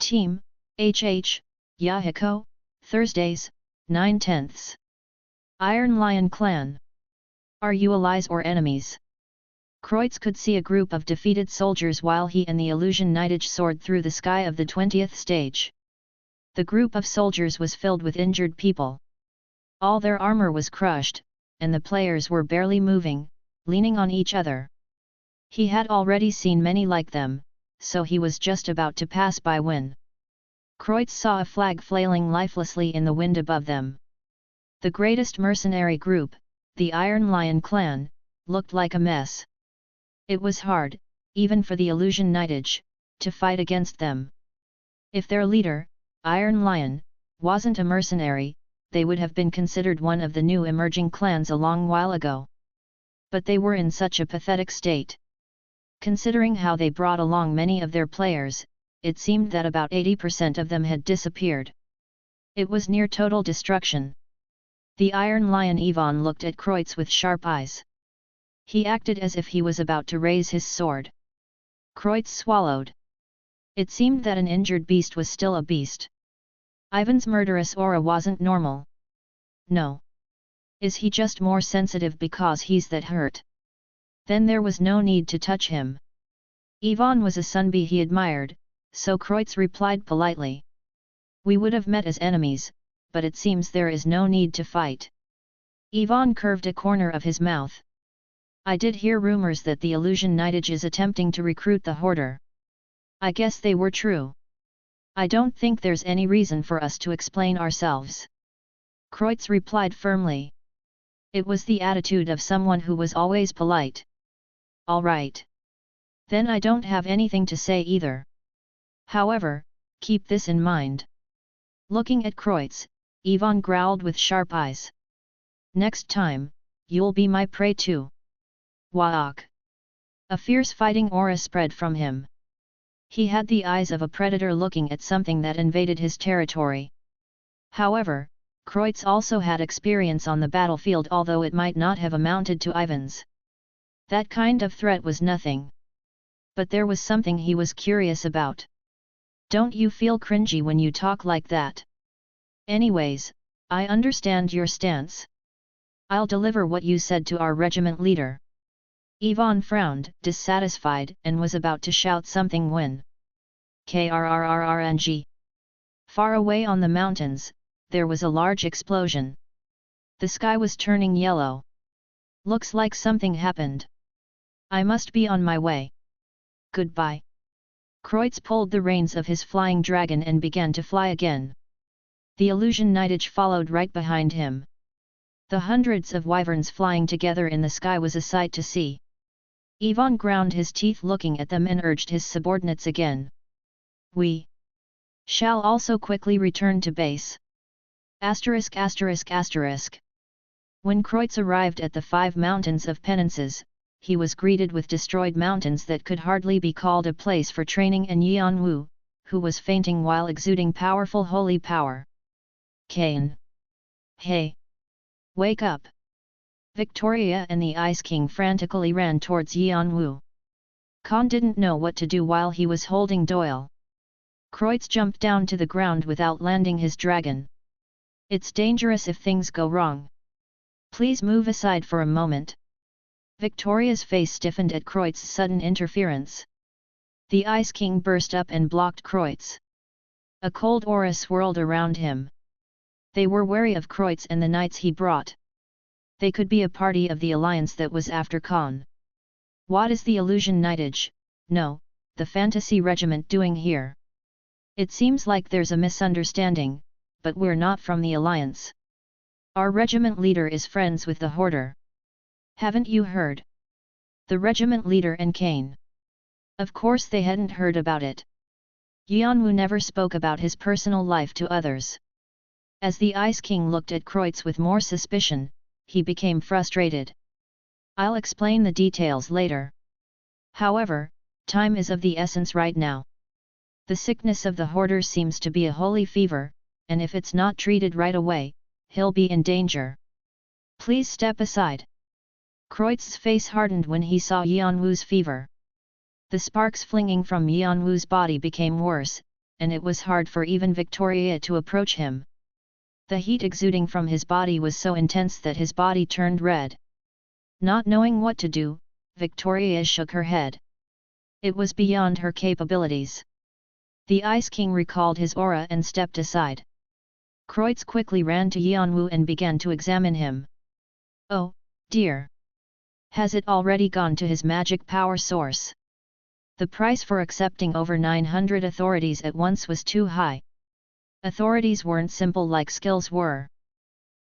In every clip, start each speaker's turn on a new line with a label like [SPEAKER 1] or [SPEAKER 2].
[SPEAKER 1] Team, HH, Yahiko, Thursdays, 9/10. Iron Lion Clan. Are you allies or enemies? Kreutz could see a group of defeated soldiers while he and the illusion Knightage soared through the sky of the 20th stage. The group of soldiers was filled with injured people. All their armor was crushed, and the players were barely moving, leaning on each other. He had already seen many like them, so he was just about to pass by when Kreutz saw a flag flailing lifelessly in the wind above them. The greatest mercenary group, the Iron Lion Clan, looked like a mess. It was hard, even for the illusion Knightage, to fight against them. If their leader, Iron Lion, wasn't a mercenary, they would have been considered one of the new emerging clans a long while ago. But they were in such a pathetic state. Considering how they brought along many of their players, it seemed that about 80% of them had disappeared. It was near total destruction. The Iron Lion Yvonne looked at Kreutz with sharp eyes. He acted as if he was about to raise his sword. Kreutz swallowed. It seemed that an injured beast was still a beast. Ivan's murderous aura wasn't normal. No. Is he just more sensitive because he's that hurt? Then there was no need to touch him. Yvonne was a sunbee he admired, so Kreutz replied politely. We would have met as enemies, but it seems there is no need to fight. Yvonne curved a corner of his mouth. I did hear rumors that the illusion Knightage is attempting to recruit the Hoarder. I guess they were true. I don't think there's any reason for us to explain ourselves. Kreutz replied firmly. It was the attitude of someone who was always polite. All right. Then I don't have anything to say either. However, keep this in mind. Looking at Kreutz, Yvonne growled with sharp eyes. Next time, you'll be my prey too. Waak. A fierce fighting aura spread from him. He had the eyes of a predator looking at something that invaded his territory. However, Kreutz also had experience on the battlefield, although it might not have amounted to Ivan's. That kind of threat was nothing. But there was something he was curious about. Don't you feel cringy when you talk like that? Anyways, I understand your stance. I'll deliver what you said to our regiment leader. Yvonne frowned, dissatisfied, and was about to shout something when Krrrrng. Far away on the mountains, there was a large explosion. The sky was turning yellow. Looks like something happened. I must be on my way. Goodbye. Kreutz pulled the reins of his flying dragon and began to fly again. The illusion Knightage followed right behind him. The hundreds of wyverns flying together in the sky was a sight to see. Yvonne ground his teeth looking at them and urged his subordinates again. We shall also quickly return to base. When Kreutz arrived at the 5 mountains of penances, he was greeted with destroyed mountains that could hardly be called a place for training, and Yeon-woo, who was fainting while exuding powerful holy power. Kane. Hey! Wake up! Victoria and the Ice King frantically ran towards Yeon-woo. Khan didn't know what to do while he was holding Doyle. Kreutz jumped down to the ground without landing his dragon. It's dangerous if things go wrong. Please move aside for a moment. Victoria's face stiffened at Kreutz's sudden interference. The Ice King burst up and blocked Kreutz. A cold aura swirled around him. They were wary of Kreutz and the knights he brought. They could be a party of the alliance that was after Khan. What is the illusion Knightage, no, the fantasy regiment doing here? It seems like there's a misunderstanding, but we're not from the alliance. Our regiment leader is friends with the Hoarder. Haven't you heard? The regiment leader and Kane. Of course they hadn't heard about it. Yeon-woo never spoke about his personal life to others. As the Ice King looked at Kreutz with more suspicion, he became frustrated. I'll explain the details later. However, time is of the essence right now. The sickness of the Hoarder seems to be a holy fever, and if it's not treated right away, he'll be in danger. Please step aside. Kreutz's face hardened when he saw Yeon-woo's fever. The sparks flinging from Yeon-woo's body became worse, and it was hard for even Victoria to approach him. The heat exuding from his body was so intense that his body turned red. Not knowing what to do, Victoria shook her head. It was beyond her capabilities. The Ice King recalled his aura and stepped aside. Kreutz quickly ran to Yeon-woo and began to examine him. Oh, dear! Has it already gone to his magic power source? The price for accepting over 900 authorities at once was too high. Authorities weren't simple like skills were.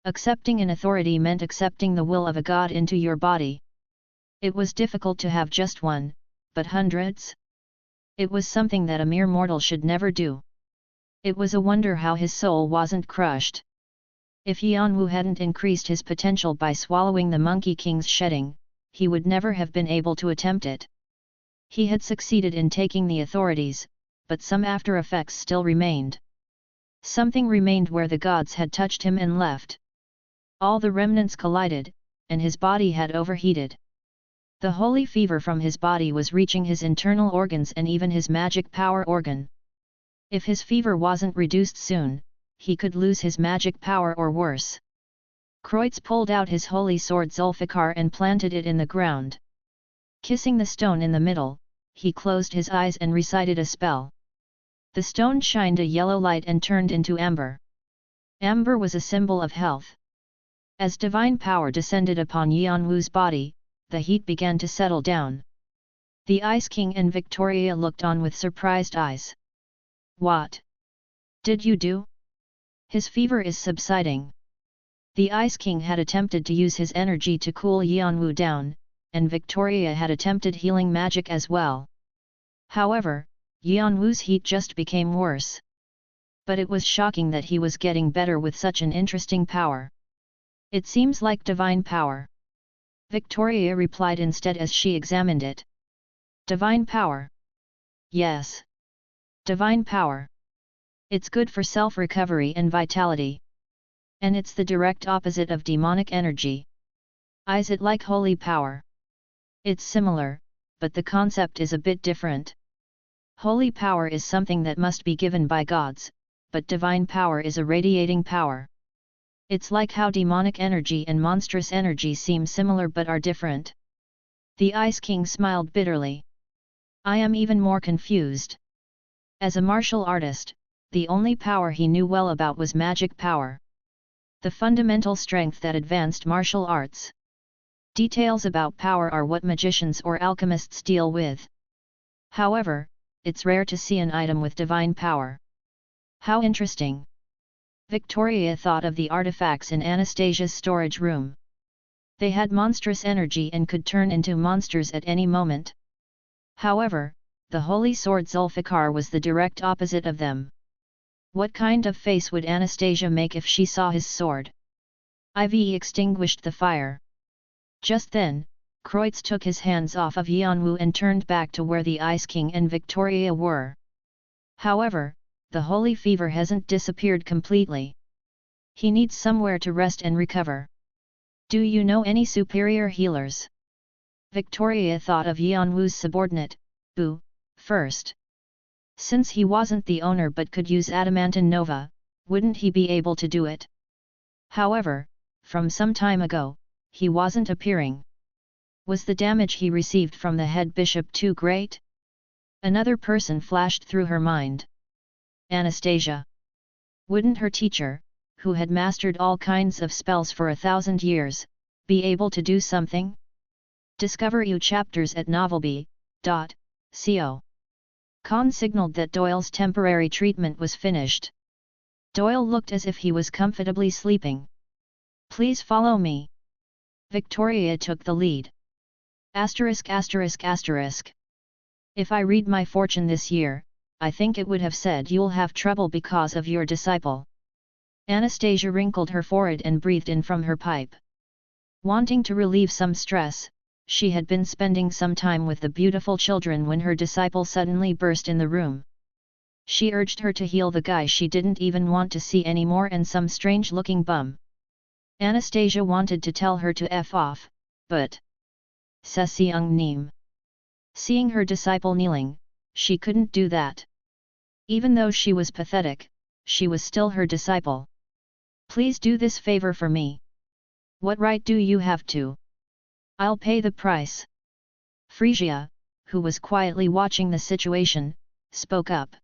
[SPEAKER 1] Accepting an authority meant accepting the will of a god into your body. It was difficult to have just one, but hundreds? It was something that a mere mortal should never do. It was a wonder how his soul wasn't crushed. If Yeon-woo hadn't increased his potential by swallowing the Monkey King's shedding, he would never have been able to attempt it. He had succeeded in taking the authorities, but some after effects still remained. Something remained where the gods had touched him and left. All the remnants collided, and his body had overheated. The holy fever from his body was reaching his internal organs and even his magic power organ. If his fever wasn't reduced soon, he could lose his magic power or worse. Kreutz pulled out his holy sword Zulfikar and planted it in the ground. Kissing the stone in the middle, he closed his eyes and recited a spell. The stone shined a yellow light and turned into amber. Amber was a symbol of health. As divine power descended upon Yeon-woo's body, the heat began to settle down. The Ice King and Victoria looked on with surprised eyes. What did you do? His fever is subsiding. The Ice King had attempted to use his energy to cool Yeon-woo down, and Victoria had attempted healing magic as well. However, Yeon-woo's heat just became worse. But it was shocking that he was getting better with such an interesting power. It seems like divine power. Victoria replied instead as she examined it. Divine power? Yes. Divine power. It's good for self-recovery and vitality. And it's the direct opposite of demonic energy. Is it like holy power? It's similar, but the concept is a bit different. Holy power is something that must be given by gods, but divine power is a radiating power. It's like how demonic energy and monstrous energy seem similar but are different. The Ice King smiled bitterly. I am even more confused. As a martial artist, the only power he knew well about was magic power. The fundamental strength that advanced martial arts. Details about power are what magicians or alchemists deal with. However, it's rare to see an item with divine power. How interesting! Victoria thought of the artifacts in Anastasia's storage room. They had monstrous energy and could turn into monsters at any moment. However, the holy sword Zulfikar was the direct opposite of them. What kind of face would Anastasia make if she saw his sword? Ivy extinguished the fire. Just then, Kreutz took his hands off of Yeon-woo and turned back to where the Ice King and Victoria were. However, the holy fever hasn't disappeared completely. He needs somewhere to rest and recover. Do you know any superior healers? Victoria thought of Yeon-woo's subordinate, Boo, first. Since he wasn't the owner but could use Adamantine Nova, wouldn't he be able to do it? However, from some time ago, he wasn't appearing. Was the damage he received from the head bishop too great? Another person flashed through her mind. Anastasia. Wouldn't her teacher, who had mastered all kinds of spells for 1,000 years, be able to do something? Discover new chapters at novelby.co. Khan signaled that Doyle's temporary treatment was finished. Doyle looked as if he was comfortably sleeping. Please follow me. Victoria took the lead. Asterisk asterisk asterisk. If I read my fortune this year, I think it would have said you'll have trouble because of your disciple. Anastasia wrinkled her forehead and breathed in from her pipe. Wanting to relieve some stress, she had been spending some time with the beautiful children when her disciple suddenly burst in the room. She urged her to heal the guy she didn't even want to see anymore and some strange-looking bum. Anastasia wanted to tell her to F off, but Seseung Neem. Seeing her disciple kneeling, she couldn't do that. Even though she was pathetic, she was still her disciple. Please do this favor for me. What right do you have to? I'll pay the price. Frisia, who was quietly watching the situation, spoke up.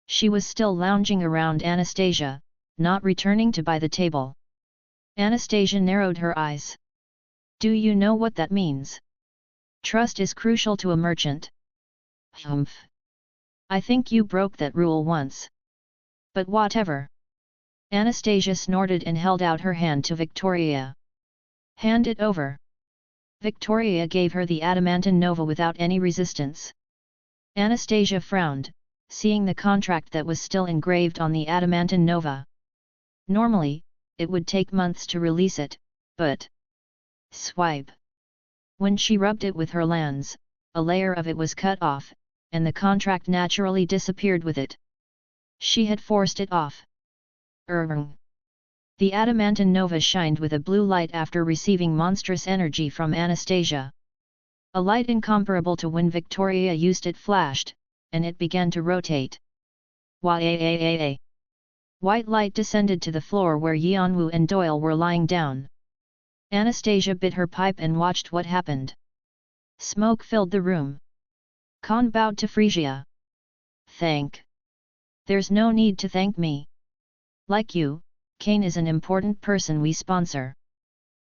[SPEAKER 1] She was still lounging around Anastasia, not returning to by the table. Anastasia narrowed her eyes. Do you know what that means? Trust is crucial to a merchant. Humph. I think you broke that rule once. But whatever. Anastasia snorted and held out her hand to Victoria. Hand it over. Victoria gave her the adamantine nova without any resistance. Anastasia frowned, seeing the contract that was still engraved on the adamantine nova. Normally, it would take months to release it, but... Swipe. When she rubbed it with her lens, a layer of it was cut off, and the contract naturally disappeared with it. She had forced it off. The adamantine nova shined with a blue light after receiving monstrous energy from Anastasia. A light incomparable to when Victoria used it flashed, and it began to rotate. White light descended to the floor where Yeon-woo and Doyle were lying down. Anastasia bit her pipe and watched what happened. Smoke filled the room. Khan bowed to Frisia. There's no need to thank me. Like you, Kane is an important person we sponsor.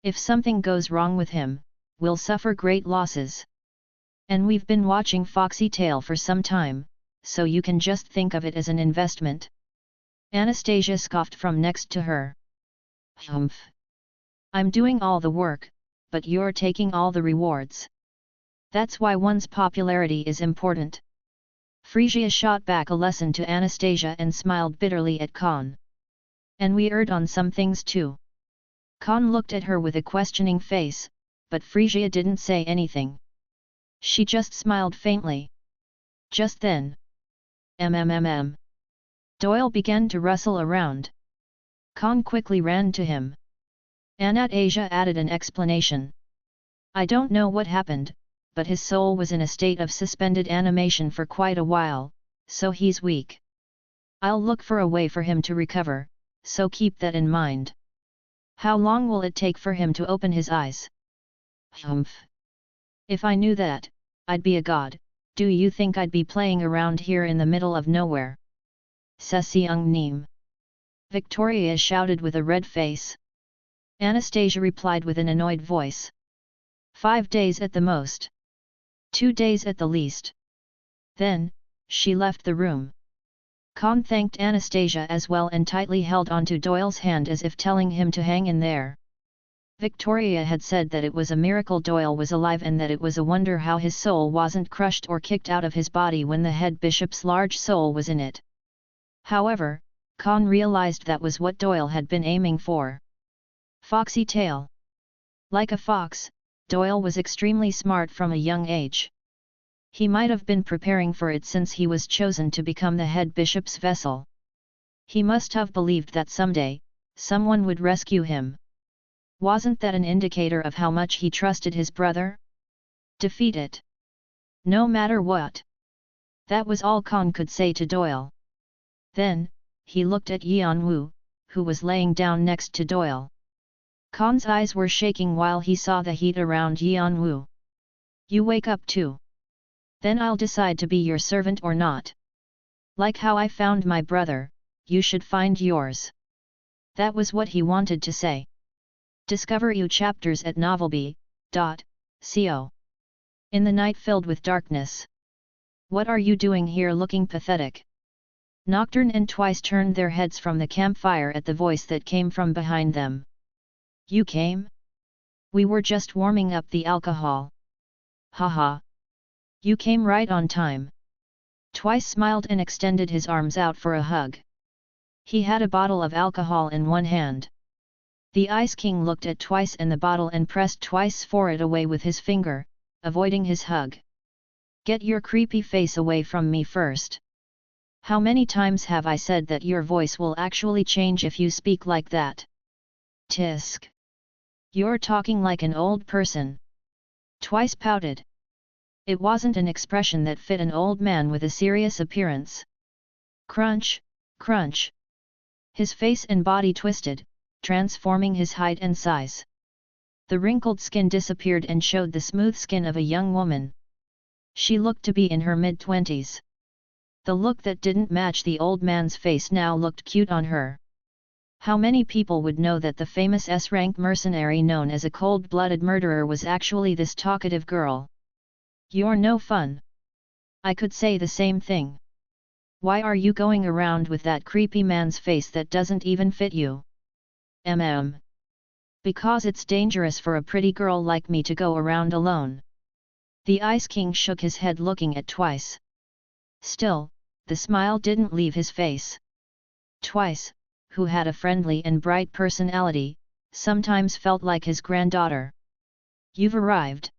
[SPEAKER 1] If something goes wrong with him, we'll suffer great losses. And we've been watching Foxy Tail for some time, so you can just think of it as an investment. Anastasia scoffed from next to her. Humph. I'm doing all the work, but you're taking all the rewards. That's why one's popularity is important. Frisia shot back a lesson to Anastasia and smiled bitterly at Khan. And we erred on some things too. Khan looked at her with a questioning face, but Frisia didn't say anything. She just smiled faintly. Just then. Doyle began to rustle around. Khan quickly ran to him. Anastasia added an explanation. I don't know what happened, but his soul was in a state of suspended animation for quite a while, so he's weak. I'll look for a way for him to recover, so keep that in mind. How long will it take for him to open his eyes? Humph. If I knew that, I'd be a god. Do you think I'd be playing around here in the middle of nowhere? Sesiung Neem. Victoria shouted with a red face. Anastasia replied with an annoyed voice. 5 days at the most. 2 days at the least. Then, she left the room. Khan thanked Anastasia as well and tightly held onto Doyle's hand as if telling him to hang in there. Victoria had said that it was a miracle Doyle was alive and that it was a wonder how his soul wasn't crushed or kicked out of his body when the head bishop's large soul was in it. However, Khan realized that was what Doyle had been aiming for. Foxy tail. Like a fox, Doyle was extremely smart from a young age. He might have been preparing for it since he was chosen to become the head bishop's vessel. He must have believed that someday, someone would rescue him. Wasn't that an indicator of how much he trusted his brother? Defeat it. No matter what. That was all Khan could say to Doyle. Then, he looked at Yeon-woo, who was laying down next to Doyle. Khan's eyes were shaking while he saw the heat around Yeon-woo. You wake up too. Then I'll decide to be your servant or not. Like how I found my brother, you should find yours. That was what he wanted to say. Discover new chapters at novelby.co. In the night filled with darkness. What are you doing here looking pathetic? Nocturne and Twice turned their heads from the campfire at the voice that came from behind them. You came? We were just warming up the alcohol. Haha. You came right on time. Twice smiled and extended his arms out for a hug. He had a bottle of alcohol in one hand. The Ice King looked at Twice and the bottle and pressed Twice for it away with his finger, avoiding his hug. Get your creepy face away from me first. How many times have I said that your voice will actually change if you speak like that? Tisk. You're talking like an old person. Twice pouted. It wasn't an expression that fit an old man with a serious appearance. Crunch, crunch. His face and body twisted, transforming his height and size. The wrinkled skin disappeared and showed the smooth skin of a young woman. She looked to be in her mid-20s. The look that didn't match the old man's face now looked cute on her. How many people would know that the famous S-rank mercenary known as a cold-blooded murderer was actually this talkative girl? You're no fun. I could say the same thing. Why are you going around with that creepy man's face that doesn't even fit you? Because it's dangerous for a pretty girl like me to go around alone. The Ice King shook his head looking at Twice. Still, the smile didn't leave his face. Twice, who had a friendly and bright personality, sometimes felt like his granddaughter. You've arrived.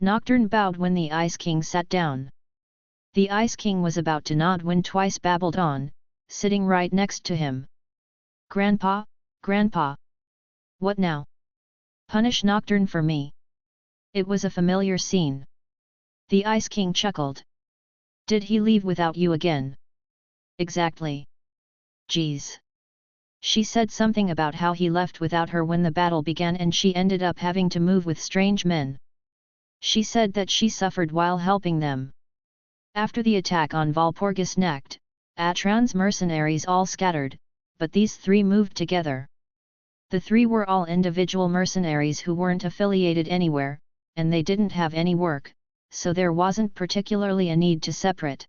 [SPEAKER 1] Nocturne bowed when the Ice King sat down. The Ice King was about to nod when Twice babbled on, sitting right next to him. Grandpa, Grandpa. What now? Punish Nocturne for me. It was a familiar scene. The Ice King chuckled. Did he leave without you again? Exactly. Geez. She said something about how he left without her when the battle began and she ended up having to move with strange men. She said that she suffered while helping them. After the attack on Walpurgis Nacht, Atran's mercenaries all scattered, but these three moved together. The three were all individual mercenaries who weren't affiliated anywhere, and they didn't have any work, so there wasn't particularly a need to separate.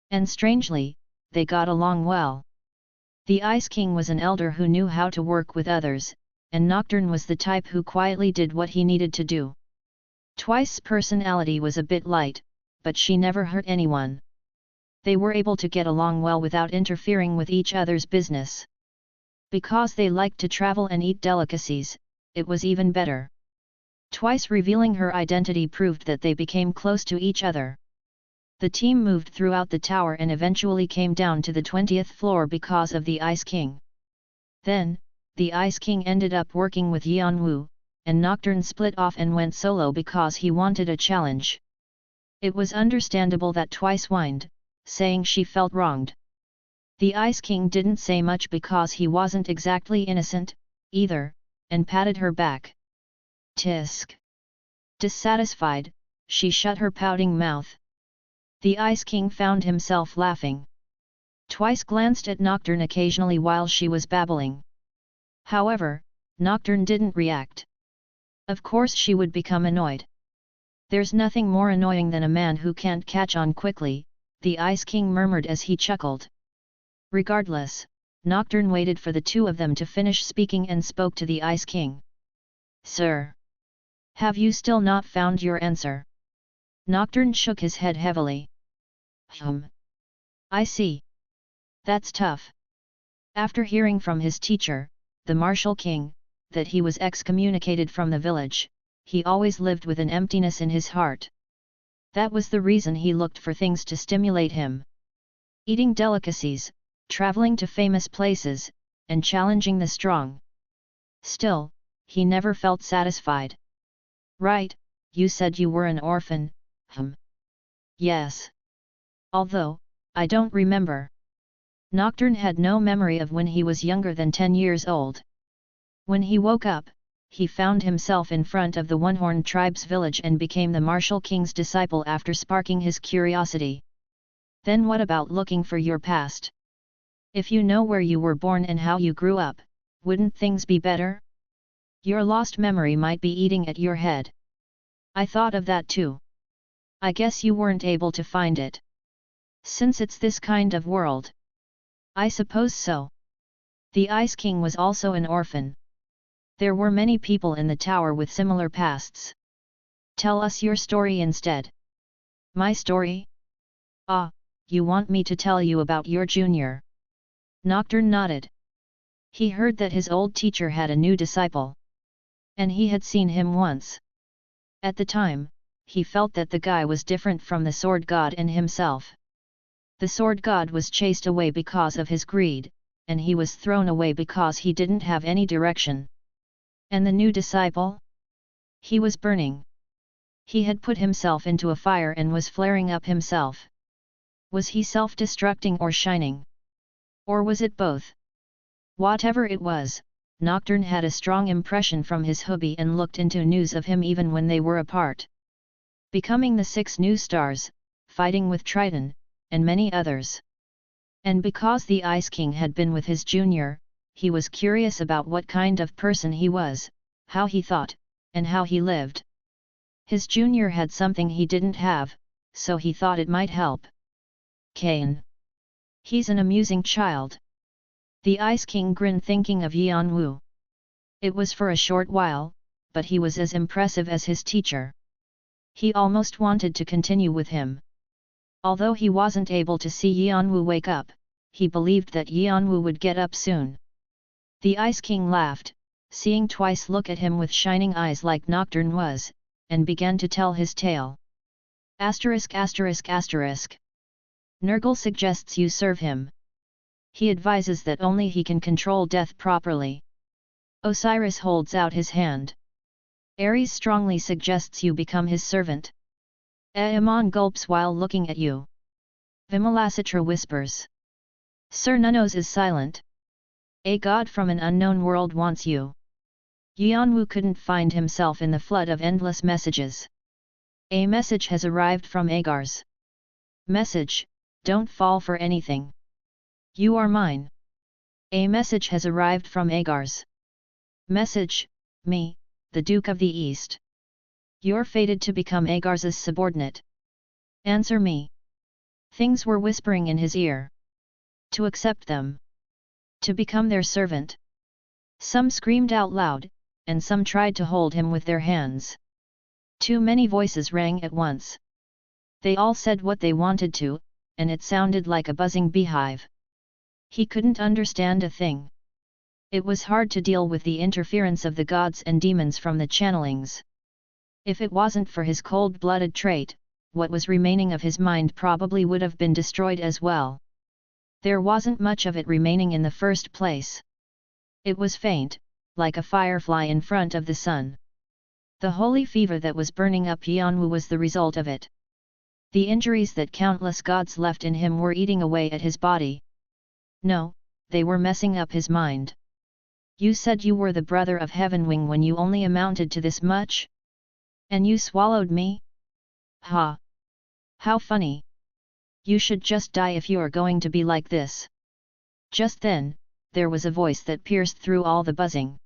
[SPEAKER 1] And strangely, they got along well. The Ice King was an elder who knew how to work with others, and Nocturne was the type who quietly did what he needed to do. Twice's personality was a bit light, but she never hurt anyone. They were able to get along well without interfering with each other's business. Because they liked to travel and eat delicacies, it was even better. Twice revealing her identity proved that they became close to each other. The team moved throughout the tower and eventually came down to the 20th floor because of the Ice King. Then, the Ice King ended up working with Yeon-woo, and Nocturne split off and went solo because he wanted a challenge. It was understandable that Twice whined, saying she felt wronged. The Ice King didn't say much because he wasn't exactly innocent, either, and patted her back. Tisk. Dissatisfied, she shut her pouting mouth. The Ice King found himself laughing. Twice glanced at Nocturne occasionally while she was babbling. However, Nocturne didn't react. Of course she would become annoyed. There's nothing more annoying than a man who can't catch on quickly, the Ice King murmured as he chuckled. Regardless, Nocturne waited for the two of them to finish speaking and spoke to the Ice King. Sir. Have you still not found your answer? Nocturne shook his head heavily. I see. That's tough. After hearing from his teacher, the Martial King, that he was excommunicated from the village, he always lived with an emptiness in his heart. That was the reason he looked for things to stimulate him. Eating delicacies, traveling to famous places, and challenging the strong. Still, he never felt satisfied. Right, you said you were an orphan. Yes. Although, I don't remember. Nocturne had no memory of when he was younger than 10 years old. When he woke up, he found himself in front of the One-Horn tribe's village and became the Martial King's disciple after sparking his curiosity. Then what about looking for your past? If you know where you were born and how you grew up, wouldn't things be better? Your lost memory might be eating at your head. I thought of that too. I guess you weren't able to find it. Since it's this kind of world. I suppose so. The Ice King was also an orphan. There were many people in the tower with similar pasts. Tell us your story instead. My story? Ah, you want me to tell you about your junior? Nocturne nodded. He heard that his old teacher had a new disciple. And he had seen him once. At the time, he felt that the guy was different from the sword god and himself. The sword god was chased away because of his greed, and he was thrown away because he didn't have any direction. And the new disciple? He was burning. He had put himself into a fire and was flaring up himself. Was he self-destructing or shining? Or was it both? Whatever it was, Nocturne had a strong impression from his hubby and looked into news of him even when they were apart. Becoming the 6 new stars, fighting with Triton, and many others. And because the Ice King had been with his junior, he was curious about what kind of person he was, how he thought, and how he lived. His junior had something he didn't have, so he thought it might help. Kane. He's an amusing child. The Ice King grinned thinking of Yeon-woo. It was for a short while, but he was as impressive as his teacher. He almost wanted to continue with him. Although he wasn't able to see Yeon-woo wake up, he believed that Yeon-woo would get up soon. The Ice King laughed, seeing Twice look at him with shining eyes like Nocturne was, and began to tell his tale. Asterisk asterisk asterisk. Nurgle suggests you serve him. He advises that only he can control death properly. Osiris holds out his hand. Ares strongly suggests you become his servant. Aemon gulps while looking at you. Vimalasatra whispers. Sir Nunnos is silent. A god from an unknown world wants you. Yeon-woo couldn't find himself in the flood of endless messages. A message has arrived from Agar's. Message, don't fall for anything. You are mine. A message has arrived from Agar's. Message, me, the Duke of the East. You're fated to become Agar's subordinate. Answer me. Things were whispering in his ear. To accept them. To become their servant. Some screamed out loud, and some tried to hold him with their hands. Too many voices rang at once. They all said what they wanted to, and it sounded like a buzzing beehive. He couldn't understand a thing. It was hard to deal with the interference of the gods and demons from the channelings. If it wasn't for his cold-blooded trait, what was remaining of his mind probably would have been destroyed as well. There wasn't much of it remaining in the first place. It was faint, like a firefly in front of the sun. The holy fever that was burning up Yeon-woo was the result of it. The injuries that countless gods left in him were eating away at his body. No, they were messing up his mind. You said you were the brother of Heavenwing when you only amounted to this much? And you swallowed me? Ha! How funny! You should just die if you are going to be like this. Just then, there was a voice that pierced through all the buzzing.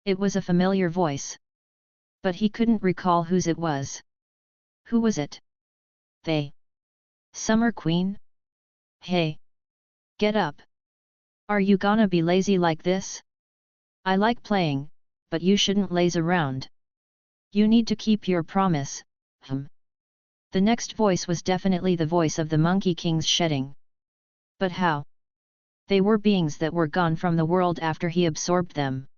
[SPEAKER 1] It was a familiar voice. But he couldn't recall whose it was. Who was it? They. Summer Queen? Hey! Get up! Are you gonna be lazy like this? I like playing, but you shouldn't laze around. You need to keep your promise, The next voice was definitely the voice of the Monkey King's shedding. But how? They were beings that were gone from the world after he absorbed them.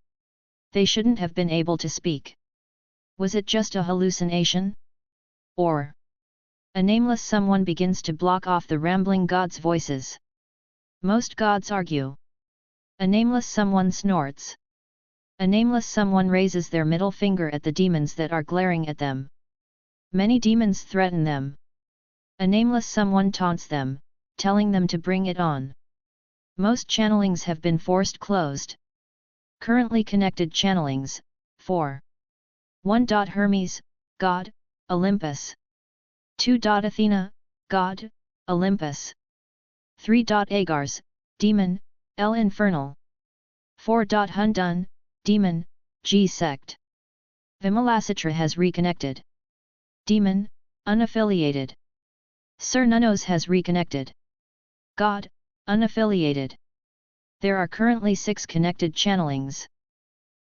[SPEAKER 1] They shouldn't have been able to speak. Was it just a hallucination? Or a nameless someone begins to block off the rambling gods' voices? Most gods argue. A nameless someone snorts. A nameless someone raises their middle finger at the demons that are glaring at them. Many demons threaten them. A nameless someone taunts them, telling them to bring it on. Most channelings have been forced closed. Currently connected channelings, 4. 1. Hermes, God, Olympus. 2. Athena, God, Olympus. 3. Agars, Demon, El Infernal. 4. Hundun, Demon, G Sect. Vimalasatra has reconnected. Demon, unaffiliated. Sir Nunnos has reconnected. God, unaffiliated. There are currently 6 connected channelings.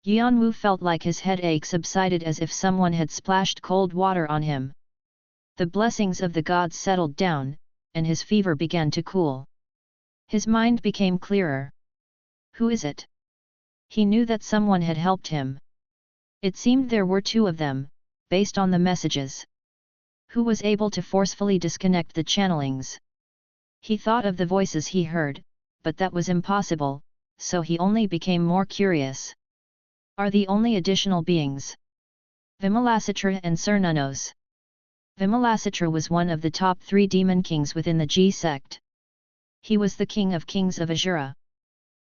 [SPEAKER 1] Yeon-woo felt like his headache subsided as if someone had splashed cold water on him. The blessings of the gods settled down, and his fever began to cool. His mind became clearer. Who is it? He knew that someone had helped him. It seemed there were 2 of them, based on the messages. Who was able to forcefully disconnect the channelings? He thought of the voices he heard, but that was impossible, so he only became more curious. Are the only additional beings Vimalasatra and Sir Nunnos? Vimalasitra was one of the top 3 demon kings within the G sect. He was the king of kings of Asura.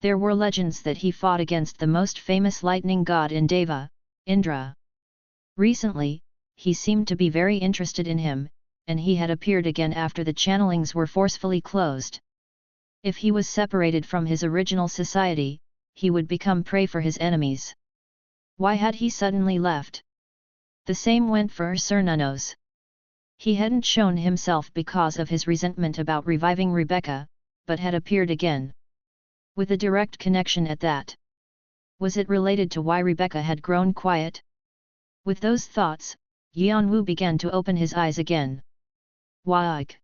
[SPEAKER 1] There were legends that he fought against the most famous lightning god in Deva, Indra. Recently, he seemed to be very interested in him, and he had appeared again after the channelings were forcefully closed. If he was separated from his original society, he would become prey for his enemies. Why had he suddenly left? The same went for Cernunos. He hadn't shown himself because of his resentment about reviving Rebecca, but had appeared again. With a direct connection at that. Was it related to why Rebecca had grown quiet? With those thoughts, Yeon-woo began to open his eyes again. Wag.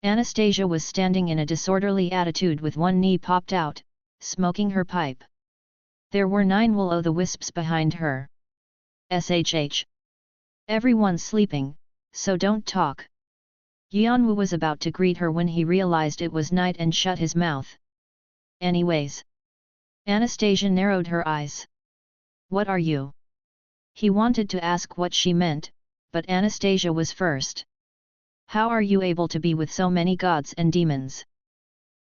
[SPEAKER 1] Anastasia was standing in a disorderly attitude with one knee popped out, smoking her pipe. There were 9 will-o'-the-wisps behind her. SHH. Everyone's sleeping, so don't talk. Yeon-woo was about to greet her when he realized it was night and shut his mouth. Anyways. Anastasia narrowed her eyes. What are you? He wanted to ask what she meant, but Anastasia was first. How are you able to be with so many gods and demons?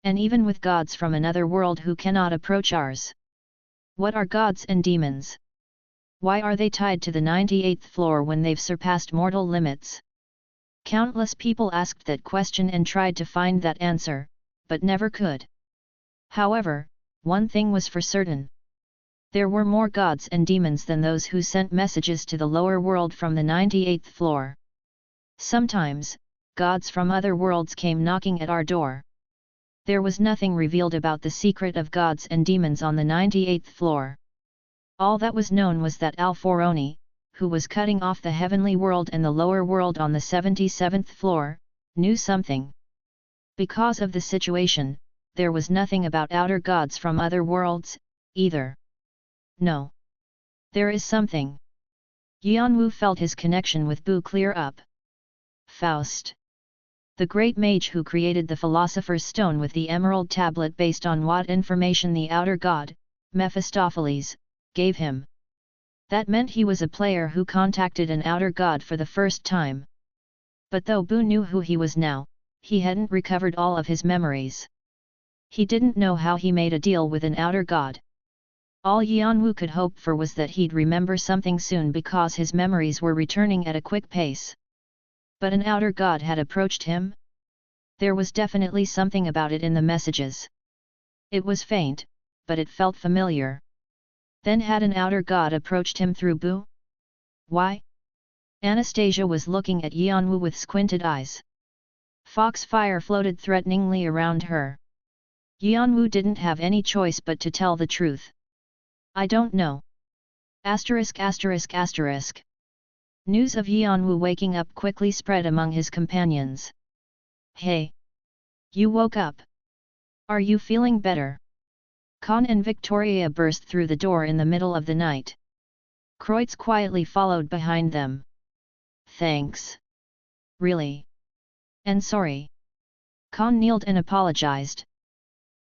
[SPEAKER 1] And even with gods from another world who cannot approach ours? What are gods and demons? Why are they tied to the 98th floor when they've surpassed mortal limits? Countless people asked that question and tried to find that answer, but never could. However, one thing was for certain. There were more gods and demons than those who sent messages to the lower world from the 98th floor. Sometimes, gods from other worlds came knocking at our door. There was nothing revealed about the secret of gods and demons on the 98th floor. All that was known was that Alforoni, who was cutting off the heavenly world and the lower world on the 77th floor, knew something. Because of the situation, there was nothing about outer gods from other worlds, either. No. There is something. Yeon-woo felt his connection with Bu clear up. Faust. The great mage who created the Philosopher's Stone with the Emerald Tablet based on what information the outer god, Mephistopheles, gave him. That meant he was a player who contacted an outer god for the first time. But though Bu knew who he was now, he hadn't recovered all of his memories. He didn't know how he made a deal with an outer god. All Yeon-woo could hope for was that he'd remember something soon because his memories were returning at a quick pace. But an outer god had approached him? There was definitely something about it in the messages. It was faint, but it felt familiar. Then had an outer god approached him through Bu? Why? Anastasia was looking at Yeon-woo with squinted eyes. Foxfire floated threateningly around her. Yeon-woo didn't have any choice but to tell the truth. I don't know. News of Yeon-woo waking up quickly spread among his companions. Hey! You woke up. Are you feeling better? Khan and Victoria burst through the door in the middle of the night. Kreutz quietly followed behind them. Thanks. Really? And sorry. Khan kneeled and apologized.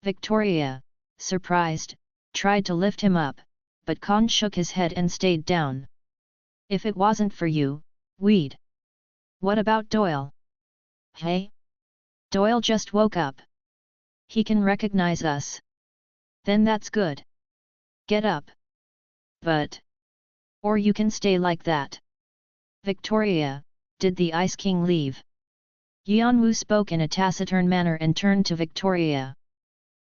[SPEAKER 1] Victoria, surprised, tried to lift him up, but Khan shook his head and stayed down. If it wasn't for you, we'd. What about Doyle? Hey? Doyle just woke up. He can recognize us. Then that's good. Get up. But. Or you can stay like that. Victoria, did the Ice King leave? Yeon-woo spoke in a taciturn manner and turned to Victoria.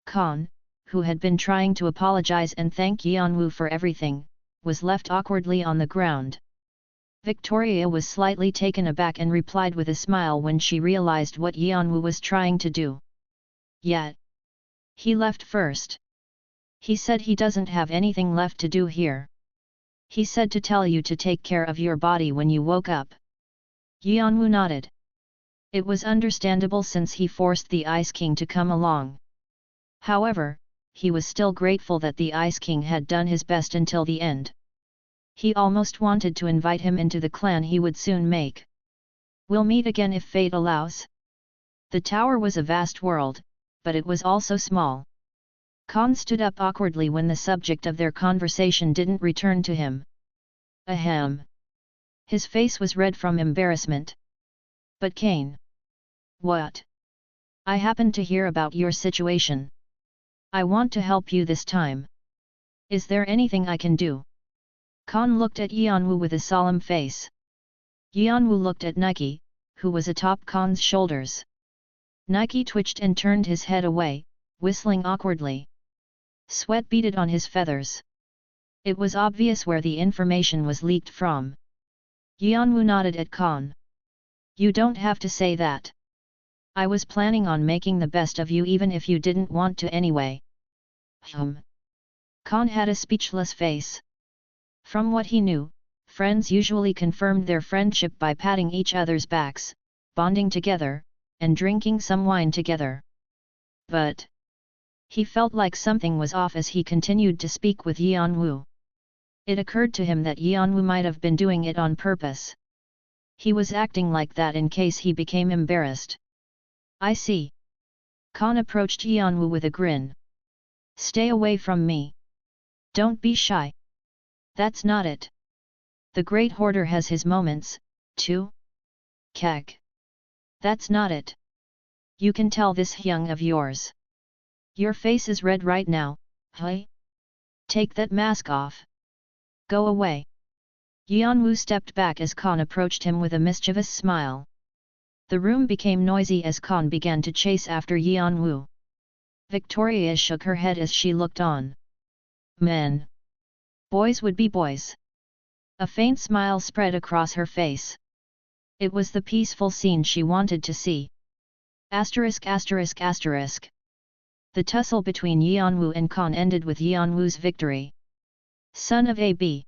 [SPEAKER 1] Khan, who had been trying to apologize and thank Yeon-woo for everything, was left awkwardly on the ground. Victoria was slightly taken aback and replied with a smile when she realized what Yeon-woo was trying to do. Yet. He left first. He said he doesn't have anything left to do here. He said to tell you to take care of your body when you woke up. Yeon-woo nodded. It was understandable since he forced the Ice King to come along. However, he was still grateful that the Ice King had done his best until the end. He almost wanted to invite him into the clan he would soon make. We'll meet again if fate allows. The tower was a vast world, but it was also small. Khan stood up awkwardly when the subject of their conversation didn't return to him. Ahem. His face was red from embarrassment. But Kane. What? I happened to hear about your situation. I want to help you this time. Is there anything I can do? Khan looked at Yeon-woo with a solemn face. Yeon-woo looked at Nike, who was atop Khan's shoulders. Nike twitched and turned his head away, whistling awkwardly. Sweat beaded on his feathers. It was obvious where the information was leaked from. Yeon-woo nodded at Khan. You don't have to say that. I was planning on making the best of you even if you didn't want to anyway. Khan had a speechless face. From what he knew, friends usually confirmed their friendship by patting each other's backs, bonding together, and drinking some wine together. But he felt like something was off as he continued to speak with Yeon-woo. It occurred to him that Yeon-woo might have been doing it on purpose. He was acting like that in case he became embarrassed. I see. Khan approached Yeon-woo with a grin. Stay away from me. Don't be shy. That's not it. The Great Hoarder has his moments, too. Kek. That's not it. You can tell this Hyung of yours. Your face is red right now, hey? Take that mask off. Go away. Yeon-woo stepped back as Khan approached him with a mischievous smile. The room became noisy as Khan began to chase after Yeon-woo. Victoria shook her head as she looked on. Men. Boys would be boys. A faint smile spread across her face. It was the peaceful scene she wanted to see. Asterisk asterisk asterisk. The tussle between Yeon-woo and Khan ended with Yeon-woo's victory. Son of a b.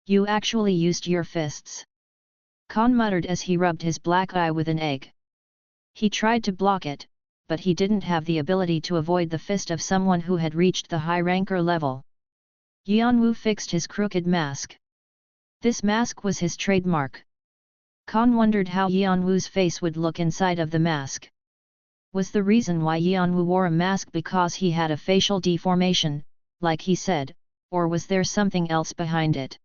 [SPEAKER 1] You actually used your fists. Khan muttered as he rubbed his black eye with an egg. He tried to block it, but he didn't have the ability to avoid the fist of someone who had reached the high ranker level. Yeon-woo fixed his crooked mask. This mask was his trademark. Khan wondered how Yeon-woo's face would look inside of the mask. Was the reason why Yeon-woo wore a mask because he had a facial deformation, like he said, or was there something else behind it?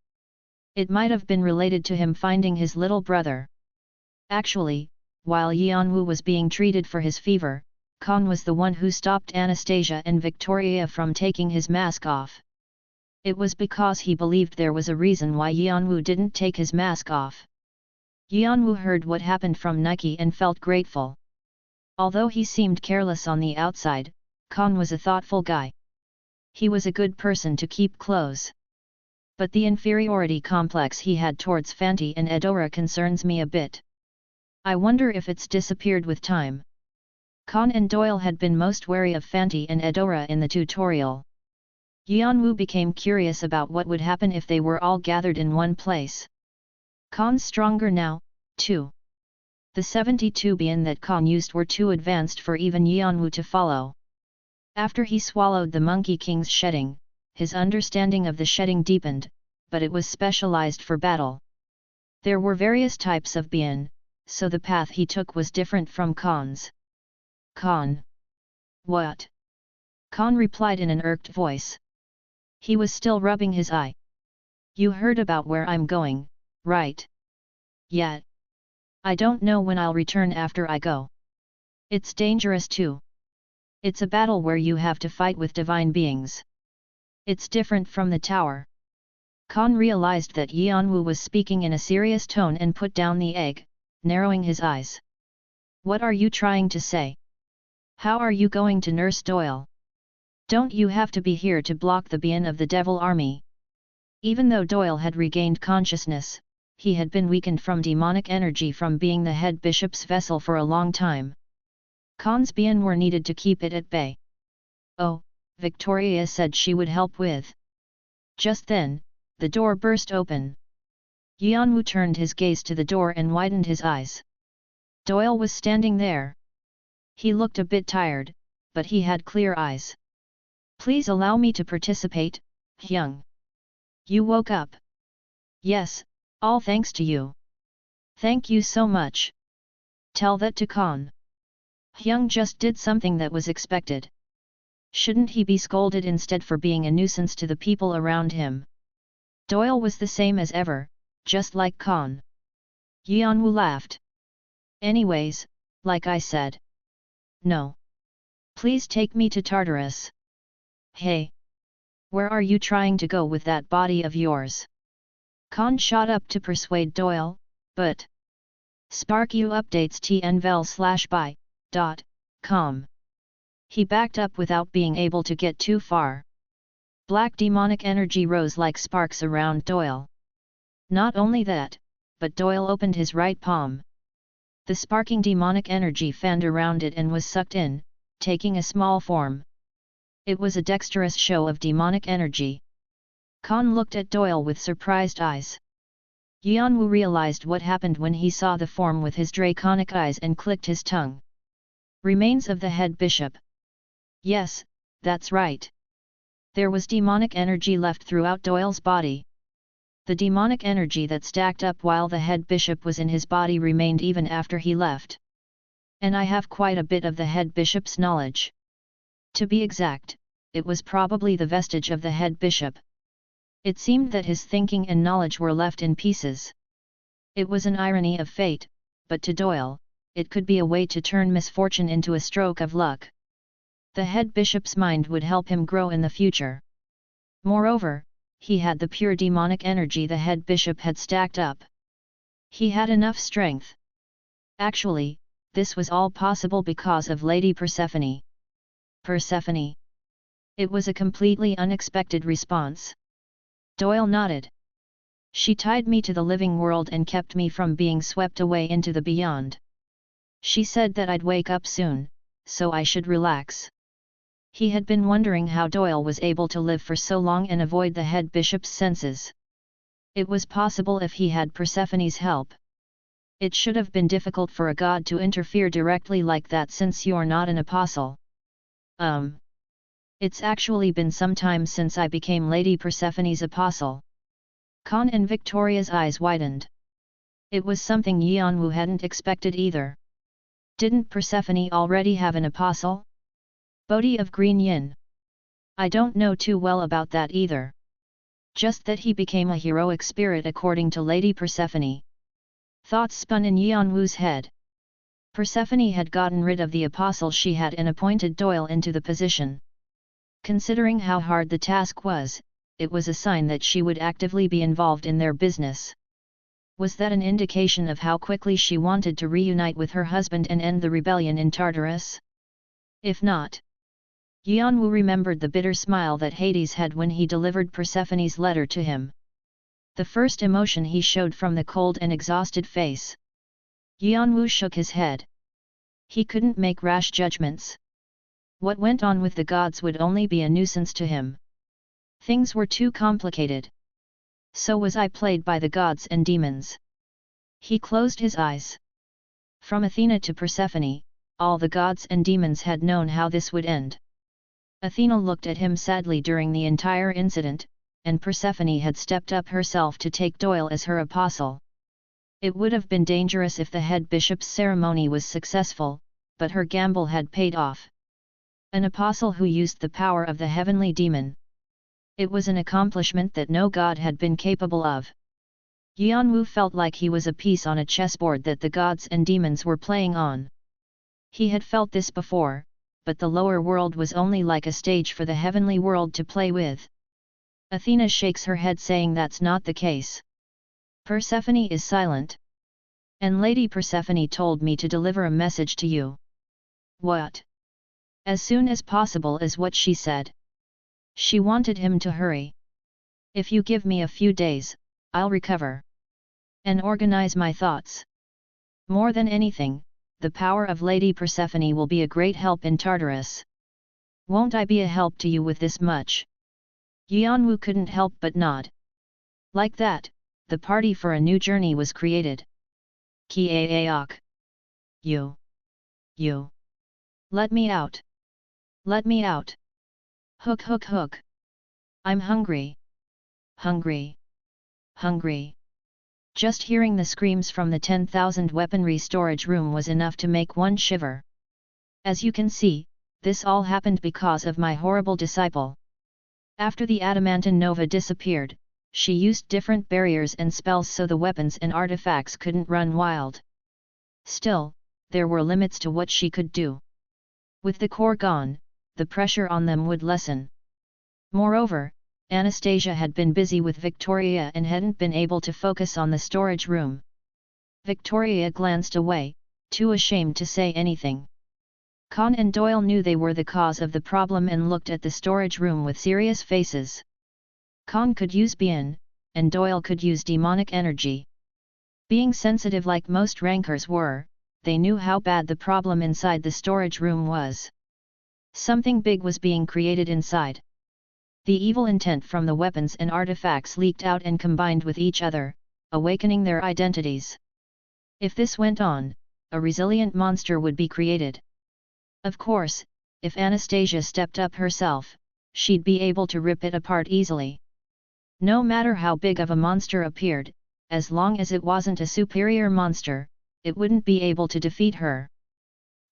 [SPEAKER 1] It might have been related to him finding his little brother. Actually, while Yeon-woo was being treated for his fever, Khan was the one who stopped Anastasia and Victoria from taking his mask off. It was because he believed there was a reason why Yeon-woo didn't take his mask off. Yeon-woo heard what happened from Nike and felt grateful. Although he seemed careless on the outside, Khan was a thoughtful guy. He was a good person to keep close. But the inferiority complex he had towards Fanti and Edora concerns me a bit. I wonder if it's disappeared with time. Khan and Doyle had been most wary of Fanti and Edora in the tutorial. Yeon-woo became curious about what would happen if they were all gathered in one place. Khan's stronger now, too. The 72 bian that Khan used were too advanced for even Yeon-woo to follow. After he swallowed the Monkey King's shedding, his understanding of the shedding deepened, but it was specialized for battle. There were various types of bian, so the path he took was different from Khan's. Khan. What? Khan replied in an irked voice. He was still rubbing his eye. You heard about where I'm going, right? Yeah. I don't know when I'll return after I go. It's dangerous too. It's a battle where you have to fight with divine beings. It's different from the tower. Khan realized that Yeon-woo was speaking in a serious tone and put down the egg, narrowing his eyes. What are you trying to say? How are you going to nurse Doyle? Don't you have to be here to block the bian of the Devil Army? Even though Doyle had regained consciousness, he had been weakened from demonic energy from being the head bishop's vessel for a long time. Khan's bian were needed to keep it at bay. Oh, Victoria said she would help with. Just then, the door burst open. Yeon-woo turned his gaze to the door and widened his eyes. Doyle was standing there. He looked a bit tired, but he had clear eyes. Please allow me to participate, Hyung. You woke up. Yes, all thanks to you. Thank you so much. Tell that to Khan. Hyung just did something that was expected. Shouldn't he be scolded instead for being a nuisance to the people around him? Doyle was the same as ever, just like Khan. Yeon-woo laughed. Anyways, like I said. No. Please take me to Tartarus. Hey! Where are you trying to go with that body of yours? Khan shot up to persuade Doyle, but... SparkU updates tnvel/by.com. He backed up without being able to get too far. Black demonic energy rose like sparks around Doyle. Not only that, but Doyle opened his right palm. The sparking demonic energy fanned around it and was sucked in, taking a small form. It was a dexterous show of demonic energy. Khan looked at Doyle with surprised eyes. Yeon-woo realized what happened when he saw the form with his draconic eyes and clicked his tongue. Remains of the head bishop. Yes, that's right. There was demonic energy left throughout Doyle's body. The demonic energy that stacked up while the head bishop was in his body remained even after he left. And I have quite a bit of the head bishop's knowledge. To be exact, it was probably the vestige of the head bishop. It seemed that his thinking and knowledge were left in pieces. It was an irony of fate, but to Doyle, it could be a way to turn misfortune into a stroke of luck. The head bishop's mind would help him grow in the future. Moreover, he had the pure demonic energy the head bishop had stacked up. He had enough strength. Actually, this was all possible because of Lady Persephone. Persephone. It was a completely unexpected response. Doyle nodded. She tied me to the living world and kept me from being swept away into the beyond. She said that I'd wake up soon, so I should relax. He had been wondering how Doyle was able to live for so long and avoid the head bishop's senses. It was possible if he had Persephone's help. It should have been difficult for a god to interfere directly like that since you're not an apostle. It's actually been some time since I became Lady Persephone's apostle. Khan and Victoria's eyes widened. It was something Yeon-woo hadn't expected either. Didn't Persephone already have an apostle? Bodhi of Green Yin. I don't know too well about that either. Just that he became a heroic spirit according to Lady Persephone. Thoughts spun in Yeon-woo's head. Persephone had gotten rid of the apostle she had and appointed Doyle into the position. Considering how hard the task was, it was a sign that she would actively be involved in their business. Was that an indication of how quickly she wanted to reunite with her husband and end the rebellion in Tartarus? If not, Yeon-woo remembered the bitter smile that Hades had when he delivered Persephone's letter to him. The first emotion he showed from the cold and exhausted face. Yeon-woo shook his head. He couldn't make rash judgments. What went on with the gods would only be a nuisance to him. Things were too complicated. So was I played by the gods and demons. He closed his eyes. From Athena to Persephone, all the gods and demons had known how this would end. Athena looked at him sadly during the entire incident, and Persephone had stepped up herself to take Doyle as her apostle. It would have been dangerous if the head bishop's ceremony was successful, but her gamble had paid off. An apostle who used the power of the heavenly demon. It was an accomplishment that no god had been capable of. Yeon-woo felt like he was a piece on a chessboard that the gods and demons were playing on. He had felt this before, but the lower world was only like a stage for the heavenly world to play with. Athena shakes her head saying that's not the case. Persephone is silent. And Lady Persephone told me to deliver a message to you. What? As soon as possible is what she said. She wanted him to hurry. If you give me a few days, I'll recover. And organize my thoughts. More than anything, the power of Lady Persephone will be a great help in Tartarus. Won't I be a help to you with this much? Yeon-woo couldn't help but nod. Like that, the party for a new journey was created. Kiaeok. You. Let me out. Let me out. Hook hook hook. I'm hungry. Hungry. Just hearing the screams from the 10,000 weaponry storage room was enough to make one shiver. As you can see, this all happened because of my horrible disciple. After the adamantine nova disappeared, she used different barriers and spells so the weapons and artifacts couldn't run wild. Still, there were limits to what she could do. With the core gone, the pressure on them would lessen. Moreover, Anastasia had been busy with Victoria and hadn't been able to focus on the storage room. Victoria glanced away, too ashamed to say anything. Khan and Doyle knew they were the cause of the problem and looked at the storage room with serious faces. Khan could use Bien, and Doyle could use demonic energy. Being sensitive like most rankers were, they knew how bad the problem inside the storage room was. Something big was being created inside. The evil intent from the weapons and artifacts leaked out and combined with each other, awakening their identities. If this went on, a resilient monster would be created. Of course, if Anastasia stepped up herself, she'd be able to rip it apart easily. No matter how big of a monster appeared, as long as it wasn't a superior monster, it wouldn't be able to defeat her.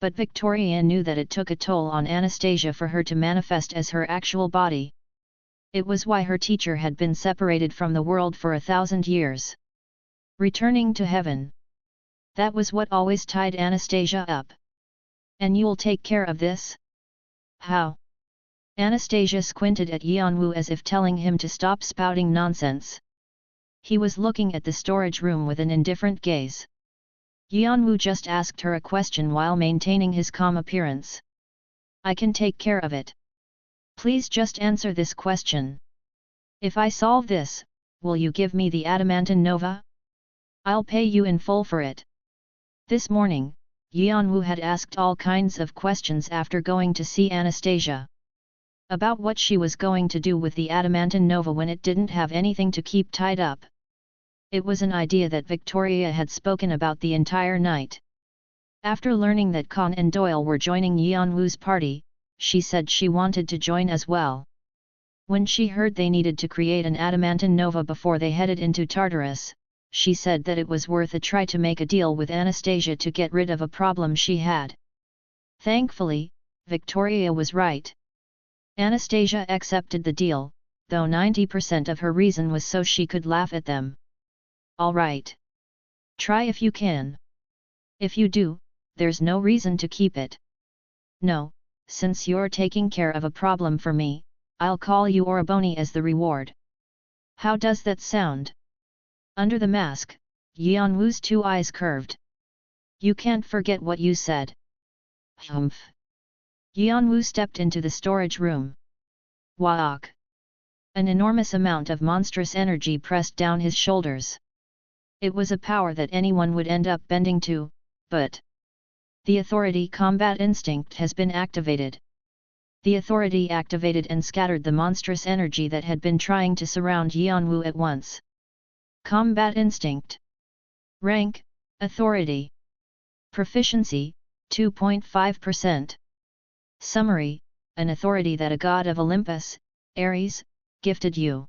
[SPEAKER 1] But Victoria knew that it took a toll on Anastasia for her to manifest as her actual body. It was why her teacher had been separated from the world for 1,000 years. Returning to heaven. That was what always tied Anastasia up. And you'll take care of this? How? Anastasia squinted at Yeon-woo as if telling him to stop spouting nonsense. He was looking at the storage room with an indifferent gaze. Yeon-woo just asked her a question while maintaining his calm appearance. I can take care of it. Please just answer this question. If I solve this, will you give me the adamantine nova? I'll pay you in full for it. This morning, Yeon-woo had asked all kinds of questions after going to see Anastasia. About what she was going to do with the adamantine nova when it didn't have anything to keep tied up. It was an idea that Victoria had spoken about the entire night. After learning that Khan and Doyle were joining Yeon-woo's party, she said she wanted to join as well. When she heard they needed to create an adamantine nova before they headed into Tartarus, she said that it was worth a try to make a deal with Anastasia to get rid of a problem she had. Thankfully, Victoria was right. Anastasia accepted the deal, though 90% of her reason was so she could laugh at them. All right. Try if you can. If you do, there's no reason to keep it. No, since you're taking care of a problem for me, I'll call you Oraboni as the reward. How does that sound? Under the mask, Yeon-woo's two eyes curved. You can't forget what you said. Humph. Yeon-woo stepped into the storage room. Waak. An enormous amount of monstrous energy pressed down his shoulders. It was a power that anyone would end up bending to, but the authority combat instinct has been activated. The authority activated and scattered the monstrous energy that had been trying to surround Yeon-woo at once. Combat instinct. Rank, authority. Proficiency, 2.5%. Summary, an authority that a god of Olympus, Ares, gifted you.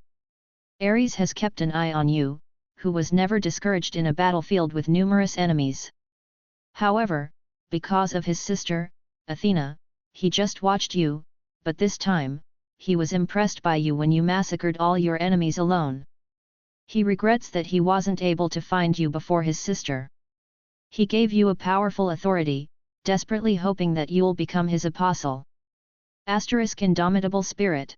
[SPEAKER 1] Ares has kept an eye on you, who was never discouraged in a battlefield with numerous enemies. However, because of his sister, Athena, he just watched you, but this time, he was impressed by you when you massacred all your enemies alone. He regrets that he wasn't able to find you before his sister. He gave you a powerful authority, desperately hoping that you'll become his apostle. Indomitable spirit.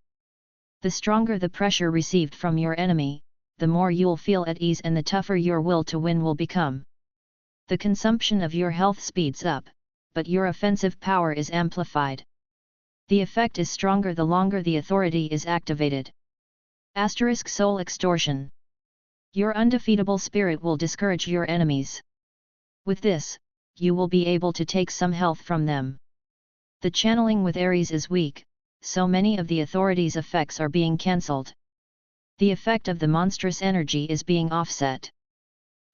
[SPEAKER 1] The stronger the pressure received from your enemy, the more you'll feel at ease and the tougher your will to win will become. The consumption of your health speeds up, but your offensive power is amplified. The effect is stronger the longer the authority is activated. Soul extortion. Your undefeatable spirit will discourage your enemies. With this, you will be able to take some health from them. The channeling with Ares is weak, so many of the authority's effects are being cancelled. The effect of the monstrous energy is being offset.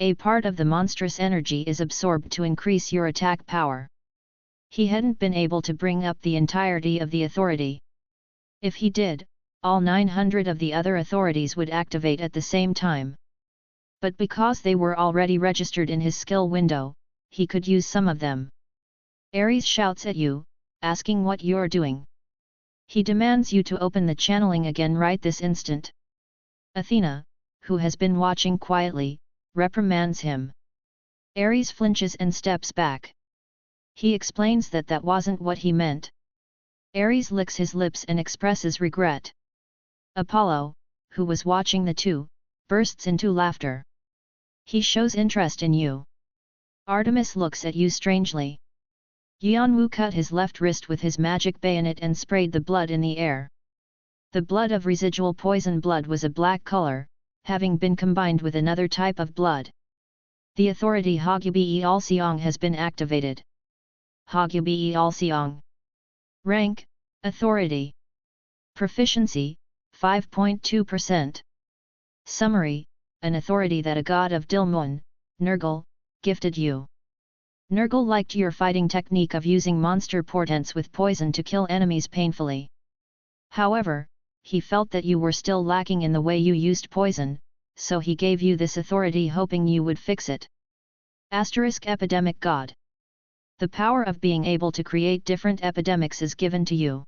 [SPEAKER 1] A part of the monstrous energy is absorbed to increase your attack power. He hadn't been able to bring up the entirety of the authority. If he did, all 900 of the other authorities would activate at the same time. But because they were already registered in his skill window, he could use some of them. Ares shouts at you, asking what you're doing. He demands you to open the channeling again right this instant. Athena, who has been watching quietly, reprimands him. Ares flinches and steps back. He explains that that wasn't what he meant. Ares licks his lips and expresses regret. Apollo, who was watching the two, bursts into laughter. He shows interest in you. Artemis looks at you strangely. Yeon-woo cut his left wrist with his magic bayonet and sprayed the blood in the air. The blood of residual poison blood was a black color, having been combined with another type of blood. The authority Hagyu-Beal-seong has been activated. Hagyu-Beal-seong. Rank, Authority. Proficiency, 5.2%. Summary, an authority that a god of Dilmun, Nergal, gifted you. Nergal liked your fighting technique of using monster portents with poison to kill enemies painfully. However, he felt that you were still lacking in the way you used poison, so he gave you this authority hoping you would fix it. Epidemic God. The power of being able to create different epidemics is given to you.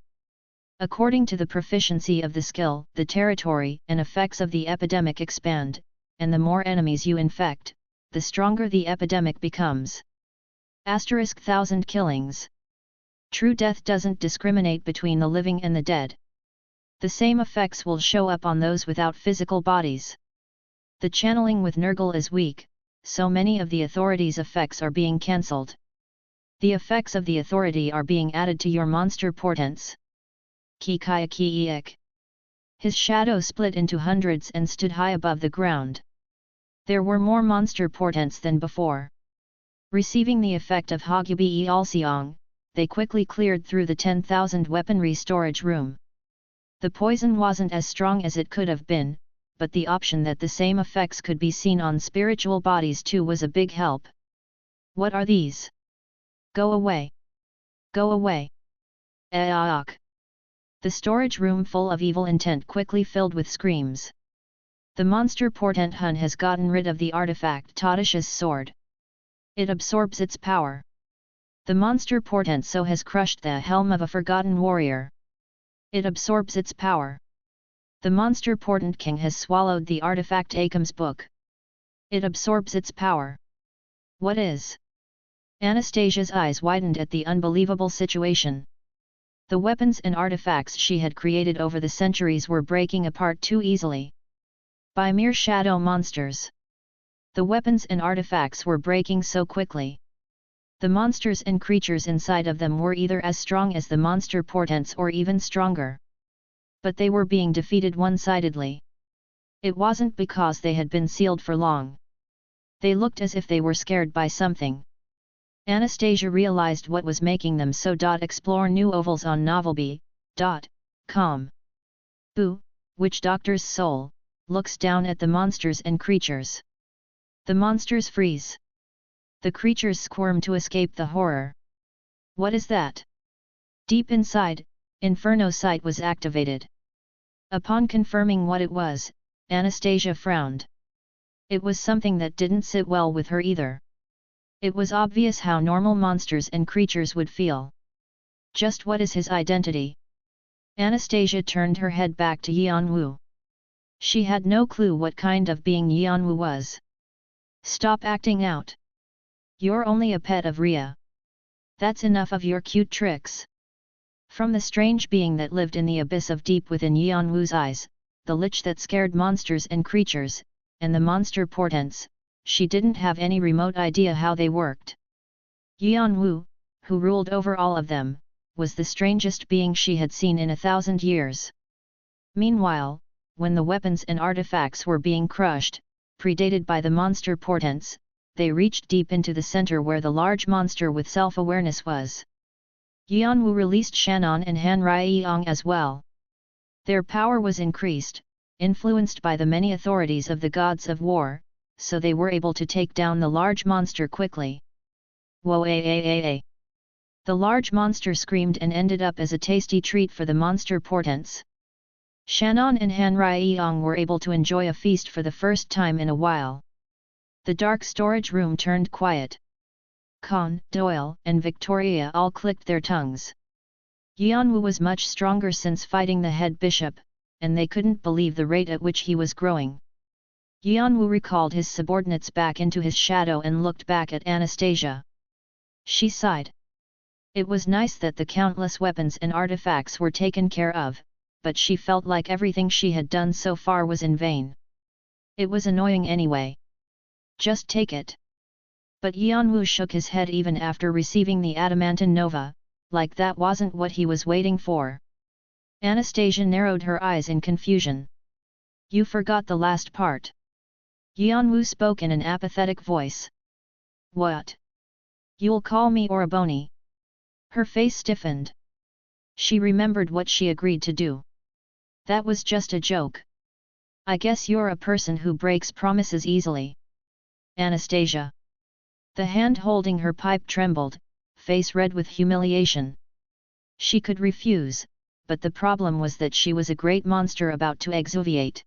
[SPEAKER 1] According to the proficiency of the skill, the territory and effects of the epidemic expand, and the more enemies you infect, the stronger the epidemic becomes. 1,000 killings. True death doesn't discriminate between the living and the dead. The same effects will show up on those without physical bodies. The channeling with Nergal is weak, so many of the authority's effects are being cancelled. The effects of the authority are being added to your monster portents. Kikaya Kiek. His shadow split into hundreds and stood high above the ground. There were more monster portents than before. Receiving the effect of Hagyu-Beal-seong, they quickly cleared through the 10,000 weaponry storage room. The poison wasn't as strong as it could have been, but the option that the same effects could be seen on spiritual bodies too was a big help. What are these? Go away! Go away! Aak! The storage room full of evil intent quickly filled with screams. The monster portent Hun has gotten rid of the artifact Tadish's sword. It absorbs its power. The monster portent so has crushed the helm of a forgotten warrior. It absorbs its power. The monster portent king has swallowed the artifact Akam's book. It absorbs its power. What is? Anastasia's eyes widened at the unbelievable situation. The weapons and artifacts she had created over the centuries were breaking apart too easily. By mere shadow monsters. The weapons and artifacts were breaking so quickly. The monsters and creatures inside of them were either as strong as the monster portents or even stronger. But they were being defeated one-sidedly. It wasn't because they had been sealed for long. They looked as if they were scared by something. Anastasia realized what was making them so. Explore new ovals on novelby.com. Boo, Witch Doctor's soul, looks down at the monsters and creatures. The monsters freeze. The creatures squirm to escape the horror. What is that? Deep inside, Inferno Sight was activated. Upon confirming what it was, Anastasia frowned. It was something that didn't sit well with her either. It was obvious how normal monsters and creatures would feel. Just what is his identity? Anastasia turned her head back to Yeon-woo. She had no clue what kind of being Yeon-woo was. Stop acting out. You're only a pet of Rhea. That's enough of your cute tricks. From the strange being that lived in the abyss of deep within Yeon-woo's eyes, the lich that scared monsters and creatures, and the monster portents, she didn't have any remote idea how they worked. Yeon-woo, who ruled over all of them, was the strangest being she had seen in 1,000 years. Meanwhile, when the weapons and artifacts were being crushed, predated by the monster portents, they reached deep into the center where the large monster with self-awareness was. Yeon-woo released Shannon and Han Ryeong as well. Their power was increased, influenced by the many authorities of the gods of war, so they were able to take down the large monster quickly. Whoa! The large monster screamed and ended up as a tasty treat for the monster portents. Shannon and Han Ryeong were able to enjoy a feast for the first time in a while. The dark storage room turned quiet. Khan, Doyle, and Victoria all clicked their tongues. Yeon-woo was much stronger since fighting the head bishop, and they couldn't believe the rate at which he was growing. Yeon-woo recalled his subordinates back into his shadow and looked back at Anastasia. She sighed. It was nice that the countless weapons and artifacts were taken care of, but she felt like everything she had done so far was in vain. It was annoying anyway. Just take it. But Yeon-woo shook his head even after receiving the adamantine nova, like that wasn't what he was waiting for. Anastasia narrowed her eyes in confusion. You forgot the last part. Yeon-woo spoke in an apathetic voice. What? You'll call me Oraboni? Her face stiffened. She remembered what she agreed to do. That was just a joke. I guess you're a person who breaks promises easily. Anastasia. The hand holding her pipe trembled, face red with humiliation. She could refuse, but the problem was that she was a great monster about to exuviate.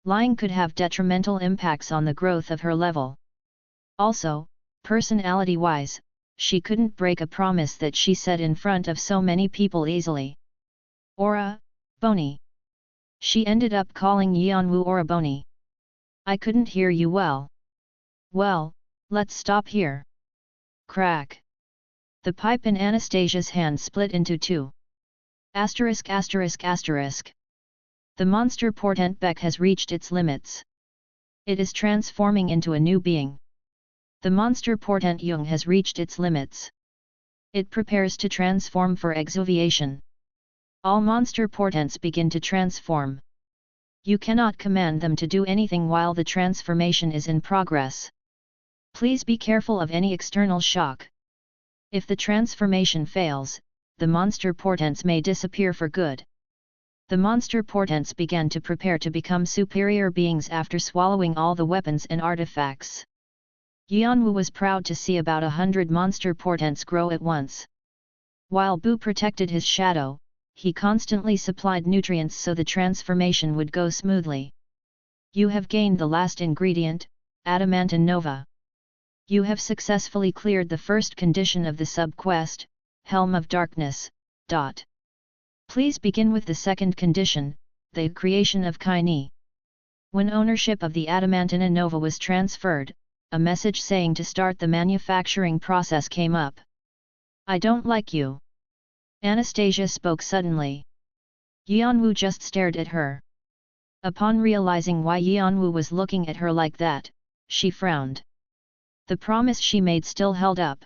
[SPEAKER 1] Lying could have detrimental impacts on the growth of her level. Also, personality-wise, she couldn't break a promise that she said in front of so many people easily. Ora, Boni. She ended up calling Yeon-woo Oraboni. I couldn't hear you well. Well, let's stop here. Crack. The pipe in Anastasia's hand split into two. Asterisk asterisk asterisk. The monster portent Beck has reached its limits. It is transforming into a new being. The monster portent Jung has reached its limits. It prepares to transform for exuviation. All monster portents begin to transform. You cannot command them to do anything while the transformation is in progress. Please be careful of any external shock. If the transformation fails, the monster portents may disappear for good. The monster portents began to prepare to become superior beings after swallowing all the weapons and artifacts. Yeon-woo was proud to see about 100 monster portents grow at once. While Bu protected his shadow, he constantly supplied nutrients so the transformation would go smoothly. You have gained the last ingredient, adamantine nova. You have successfully cleared the first condition of the sub-quest, Helm of Darkness. Please begin with the second condition, the creation of Cunning. When ownership of the adamantine nova was transferred, a message saying to start the manufacturing process came up. I don't like you. Anastasia spoke suddenly. Yeon-woo just stared at her. Upon realizing why Yeon-woo was looking at her like that, she frowned. The promise she made still held up.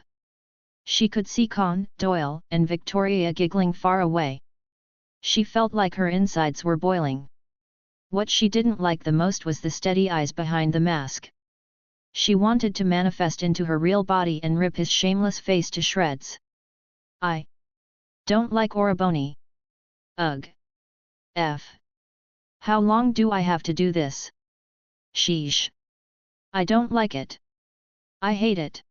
[SPEAKER 1] She could see Con, Doyle, and Victoria giggling far away. She felt like her insides were boiling. What she didn't like the most was the steady eyes behind the mask. She wanted to manifest into her real body and rip his shameless face to shreds. I don't like Oraboni. Ugh. F. How long do I have to do this? Sheesh. I don't like it. I hate it.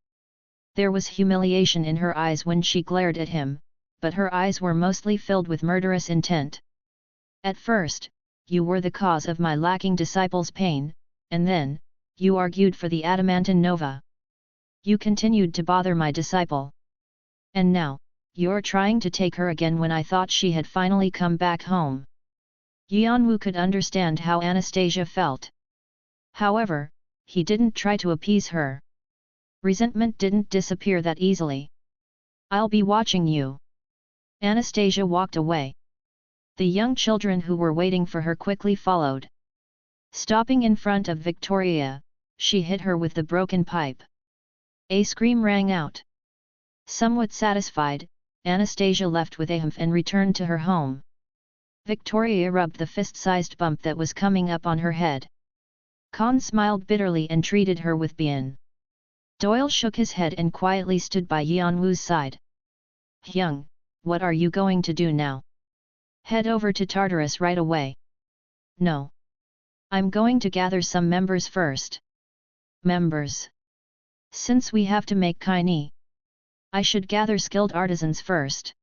[SPEAKER 1] There was humiliation in her eyes when she glared at him, but her eyes were mostly filled with murderous intent. At first, you were the cause of my lacking disciple's pain, and then, you argued for the adamantine nova. You continued to bother my disciple. And now, you're trying to take her again when I thought she had finally come back home. Yeon-woo could understand how Anastasia felt. However, he didn't try to appease her. Resentment didn't disappear that easily. I'll be watching you. Anastasia walked away. The young children who were waiting for her quickly followed. Stopping in front of Victoria, she hit her with the broken pipe. A scream rang out. Somewhat satisfied, Anastasia left with a humph and returned to her home. Victoria rubbed the fist-sized bump that was coming up on her head. Khan smiled bitterly and treated her with bien. Doyle shook his head and quietly stood by Yeon-woo's side. Hyung, what are you going to do now? Head over to Tartarus right away. No. I'm going to gather some members first. Members? Since we have to make Cunning, I should gather skilled artisans first.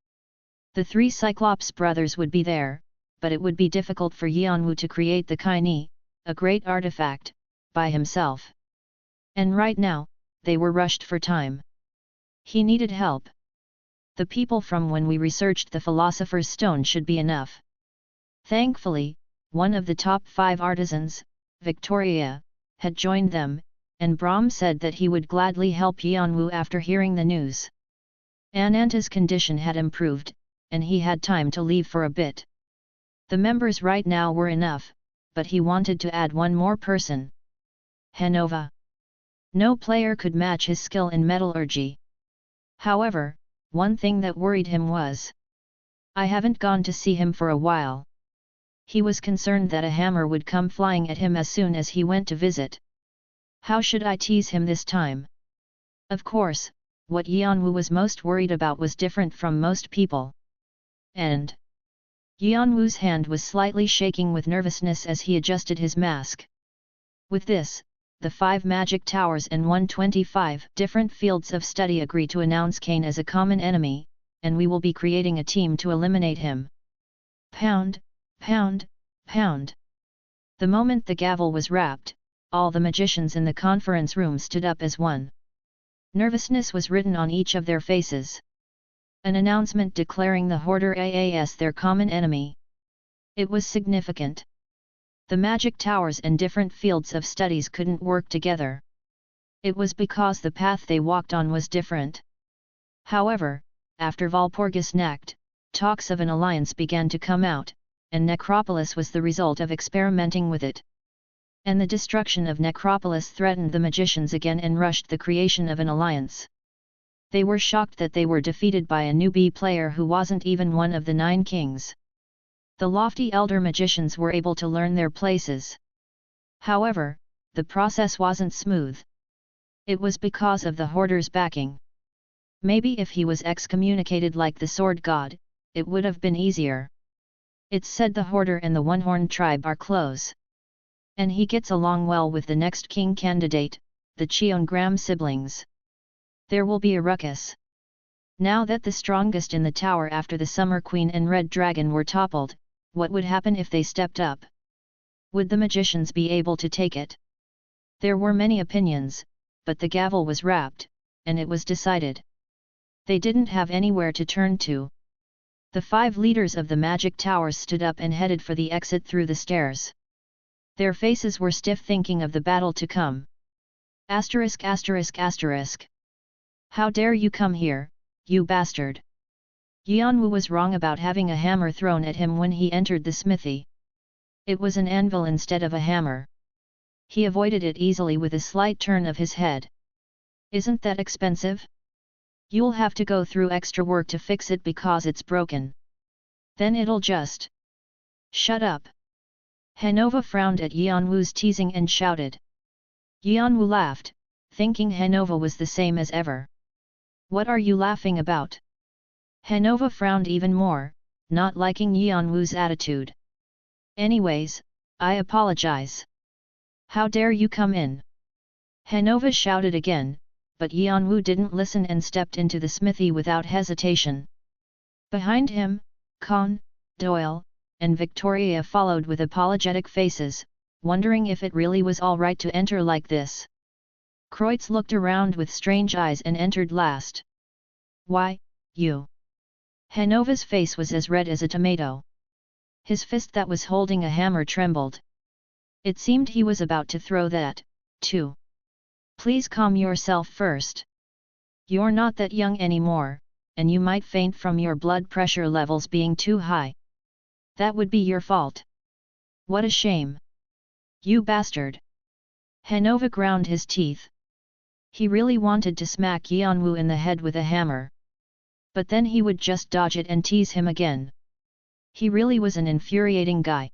[SPEAKER 1] The three Cyclops brothers would be there, but it would be difficult for Yeon-woo to create the Cunning, a great artifact, by himself. And right now, they were rushed for time. He needed help. The people from when we researched the Philosopher's Stone should be enough. Thankfully, one of the top 5 artisans, Victoria, had joined them, and Brahm said that he would gladly help Yeon-woo after hearing the news. Ananta's condition had improved, and he had time to leave for a bit. The members right now were enough, but he wanted to add one more person. Hanova. No player could match his skill in metallurgy. However, one thing that worried him was, I haven't gone to see him for a while. He was concerned that a hammer would come flying at him as soon as he went to visit. How should I tease him this time? Of course, what Yeon-woo was most worried about was different from most people. And Yeon-woo's hand was slightly shaking with nervousness as he adjusted his mask. With this, the 5 magic towers and 125 different fields of study agree to announce Kane as a common enemy, and we will be creating a team to eliminate him. Pound, pound, pound. The moment the gavel was rapped, all the magicians in the conference room stood up as one. Nervousness was written on each of their faces. An announcement declaring the Hoarder as their common enemy. It was significant. The magic towers and different fields of studies couldn't work together. It was because the path they walked on was different. However, after Walpurgis Nacht, talks of an alliance began to come out, and Necropolis was the result of experimenting with it. And the destruction of Necropolis threatened the magicians again and rushed the creation of an alliance. They were shocked that they were defeated by a newbie player who wasn't even one of the 9 kings. The lofty elder magicians were able to learn their places. However, the process wasn't smooth. It was because of the Hoarder's backing. Maybe if he was excommunicated like the Sword God, it would have been easier. It's said the Hoarder and the One-Horned tribe are close. And he gets along well with the next king candidate, the Cheongram siblings. There will be a ruckus. Now that the strongest in the tower after the Summer Queen and Red Dragon were toppled, what would happen if they stepped up? Would the magicians be able to take it? There were many opinions, but the gavel was rapped, and it was decided. They didn't have anywhere to turn to. The 5 leaders of the magic towers stood up and headed for the exit through the stairs. Their faces were stiff thinking of the battle to come. Asterisk asterisk asterisk. How dare you come here, you bastard! Yeon-woo was wrong about having a hammer thrown at him when he entered the smithy. It was an anvil instead of a hammer. He avoided it easily with a slight turn of his head. Isn't that expensive? You'll have to go through extra work to fix it because it's broken. Then it'll just... Shut up! Hanova frowned at Yeon-woo's teasing and shouted. Yeon-woo laughed, thinking Hanova was the same as ever. What are you laughing about? Hanova frowned even more, not liking Yeon-woo's attitude. Anyways, I apologize. How dare you come in? Hanova shouted again, but Yeon-woo didn't listen and stepped into the smithy without hesitation. Behind him, Con, Doyle, and Victoria followed with apologetic faces, wondering if it really was all right to enter like this. Kreutz looked around with strange eyes and entered last. Why, you? Hanova's face was as red as a tomato. His fist that was holding a hammer trembled. It seemed he was about to throw that, too. Please calm yourself first. You're not that young anymore, and you might faint from your blood pressure levels being too high. That would be your fault. What a shame. You bastard. Hanova ground his teeth. He really wanted to smack Yeon-woo in the head with a hammer. But then he would just dodge it and tease him again. He really was an infuriating guy.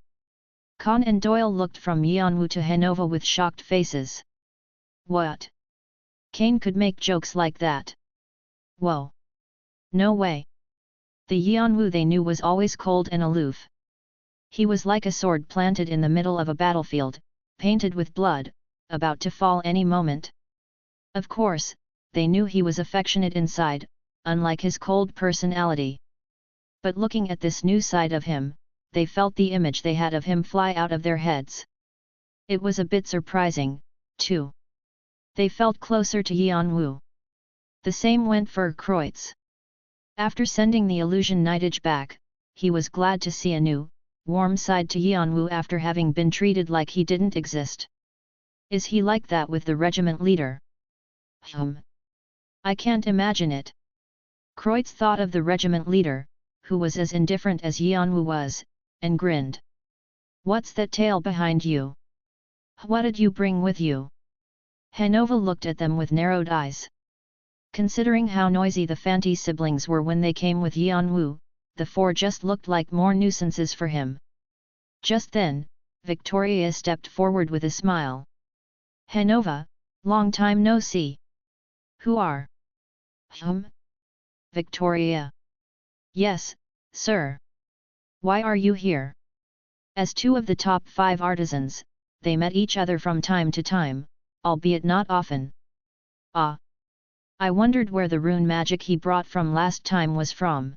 [SPEAKER 1] Con and Doyle looked from Yeon-woo to Hanova with shocked faces. What? Kane could make jokes like that? Whoa! No way! The Yeon-woo they knew was always cold and aloof. He was like a sword planted in the middle of a battlefield, painted with blood, about to fall any moment. Of course, they knew he was affectionate inside, unlike his cold personality. But looking at this new side of him, they felt the image they had of him fly out of their heads. It was a bit surprising, too. They felt closer to Yeon-woo. The same went for Kreutz. After sending the illusion Knightage back, he was glad to see a new, warm side to Yeon-woo after having been treated like he didn't exist. Is he like that with the regiment leader? I can't imagine it. Kreutz thought of the regiment leader, who was as indifferent as Yeon-woo was, and grinned. What's that tail behind you? What did you bring with you? Hanova looked at them with narrowed eyes. Considering how noisy the Fanti siblings were when they came with Yeon-woo, the four just looked like more nuisances for him. Just then, Victoria stepped forward with a smile. Hanova, long time no see. Who are? Victoria. Yes, sir. Why are you here? As two of the top 5 artisans, they met each other from time to time, albeit not often. Ah! I wondered where the rune magic he brought from last time was from.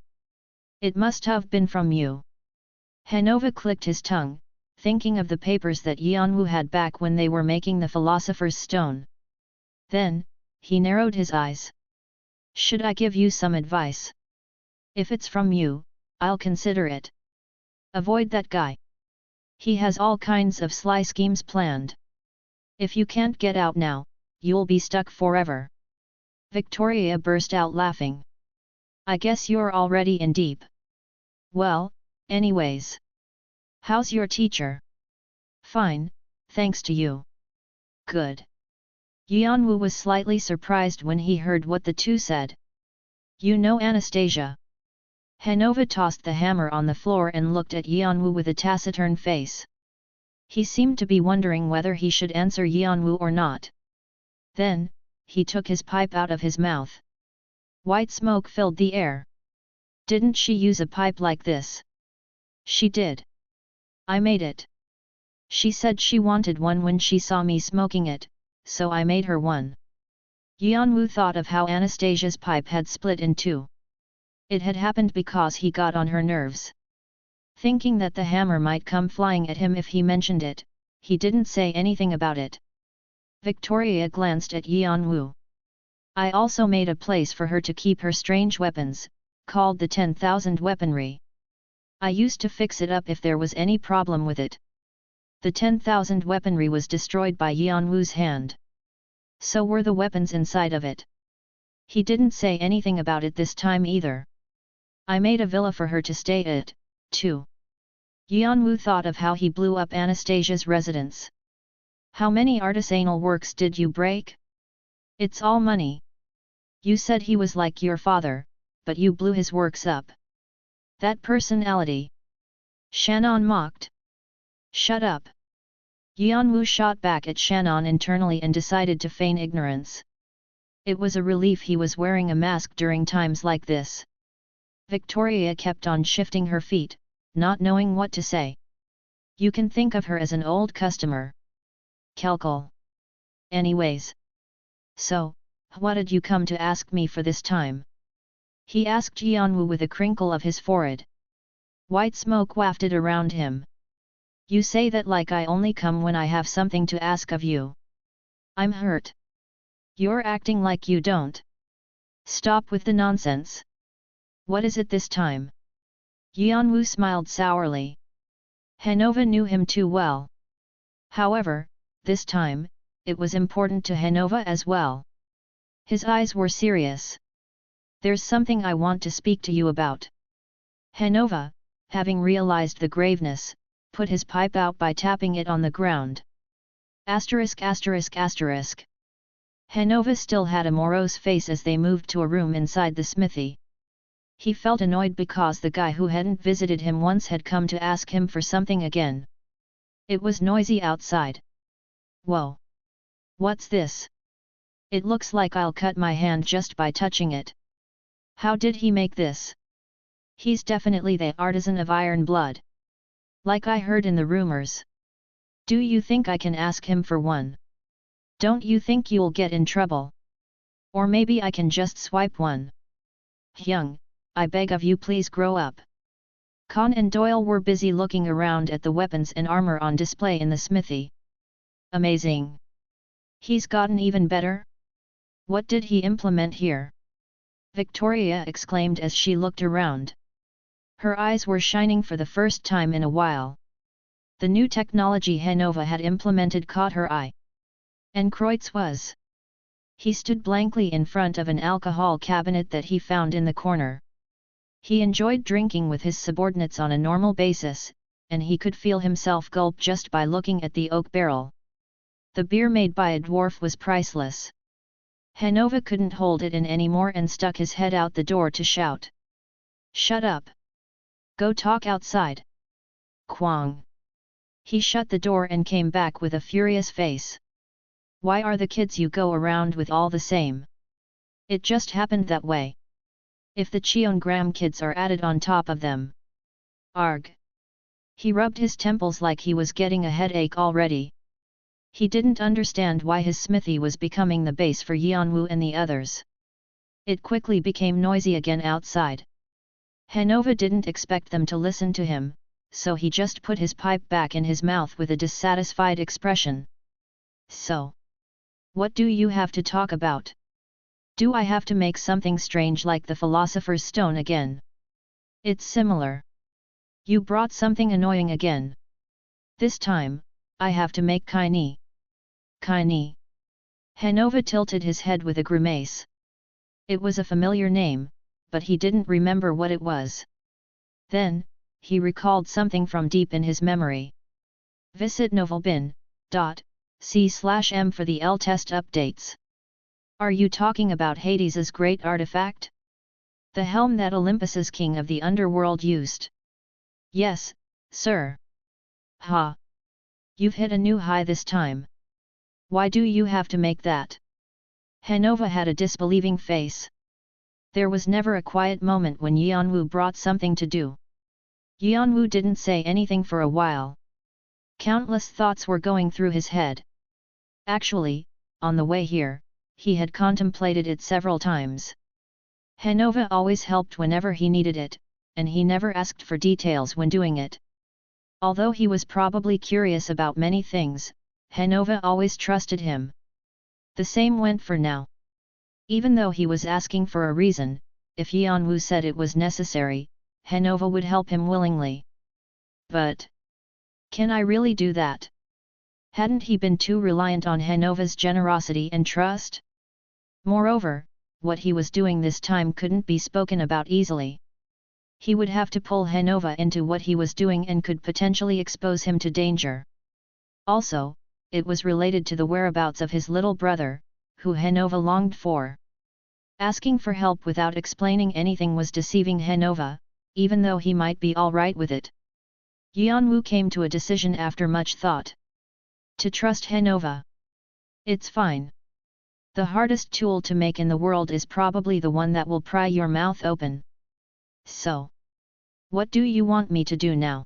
[SPEAKER 1] It must have been from you. Hanova clicked his tongue, thinking of the papers that Yeon-woo had back when they were making the Philosopher's Stone. Then, he narrowed his eyes. Should I give you some advice? If it's from you, I'll consider it. Avoid that guy. He has all kinds of sly schemes planned. If you can't get out now, you'll be stuck forever. Victoria burst out laughing. I guess you're already in deep. Well, anyways. How's your teacher? Fine, thanks to you. Good. Yeon-woo was slightly surprised when he heard what the two said. You know Anastasia. Hanova tossed the hammer on the floor and looked at Yeon-woo with a taciturn face. He seemed to be wondering whether he should answer Yeon-woo or not. Then, he took his pipe out of his mouth. White smoke filled the air. Didn't she use a pipe like this? She did. I made it. She said she wanted one when she saw me smoking it, so I made her one. Yeon-woo thought of how Anastasia's pipe had split in two. It had happened because he got on her nerves. Thinking that the hammer might come flying at him if he mentioned it, he didn't say anything about it. Victoria glanced at Yeon-woo. I also made a place for her to keep her strange weapons, called the 10,000 weaponry. I used to fix it up if there was any problem with it. The 10,000 weaponry was destroyed by Yeon-woo's hand. So were the weapons inside of it. He didn't say anything about it this time either. I made a villa for her to stay at, too. Yeon-woo thought of how he blew up Anastasia's residence. How many artisanal works did you break? It's all money. You said he was like your father, but you blew his works up. That personality. Shannon mocked. Shut up. Yeon-woo shot back at Shannon internally and decided to feign ignorance. It was a relief he was wearing a mask during times like this. Victoria kept on shifting her feet, not knowing what to say. You can think of her as an old customer. Kelkal. Anyways. So, what did you come to ask me for this time? He asked Yeon-woo with a crinkle of his forehead. White smoke wafted around him. You say that like I only come when I have something to ask of you. I'm hurt. You're acting like you don't. Stop with the nonsense. What is it this time? Yeon-woo smiled sourly. Hanova knew him too well. However, this time, it was important to Hanova as well. His eyes were serious. There's something I want to speak to you about. Hanova, having realized the graveness, put his pipe out by tapping it on the ground. Asterisk asterisk asterisk. Hanova still had a morose face as they moved to a room inside the smithy. He felt annoyed because the guy who hadn't visited him once had come to ask him for something again. It was noisy outside. Whoa! What's this? It looks like I'll cut my hand just by touching it. How did he make this? He's definitely the artisan of iron blood. Like I heard in the rumors. Do you think I can ask him for one? Don't you think you'll get in trouble? Or maybe I can just swipe one. Hyung, I beg of you, please grow up. Khan and Doyle were busy looking around at the weapons and armor on display in the smithy. Amazing! He's gotten even better? What did he implement here? Victoria exclaimed as she looked around. Her eyes were shining for the first time in a while. The new technology Hanova had implemented caught her eye. And Kreutz was. He stood blankly in front of an alcohol cabinet that he found in the corner. He enjoyed drinking with his subordinates on a normal basis, and he could feel himself gulp just by looking at the oak barrel. The beer made by a dwarf was priceless. Hanova couldn't hold it in anymore and stuck his head out the door to shout. "Shut up! Go talk outside!" Quang! He shut the door and came back with a furious face. "Why are the kids you go around with all the same? It just happened that way. If the Cheongram kids are added on top of them. Arg!" He rubbed his temples like he was getting a headache already. He didn't understand why his smithy was becoming the base for Yeon-woo and the others. It quickly became noisy again outside. Hanova didn't expect them to listen to him, so he just put his pipe back in his mouth with a dissatisfied expression. "So? What do you have to talk about? Do I have to make something strange like the Philosopher's Stone again? It's similar. You brought something annoying again. This time, I have to make Kaini." Kaini. Hanova tilted his head with a grimace. It was a familiar name, but he didn't remember what it was. Then, he recalled something from deep in his memory. Visit Novelbin, C/M for the L-test updates. Are you talking about Hades's great artifact? The helm that Olympus's king of the underworld used? Yes, sir. Ha! You've hit a new high this time. Why do you have to make that? Hanova had a disbelieving face. There was never a quiet moment when Yeon-woo brought something to do. Yeon-woo didn't say anything for a while. Countless thoughts were going through his head. Actually, on the way here, he had contemplated it several times. Hanova always helped whenever he needed it, and he never asked for details when doing it. Although he was probably curious about many things, Hanova always trusted him. The same went for now. Even though he was asking for a reason, if Yeon-woo said it was necessary, Hanova would help him willingly. But, can I really do that? Hadn't he been too reliant on Hanova's generosity and trust? Moreover, what he was doing this time couldn't be spoken about easily. He would have to pull Hanova into what he was doing and could potentially expose him to danger. Also, it was related to the whereabouts of his little brother, who Hanova longed for. Asking for help without explaining anything was deceiving Hanova, even though he might be alright with it. Yeon-woo came to a decision after much thought. To trust Hanova. It's fine. The hardest tool to make in the world is probably the one that will pry your mouth open. So, what do you want me to do now?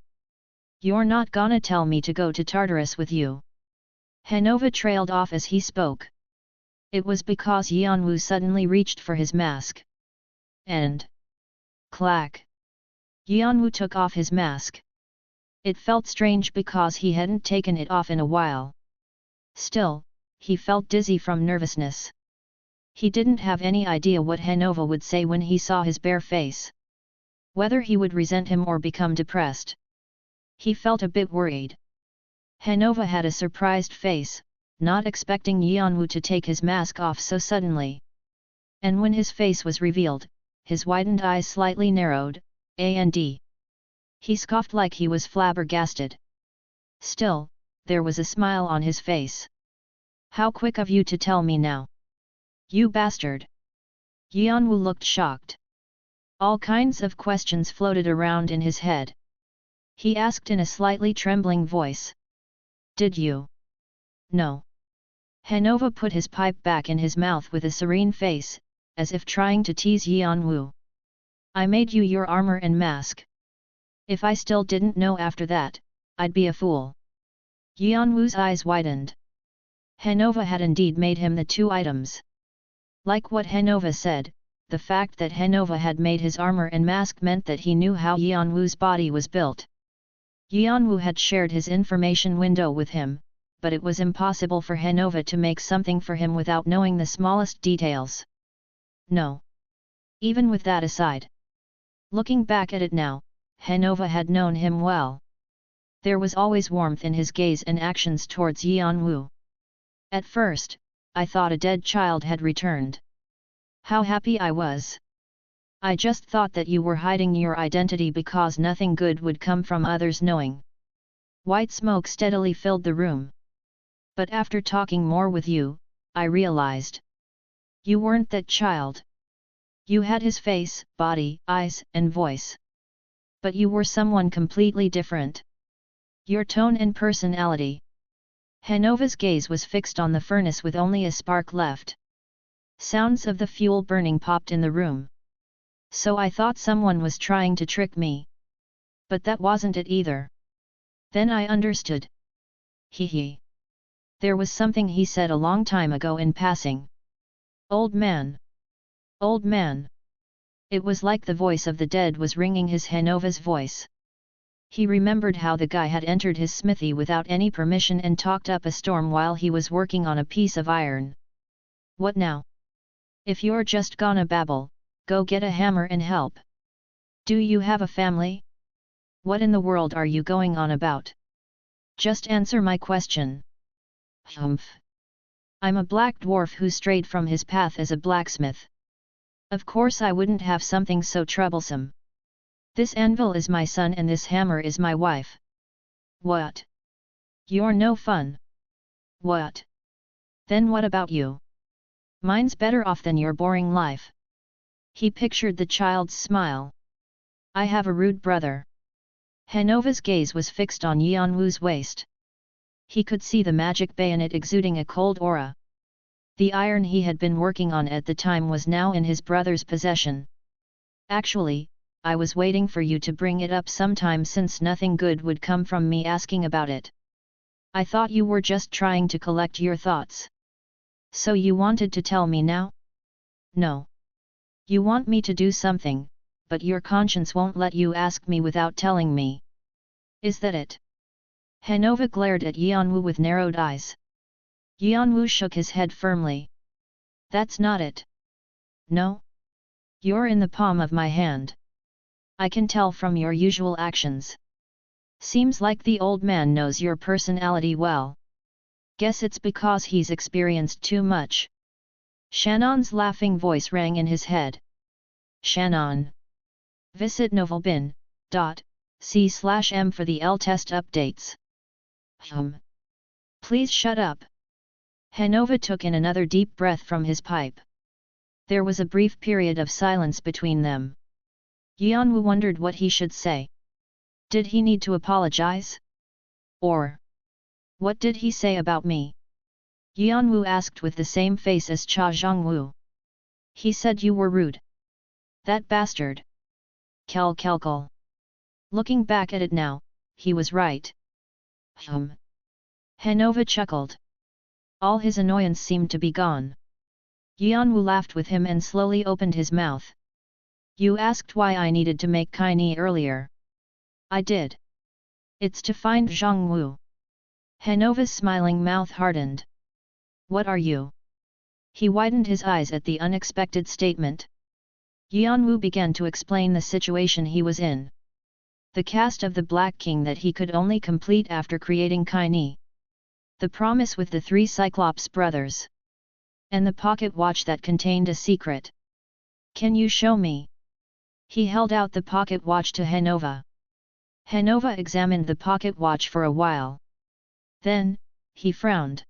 [SPEAKER 1] You're not gonna tell me to go to Tartarus with you. Hanova trailed off as he spoke. It was because Yeon-woo suddenly reached for his mask. And clack! Yeon-woo took off his mask. It felt strange because he hadn't taken it off in a while. Still, he felt dizzy from nervousness. He didn't have any idea what Hanova would say when he saw his bare face. Whether he would resent him or become depressed. He felt a bit worried. Hanova had a surprised face, not expecting Yeon-woo to take his mask off so suddenly. And when his face was revealed, his widened eyes slightly narrowed, and he scoffed like he was flabbergasted. Still, there was a smile on his face. How quick of you to tell me now! You bastard! Yeon-woo looked shocked. All kinds of questions floated around in his head. He asked in a slightly trembling voice. Did you? No. Hanova put his pipe back in his mouth with a serene face, as if trying to tease Yeon-woo. I made you your armor and mask. If I still didn't know after that, I'd be a fool. Yeon-woo's eyes widened. Hanova had indeed made him the two items. Like what Hanova said, the fact that Hanova had made his armor and mask meant that he knew how Yeon-woo's body was built. Yeon-woo had shared his information window with him, but it was impossible for Hanova to make something for him without knowing the smallest details. No. Even with that aside. Looking back at it now, Hanova had known him well. There was always warmth in his gaze and actions towards Yeon-woo. At first, I thought a dead child had returned. How happy I was! I just thought that you were hiding your identity because nothing good would come from others knowing. White smoke steadily filled the room. But after talking more with you, I realized. You weren't that child. You had his face, body, eyes, and voice. But you were someone completely different. Your tone and personality. Hanova's gaze was fixed on the furnace with only a spark left. Sounds of the fuel burning popped in the room. So I thought someone was trying to trick me. But that wasn't it either. Then I understood. Hee. There was something he said a long time ago in passing. Old man. Old man. It was like the voice of the dead was ringing his Hanova's voice. He remembered how the guy had entered his smithy without any permission and talked up a storm while he was working on a piece of iron. What now? If you're just gonna babble, go get a hammer and help. Do you have a family? What in the world are you going on about? Just answer my question. Humph. I'm a black dwarf who strayed from his path as a blacksmith. Of course I wouldn't have something so troublesome. This anvil is my son and this hammer is my wife. What? You're no fun. What? Then what about you? Mine's better off than your boring life. He pictured the child's smile. I have a rude brother. Hanova's gaze was fixed on Yeon-woo's waist. He could see the magic bayonet exuding a cold aura. The iron he had been working on at the time was now in his brother's possession. Actually, I was waiting for you to bring it up sometime since nothing good would come from me asking about it. I thought you were just trying to collect your thoughts. So you wanted to tell me now? No. You want me to do something, but your conscience won't let you ask me without telling me. Is that it? Hanova glared at Yeon-woo with narrowed eyes. Yeon-woo shook his head firmly. That's not it. No? You're in the palm of my hand. I can tell from your usual actions. Seems like the old man knows your personality well. Guess it's because he's experienced too much. Shannon's laughing voice rang in his head. Shannon. Visit novelbin.c/m for the L-test updates. Please shut up. Hanova took in another deep breath from his pipe. There was a brief period of silence between them. Yeon-woo wondered what he should say. Did he need to apologize? Or, what did he say about me? Yeon-woo asked with the same face as Cha Jeong-woo. He said you were rude. That bastard. Kelkel. Looking back at it now, he was right. Hanova chuckled. All his annoyance seemed to be gone. Yeon-woo laughed with him and slowly opened his mouth. You asked why I needed to make Cunning earlier. I did. It's to find Jeong-woo. Hanova's smiling mouth hardened. What are you? He widened his eyes at the unexpected statement. Yeon-woo began to explain the situation he was in. The cast of the Black King that he could only complete after creating Cunning. The promise with the 3 Cyclops brothers. And the pocket watch that contained a secret. Can you show me? He held out the pocket watch to Hanova. Hanova examined the pocket watch for a while. Then, he frowned.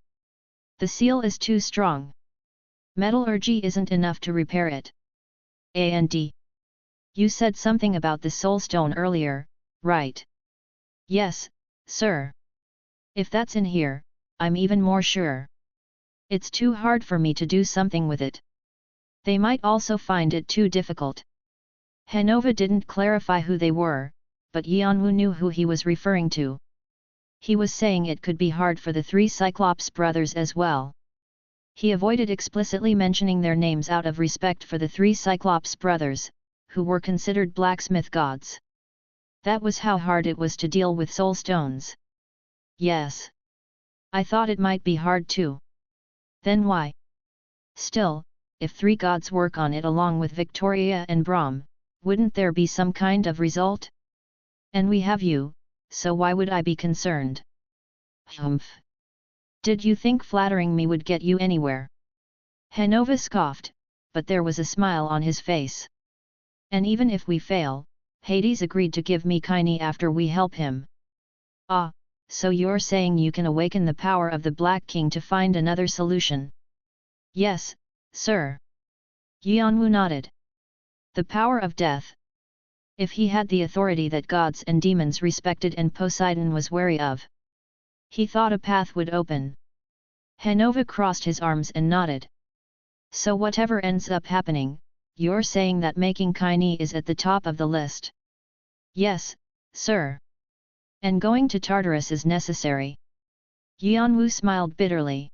[SPEAKER 1] The seal is too strong. Metallurgy isn't enough to repair it. And you said something about the soulstone earlier, right? Yes, sir. If that's in here, I'm even more sure. It's too hard for me to do something with it. They might also find it too difficult. Hanova didn't clarify who they were, but Yeon-woo knew who he was referring to. He was saying it could be hard for the 3 Cyclops brothers as well. He avoided explicitly mentioning their names out of respect for the 3 Cyclops brothers, who were considered blacksmith gods. That was how hard it was to deal with soul stones. Yes. I thought it might be hard too. Then why? Still, if 3 gods work on it along with Victoria and Brahm, wouldn't there be some kind of result? And we have you, so why would I be concerned? Did you think flattering me would get you anywhere? Yeon-woo scoffed, but there was a smile on his face. And even if we fail, Hades agreed to give me Cunning after we help him. Ah, so you're saying you can awaken the power of the Black King to find another solution? Yes, sir. Yeon-woo nodded. The power of death. If he had the authority that gods and demons respected and Poseidon was wary of, he thought a path would open. Yeon-woo crossed his arms and nodded. So whatever ends up happening, you're saying that making Cunning is at the top of the list? Yes, sir. And going to Tartarus is necessary. Yeon-woo smiled bitterly.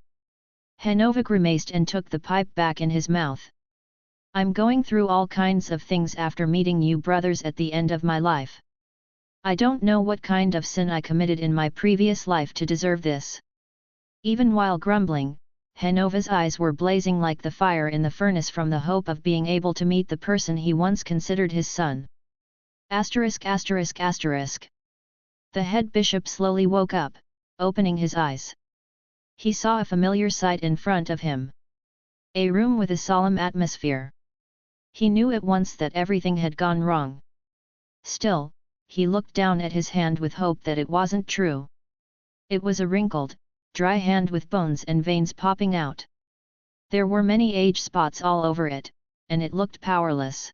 [SPEAKER 1] Yeon-woo grimaced and took the pipe back in his mouth. I'm going through all kinds of things after meeting you brothers at the end of my life. I don't know what kind of sin I committed in my previous life to deserve this. Even while grumbling, Yeon-woo's eyes were blazing like the fire in the furnace from the hope of being able to meet the person he once considered his son. Asterisk asterisk asterisk. The head bishop slowly woke up, opening his eyes. He saw a familiar sight in front of him. A room with a solemn atmosphere. He knew at once that everything had gone wrong. Still, he looked down at his hand with hope that it wasn't true. It was a wrinkled, dry hand with bones and veins popping out. There were many age spots all over it, and it looked powerless.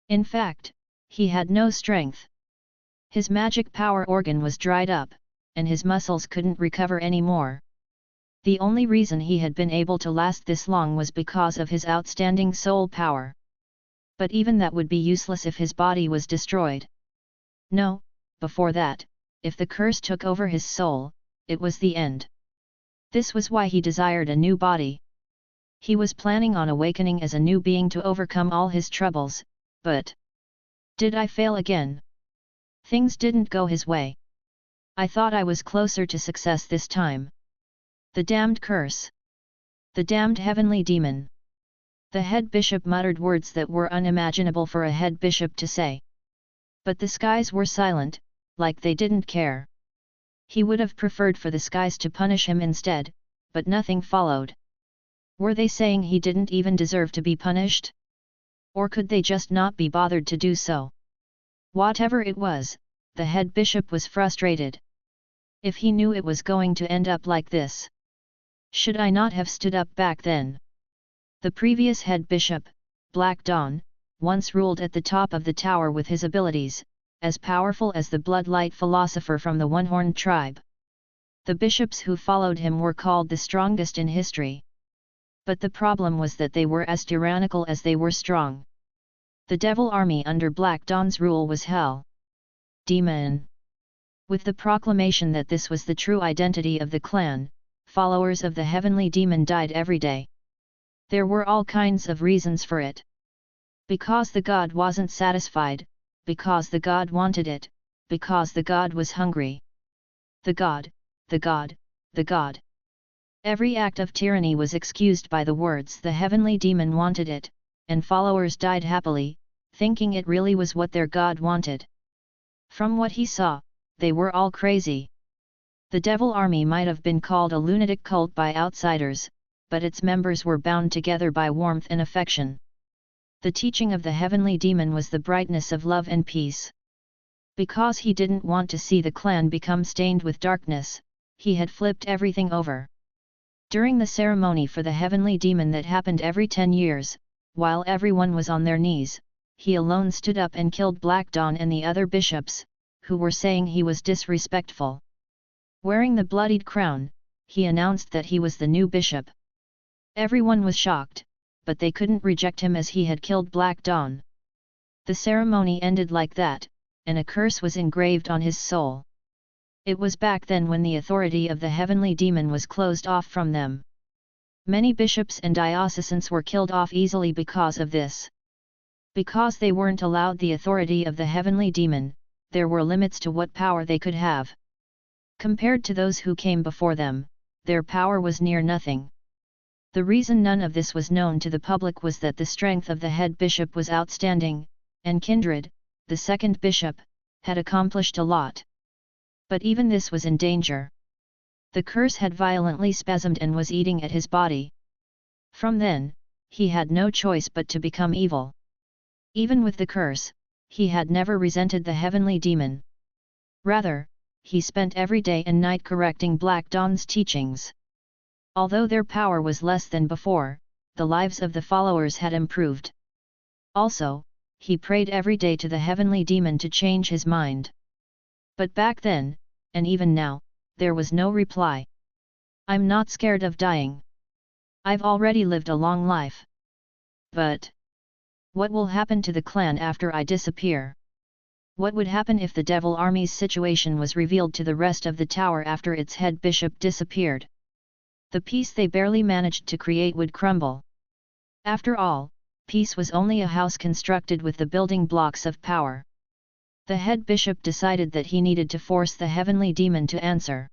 [SPEAKER 1] In fact, he had no strength. His magic power organ was dried up, and his muscles couldn't recover anymore. The only reason he had been able to last this long was because of his outstanding soul power. But even that would be useless if his body was destroyed. No, before that, if the curse took over his soul, it was the end. This was why he desired a new body. He was planning on awakening as a new being to overcome all his troubles, but... Did I fail again? Things didn't go his way. I thought I was closer to success this time. The damned curse. The damned heavenly demon. The head bishop muttered words that were unimaginable for a head bishop to say. But the skies were silent, like they didn't care. He would have preferred for the skies to punish him instead, but nothing followed. Were they saying he didn't even deserve to be punished? Or could they just not be bothered to do so? Whatever it was, the head bishop was frustrated. If he knew it was going to end up like this. Should I not have stood up back then? The previous head bishop, Black Dawn, once ruled at the top of the tower with his abilities, as powerful as the Bloodlight philosopher from the One-Horned tribe. The bishops who followed him were called the strongest in history. But the problem was that they were as tyrannical as they were strong. The devil army under Black Dawn's rule was hell. Demon. With the proclamation that this was the true identity of the clan, followers of the heavenly demon died every day. There were all kinds of reasons for it. Because the god wasn't satisfied, because the god wanted it, because the god was hungry. The god, the god, the god. Every act of tyranny was excused by the words the heavenly demon wanted it, and followers died happily, thinking it really was what their god wanted. From what he saw, they were all crazy. The devil army might have been called a lunatic cult by outsiders, but its members were bound together by warmth and affection. The teaching of the heavenly demon was the brightness of love and peace. Because he didn't want to see the clan become stained with darkness, he had flipped everything over. During the ceremony for the heavenly demon that happened every 10 years, while everyone was on their knees, he alone stood up and killed Black Dawn and the other bishops, who were saying he was disrespectful. Wearing the bloodied crown, he announced that he was the new bishop. Everyone was shocked, but they couldn't reject him as he had killed Black Dawn. The ceremony ended like that, and a curse was engraved on his soul. It was back then when the authority of the heavenly demon was closed off from them. Many bishops and diocesans were killed off easily because of this. Because they weren't allowed the authority of the heavenly demon, there were limits to what power they could have. Compared to those who came before them, their power was near nothing. The reason none of this was known to the public was that the strength of the head bishop was outstanding, and Kindred, the second bishop, had accomplished a lot. But even this was in danger. The curse had violently spasmed and was eating at his body. From then, he had no choice but to become evil. Even with the curse, he had never resented the heavenly demon. Rather, he spent every day and night correcting Black Dawn's teachings. Although their power was less than before, the lives of the followers had improved. Also, he prayed every day to the heavenly demon to change his mind. But back then, and even now, there was no reply. "I'm not scared of dying. I've already lived a long life. But what will happen to the clan after I disappear? What would happen if the Devil Army's situation was revealed to the rest of the tower after its head bishop disappeared? The peace they barely managed to create would crumble. After all, peace was only a house constructed with the building blocks of power." The head bishop decided that he needed to force the heavenly demon to answer.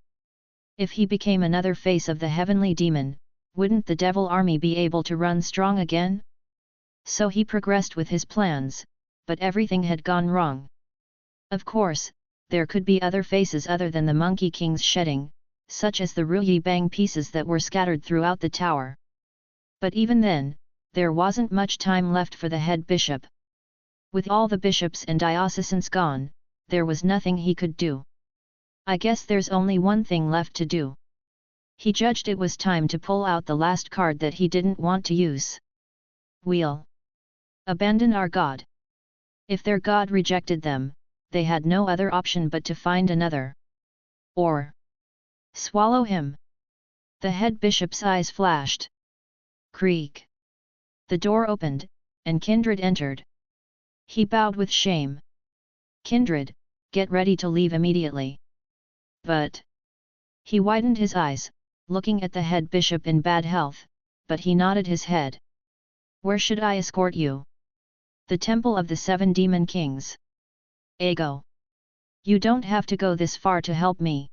[SPEAKER 1] If he became another face of the heavenly demon, wouldn't the Devil Army be able to run strong again? So he progressed with his plans, but everything had gone wrong. Of course, there could be other faces other than the Monkey King's shedding, such as the Ruyi Bang pieces that were scattered throughout the tower. But even then, there wasn't much time left for the head bishop. With all the bishops and diocesans gone, there was nothing he could do. "I guess there's only one thing left to do." He judged it was time to pull out the last card that he didn't want to use. "We'll abandon our god." If their god rejected them, they had no other option but to find another. Or swallow him. The head bishop's eyes flashed. Creak. The door opened, and Kindred entered. He bowed with shame. "Kindred, get ready to leave immediately." "But..." He widened his eyes, looking at the head bishop in bad health, but he nodded his head. "Where should I escort you?" "The Temple of the Seven Demon Kings." "Ego. You don't have to go this far to help me.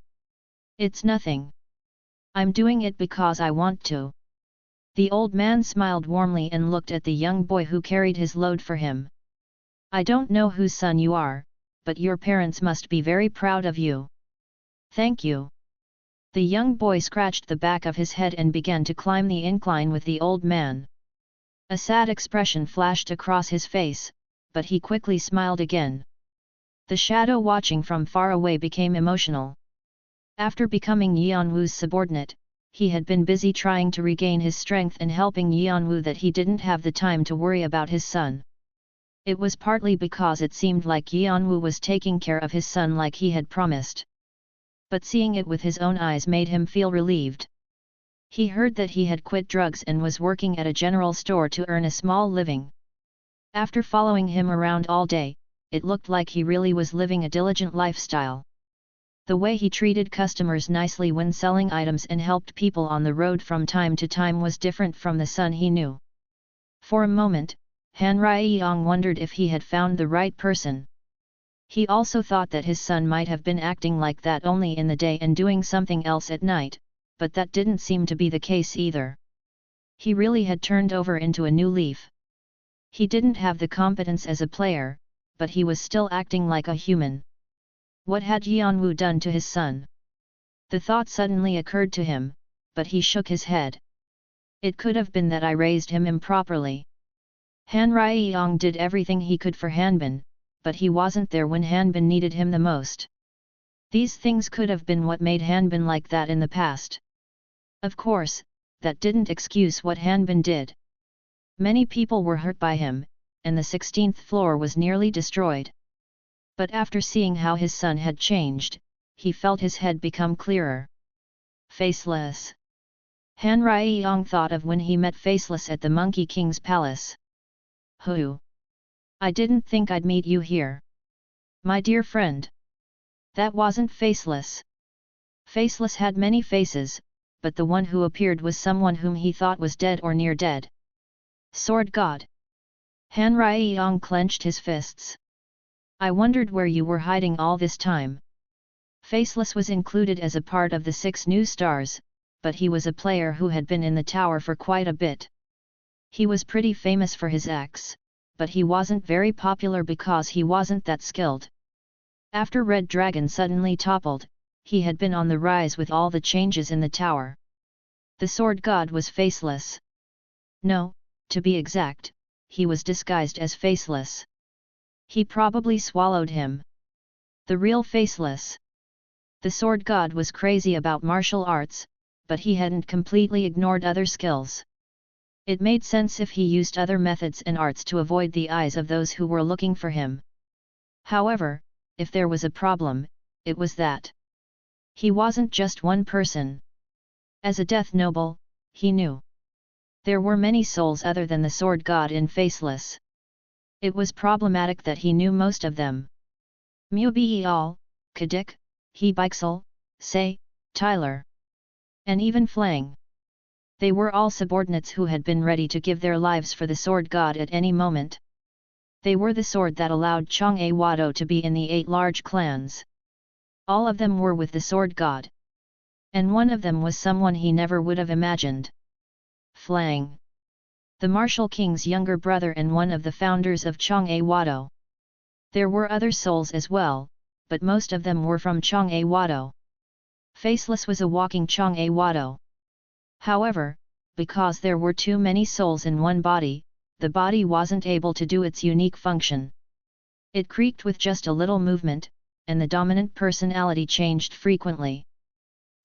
[SPEAKER 1] It's nothing. I'm doing it because I want to." The old man smiled warmly and looked at the young boy who carried his load for him. "I don't know whose son you are, but your parents must be very proud of you." "Thank you." The young boy scratched the back of his head and began to climb the incline with the old man. A sad expression flashed across his face, but he quickly smiled again. The shadow watching from far away became emotional. After becoming Yeon-woo's subordinate, he had been busy trying to regain his strength and helping Yeon-woo that he didn't have the time to worry about his son. It was partly because it seemed like Yeon-woo was taking care of his son like he had promised. But seeing it with his own eyes made him feel relieved. He heard that he had quit drugs and was working at a general store to earn a small living. After following him around all day, it looked like he really was living a diligent lifestyle. The way he treated customers nicely when selling items and helped people on the road from time to time was different from the son he knew. For a moment, Han Ryong wondered if he had found the right person. He also thought that his son might have been acting like that only in the day and doing something else at night, but that didn't seem to be the case either. He really had turned over into a new leaf. He didn't have the competence as a player, but he was still acting like a human. What had Yeon-woo done to his son? The thought suddenly occurred to him, but he shook his head. It could have been that I raised him improperly. Han Ryong did everything he could for Hanbin, but he wasn't there when Hanbin needed him the most. These things could have been what made Hanbin like that in the past. Of course, that didn't excuse what Hanbin did. Many people were hurt by him, and the 16th floor was nearly destroyed. But after seeing how his son had changed, he felt his head become clearer. Faceless. Han Ryong thought of when he met Faceless at the Monkey King's palace. "Who? I didn't think I'd meet you here. My dear friend." That wasn't Faceless. Faceless had many faces, but the one who appeared was someone whom he thought was dead or near dead. Sword God. Han Ryong clenched his fists. "I wondered where you were hiding all this time." Faceless was included as a part of the 6 new stars, but he was a player who had been in the tower for quite a bit. He was pretty famous for his axe, but he wasn't very popular because he wasn't that skilled. After Red Dragon suddenly toppled, he had been on the rise with all the changes in the tower. The sword god was faceless. No, to be exact, he was disguised as faceless. He probably swallowed him. The real faceless. The sword god was crazy about martial arts, but he hadn't completely ignored other skills. It made sense if he used other methods and arts to avoid the eyes of those who were looking for him. However, if there was a problem, it was that he wasn't just one person. As a death noble, he knew there were many souls other than the sword god in Faceless. It was problematic that he knew most of them. Mubial, Kadik, Hebixel, Say, Tyler, and even Flang. They were all subordinates who had been ready to give their lives for the sword god at any moment. They were the sword that allowed Jeong-woo to be in the 8 large clans. All of them were with the sword god. And one of them was someone he never would have imagined. Flang, the martial king's younger brother and one of the founders of Jeong-woo. There were other souls as well, but most of them were from Jeong-woo. Faceless was a walking Jeong-woo. However, because there were too many souls in one body, the body wasn't able to do its unique function. It creaked with just a little movement, and the dominant personality changed frequently.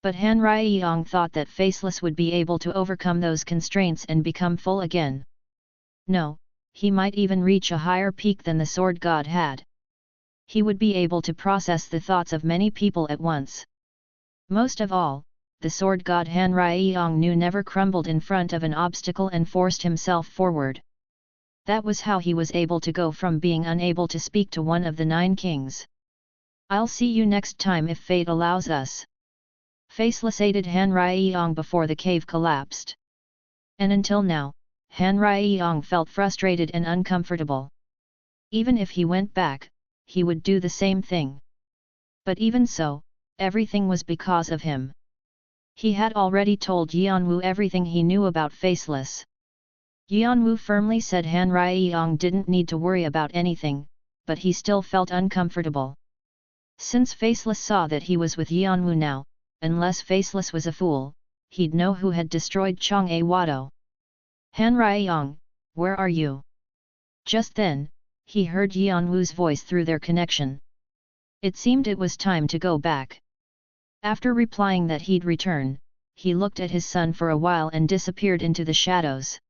[SPEAKER 1] But Han Ryeyong thought that Faceless would be able to overcome those constraints and become full again. No, he might even reach a higher peak than the sword god had. He would be able to process the thoughts of many people at once. Most of all, the sword god Han Ryeyong knew never crumbled in front of an obstacle and forced himself forward. That was how he was able to go from being unable to speak to one of the 9 kings. I'll see you next time if fate allows us. Faceless aided Han Ryeyong before the cave collapsed. And until now, Han Ryeyong felt frustrated and uncomfortable. Even if he went back, he would do the same thing. But even so, everything was because of him. He had already told Yeon-woo everything he knew about Faceless. Yeon-woo firmly said Han Ryeyong didn't need to worry about anything, but he still felt uncomfortable. Since Faceless saw that he was with Yeon-woo now, unless Faceless was a fool, he'd know who had destroyed Jeong-woo. Han Ryeyong, where are you? Just then, he heard Yeon-woo's voice through their connection. It seemed it was time to go back. After replying that he'd return, he looked at his son for a while and disappeared into the shadows.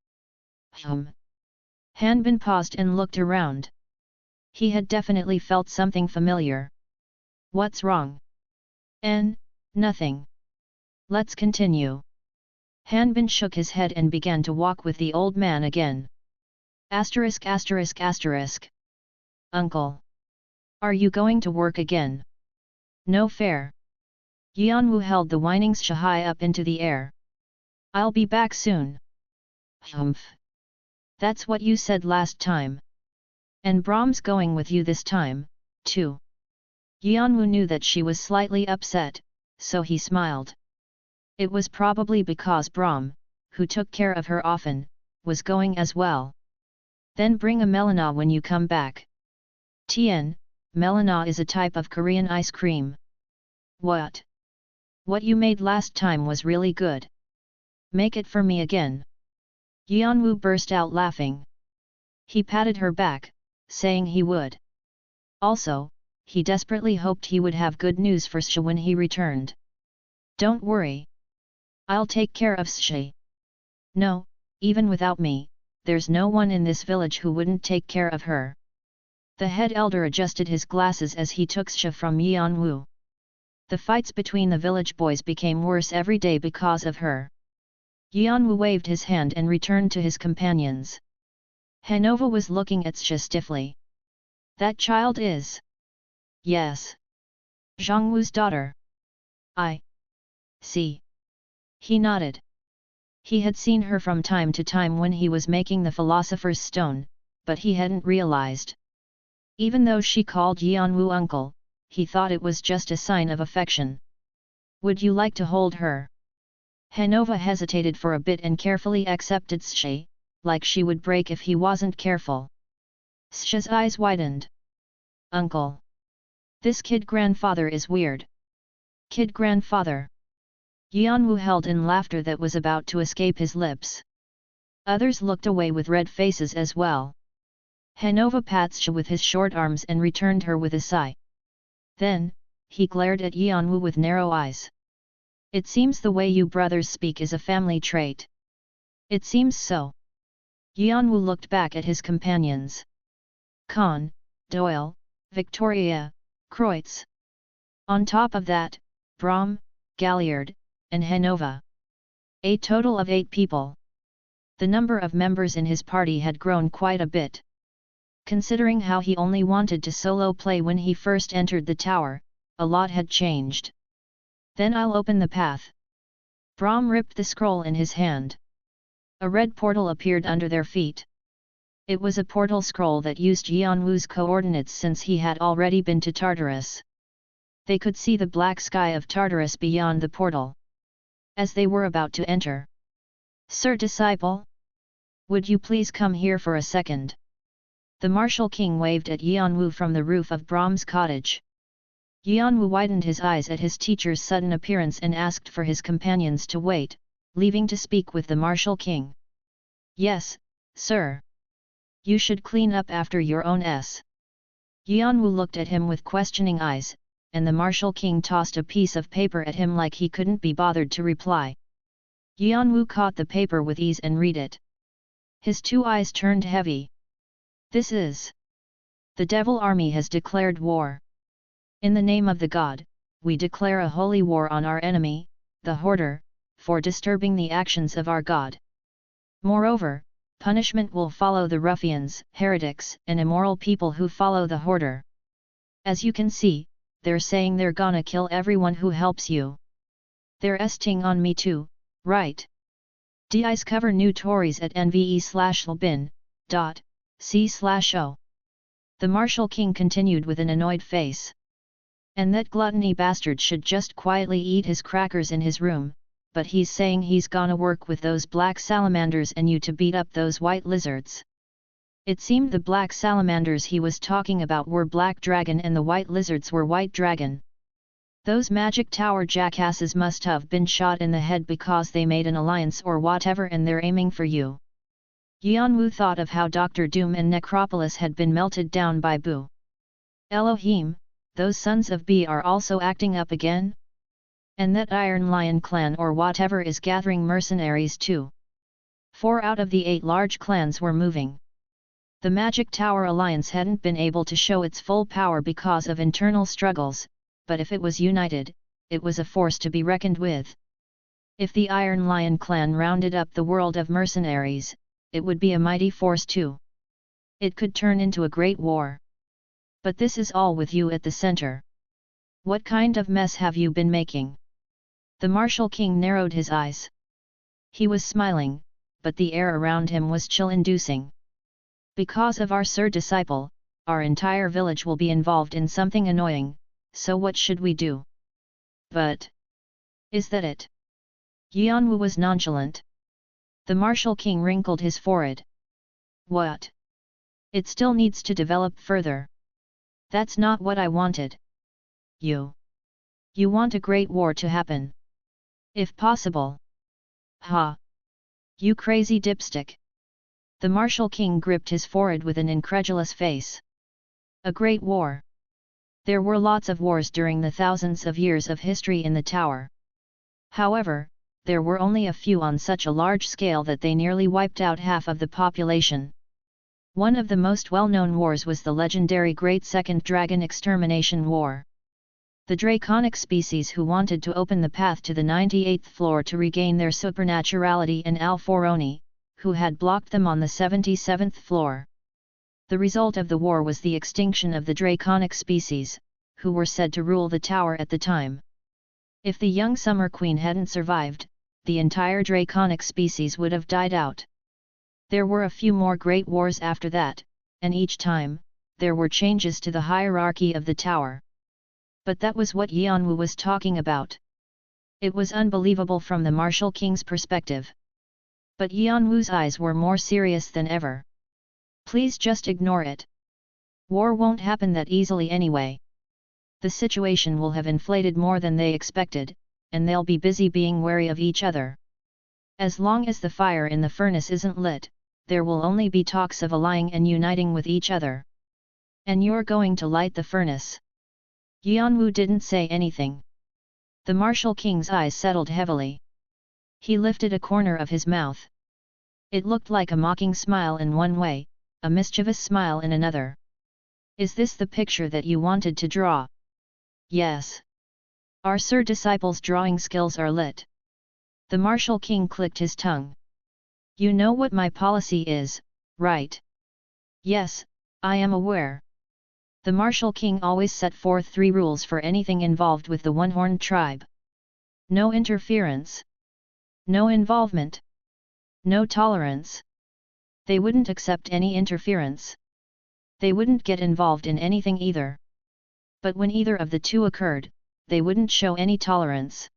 [SPEAKER 1] Hanbin paused and looked around. He had definitely felt something familiar. What's wrong? Nothing. Let's continue. Hanbin shook his head and began to walk with the old man again. ******. Uncle. Are you going to work again? No fair. Yeon-woo held the whining Sha high up into the air. I'll be back soon. Humph. That's what you said last time. And Brahm's going with you this time, too. Yeon-woo knew that she was slightly upset, so he smiled. It was probably because Brahm, who took care of her often, was going as well. Then bring a melana when you come back. Tien, melana is a type of Korean ice cream. What? What you made last time was really good. Make it for me again. Yeon-woo burst out laughing. He patted her back, saying he would. Also, he desperately hoped he would have good news for Sha when he returned. Don't worry. I'll take care of Sha. No, even without me, there's no one in this village who wouldn't take care of her. The head elder adjusted his glasses as he took Sha from Yeon-woo. The fights between the village boys became worse every day because of her. Yeon-woo waved his hand and returned to his companions. Hanova was looking at Sha stiffly. That child is... Yes. Jeong-woo's daughter. I see. He nodded. He had seen her from time to time when he was making the Philosopher's Stone, but he hadn't realized. Even though she called Yeon-woo uncle, he thought it was just a sign of affection. Would you like to hold her? Hanova hesitated for a bit and carefully accepted Sha, like she would break if he wasn't careful. Sha's eyes widened. Uncle. This kid grandfather is weird. Kid grandfather. Yeon-woo held in laughter that was about to escape his lips. Others looked away with red faces as well. Hanova pats Cha with his short arms and returned her with a sigh. Then, he glared at Yeon-woo with narrow eyes. It seems the way you brothers speak is a family trait. It seems so. Yeon-woo looked back at his companions. Khan, Doyle, Victoria, Kreutz. On top of that, Brahm, Galliard, and Hanova. A total of 8 people. The number of members in his party had grown quite a bit. Considering how he only wanted to solo play when he first entered the tower, a lot had changed. Then I'll open the path. Brahm ripped the scroll in his hand. A red portal appeared under their feet. It was a portal scroll that used Yeon-woo's coordinates since he had already been to Tartarus. They could see the black sky of Tartarus beyond the portal. As they were about to enter. Sir Disciple? Would you please come here for a second? The Martial King waved at Yeon-woo from the roof of Brahm's cottage. Yeon-woo widened his eyes at his teacher's sudden appearance and asked for his companions to wait, leaving to speak with the Martial King. Yes, sir. You should clean up after your own s. Yeon-woo looked at him with questioning eyes, and the Martial King tossed a piece of paper at him like he couldn't be bothered to reply. Yeon-woo caught the paper with ease and read it. His 2 eyes turned heavy. This is. The Devil Army has declared war. In the name of the God, we declare a holy war on our enemy, the Hoarder, for disturbing the actions of our God. Moreover, punishment will follow the ruffians, heretics, and immoral people who follow the Hoarder. As you can see, they're saying they're gonna kill everyone who helps you. They're esting on me too, right? Dis cover new Tories at nve/lbin.c/o. The Martial King continued with an annoyed face. And that gluttony bastard should just quietly eat his crackers in his room, but he's saying he's gonna work with those black salamanders and you to beat up those white lizards. It seemed the black salamanders he was talking about were Black Dragon and the white lizards were White Dragon. Those magic tower jackasses must have been shot in the head because they made an alliance or whatever and they're aiming for you. Yeon-woo thought of how Dr. Doom and Necropolis had been melted down by Boo. Elohim, those sons of B are also acting up again? And that Iron Lion clan or whatever is gathering mercenaries too. 4 out of the 8 large clans were moving. The Magic Tower Alliance hadn't been able to show its full power because of internal struggles, but if it was united, it was a force to be reckoned with. If the Iron Lion clan rounded up the world of mercenaries, it would be a mighty force too. It could turn into a great war. But this is all with you at the center. What kind of mess have you been making? The Martial King narrowed his eyes. He was smiling, but the air around him was chill-inducing. Because of our Sir Disciple, our entire village will be involved in something annoying, so what should we do? But... is that it? Yeon-woo was nonchalant. The Martial King wrinkled his forehead. What? It still needs to develop further. That's not what I wanted. You want a great war to happen. If possible. Ha! You crazy dipstick. The Martial King gripped his forehead with an incredulous face. A great war. There were lots of wars during the thousands of years of history in the tower. However, there were only a few on such a large scale that they nearly wiped out half of the population. One of the most well-known wars was the legendary Great Second Dragon Extermination War. The draconic species who wanted to open the path to the 98th floor to regain their supernaturality and Al-Foroni, who had blocked them on the 77th floor. The result of the war was the extinction of the draconic species, who were said to rule the tower at the time. If the young Summer Queen hadn't survived, the entire draconic species would have died out. There were a few more great wars after that, and each time, there were changes to the hierarchy of the tower. But that was what Yeon-woo was talking about. It was unbelievable from the Martial King's perspective. But Yeon-woo's eyes were more serious than ever. Please just ignore it. War won't happen that easily anyway. The situation will have inflated more than they expected, and they'll be busy being wary of each other. As long as the fire in the furnace isn't lit, there will only be talks of allying and uniting with each other. And you're going to light the furnace? Yeon-woo didn't say anything. The Martial King's eyes settled heavily. He lifted a corner of his mouth. It looked like a mocking smile in one way, a mischievous smile in another. Is this the picture that you wanted to draw? Yes. Our Sir Disciple's drawing skills are lit. The Martial King clicked his tongue. You know what my policy is, right? Yes, I am aware. The Martial King always set forth 3 rules for anything involved with the One-Horned tribe. No interference. No involvement. No tolerance. They wouldn't accept any interference. They wouldn't get involved in anything either. But when either of the two occurred, they wouldn't show any tolerance.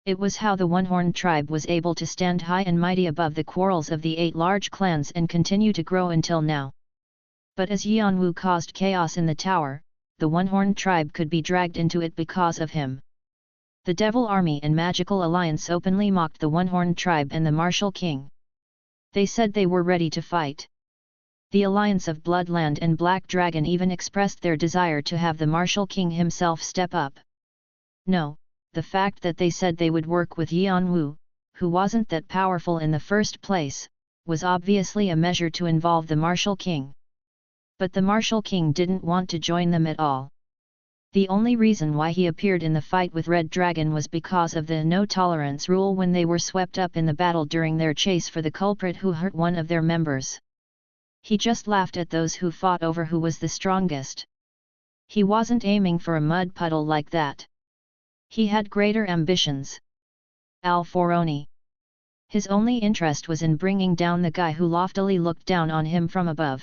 [SPEAKER 1] It was how the One-Horned tribe was able to stand high and mighty above the quarrels of the 8 large clans and continue to grow until now. But as Yeon-woo caused chaos in the tower, the One-Horned tribe could be dragged into it because of him. The Devil Army and Magical Alliance openly mocked the One-Horned tribe and the Martial King. They said they were ready to fight. The Alliance of Bloodland and Black Dragon even expressed their desire to have the Martial King himself step up. No, the fact that they said they would work with Yeon-woo, who wasn't that powerful in the first place, was obviously a measure to involve the Martial King. But the Martial King didn't want to join them at all. The only reason why he appeared in the fight with Red Dragon was because of the no-tolerance rule when they were swept up in the battle during their chase for the culprit who hurt one of their members. He just laughed at those who fought over who was the strongest. He wasn't aiming for a mud puddle like that. He had greater ambitions. Al-Foroni. His only interest was in bringing down the guy who loftily looked down on him from above.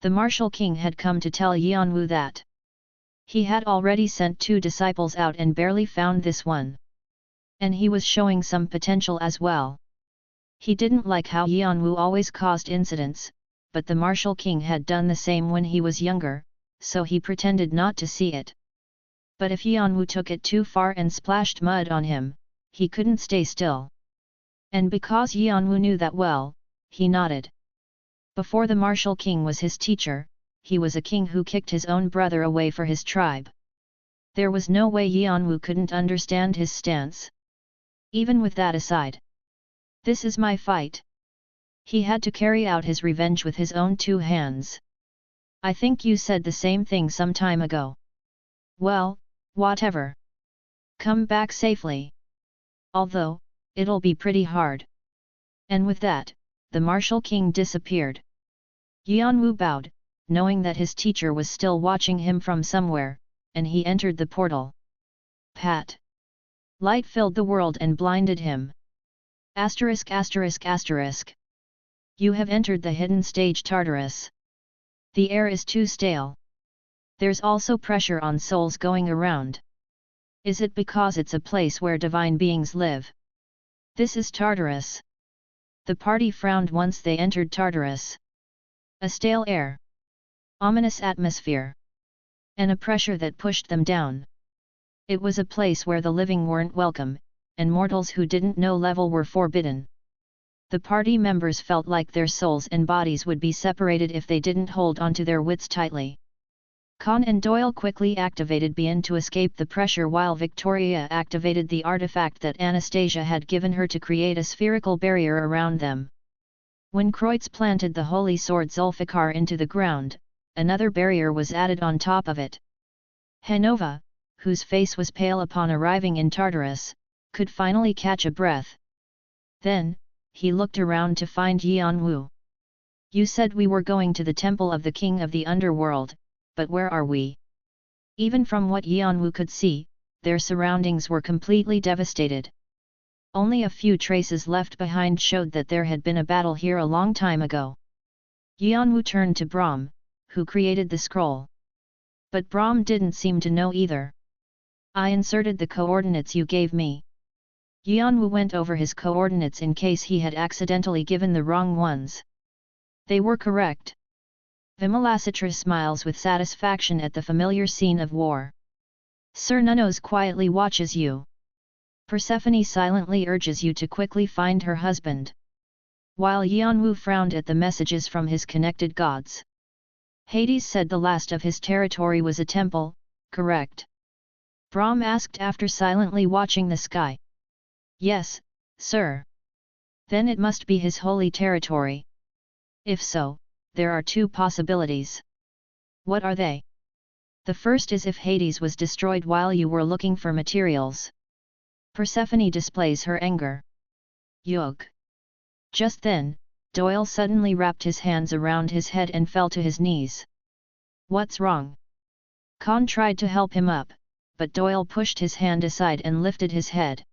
[SPEAKER 1] The Martial King had come to tell Yeon-woo that he had already sent 2 disciples out and barely found this one. And he was showing some potential as well. He didn't like how Yeon-woo always caused incidents, but the Martial King had done the same when he was younger, so he pretended not to see it. But if Yeon-woo took it too far and splashed mud on him, he couldn't stay still. And because Yeon-woo knew that well, he nodded. Before the Martial King was his teacher, he was a king who kicked his own brother away for his tribe. There was no way Yeon-woo couldn't understand his stance. Even with that aside. This is my fight. He had to carry out his revenge with his own 2 hands. I think you said the same thing some time ago. Well, whatever. Come back safely. Although, it'll be pretty hard. And with that, the Martial King disappeared. Yeon-woo bowed, knowing that his teacher was still watching him from somewhere, and he entered the portal. Pat. Light filled the world and blinded him. Asterisk asterisk asterisk. You have entered the hidden stage Tartarus. The air is too stale. There's also pressure on souls going around. Is it because it's a place where divine beings live? This is Tartarus. The party frowned once they entered Tartarus. A stale air. Ominous atmosphere. And a pressure that pushed them down. It was a place where the living weren't welcome, and mortals who didn't know level were forbidden. The party members felt like their souls and bodies would be separated if they didn't hold onto their wits tightly. Khan and Doyle quickly activated Bien to escape the pressure while Victoria activated the artifact that Anastasia had given her to create a spherical barrier around them. When Kreutz planted the holy sword Zulfikar into the ground, another barrier was added on top of it. Hanova, whose face was pale upon arriving in Tartarus, could finally catch a breath. Then, he looked around to find Yeon-woo. You said we were going to the temple of the king of the underworld, but where are we? Even from what Yeon-woo could see, their surroundings were completely devastated. Only a few traces left behind showed that there had been a battle here a long time ago. Yeon-woo turned to Brahm, who created the scroll. But Brahm didn't seem to know either. I inserted the coordinates you gave me. Yeon-woo went over his coordinates in case he had accidentally given the wrong ones. They were correct. Vimalasitra smiles with satisfaction at the familiar scene of war. Sir Nunnos quietly watches you. Persephone silently urges you to quickly find her husband. While Yeon-woo frowned at the messages from his connected gods. Hades said the last of his territory was a temple, correct? Brahm asked after silently watching the sky. Yes, sir. Then it must be his holy territory. If so, there are two possibilities. What are they? The first is if Hades was destroyed while you were looking for materials. Persephone displays her anger. Yug. Just then, Doyle suddenly wrapped his hands around his head and fell to his knees. What's wrong? Khan tried to help him up, but Doyle pushed his hand aside and lifted his head.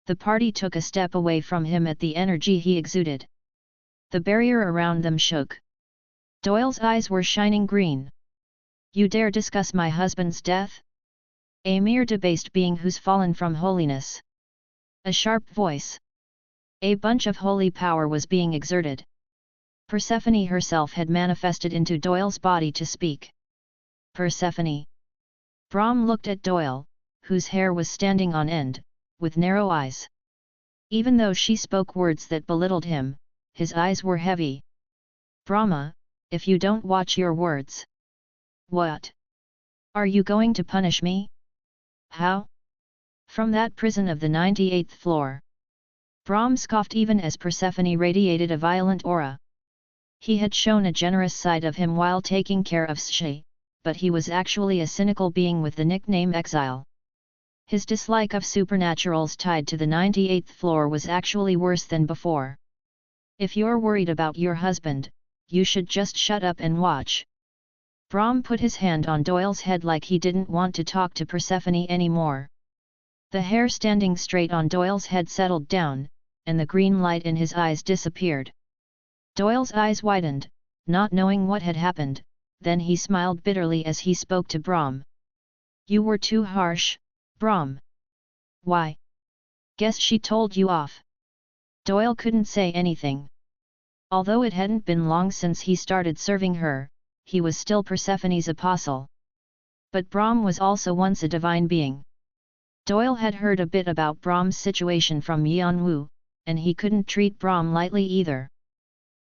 [SPEAKER 1] The party took a step away from him at the energy he exuded. The barrier around them shook. Doyle's eyes were shining green. You dare discuss my husband's death? A mere debased being who's fallen from holiness. A sharp voice. A bunch of holy power was being exerted. Persephone herself had manifested into Doyle's body to speak. Persephone. Brahm looked at Doyle, whose hair was standing on end, with narrow eyes. Even though she spoke words that belittled him, his eyes were heavy. Brahma, if you don't watch your words. What? Are you going to punish me? How? From that prison of the 98th floor. Brahm scoffed even as Persephone radiated a violent aura. He had shown a generous side of him while taking care of Shi, but he was actually a cynical being with the nickname Exile. His dislike of supernaturals tied to the 98th floor was actually worse than before. If you're worried about your husband, you should just shut up and watch. Brahm put his hand on Doyle's head like he didn't want to talk to Persephone anymore. The hair standing straight on Doyle's head settled down, and the green light in his eyes disappeared. Doyle's eyes widened, not knowing what had happened, then he smiled bitterly as he spoke to Brahm. You were too harsh, Brahm. Why? Guess she told you off. Doyle couldn't say anything. Although it hadn't been long since he started serving her, he was still Persephone's apostle. But Brahm was also once a divine being. Doyle had heard a bit about Brahm's situation from Yeon-woo, and he couldn't treat Brahm lightly either.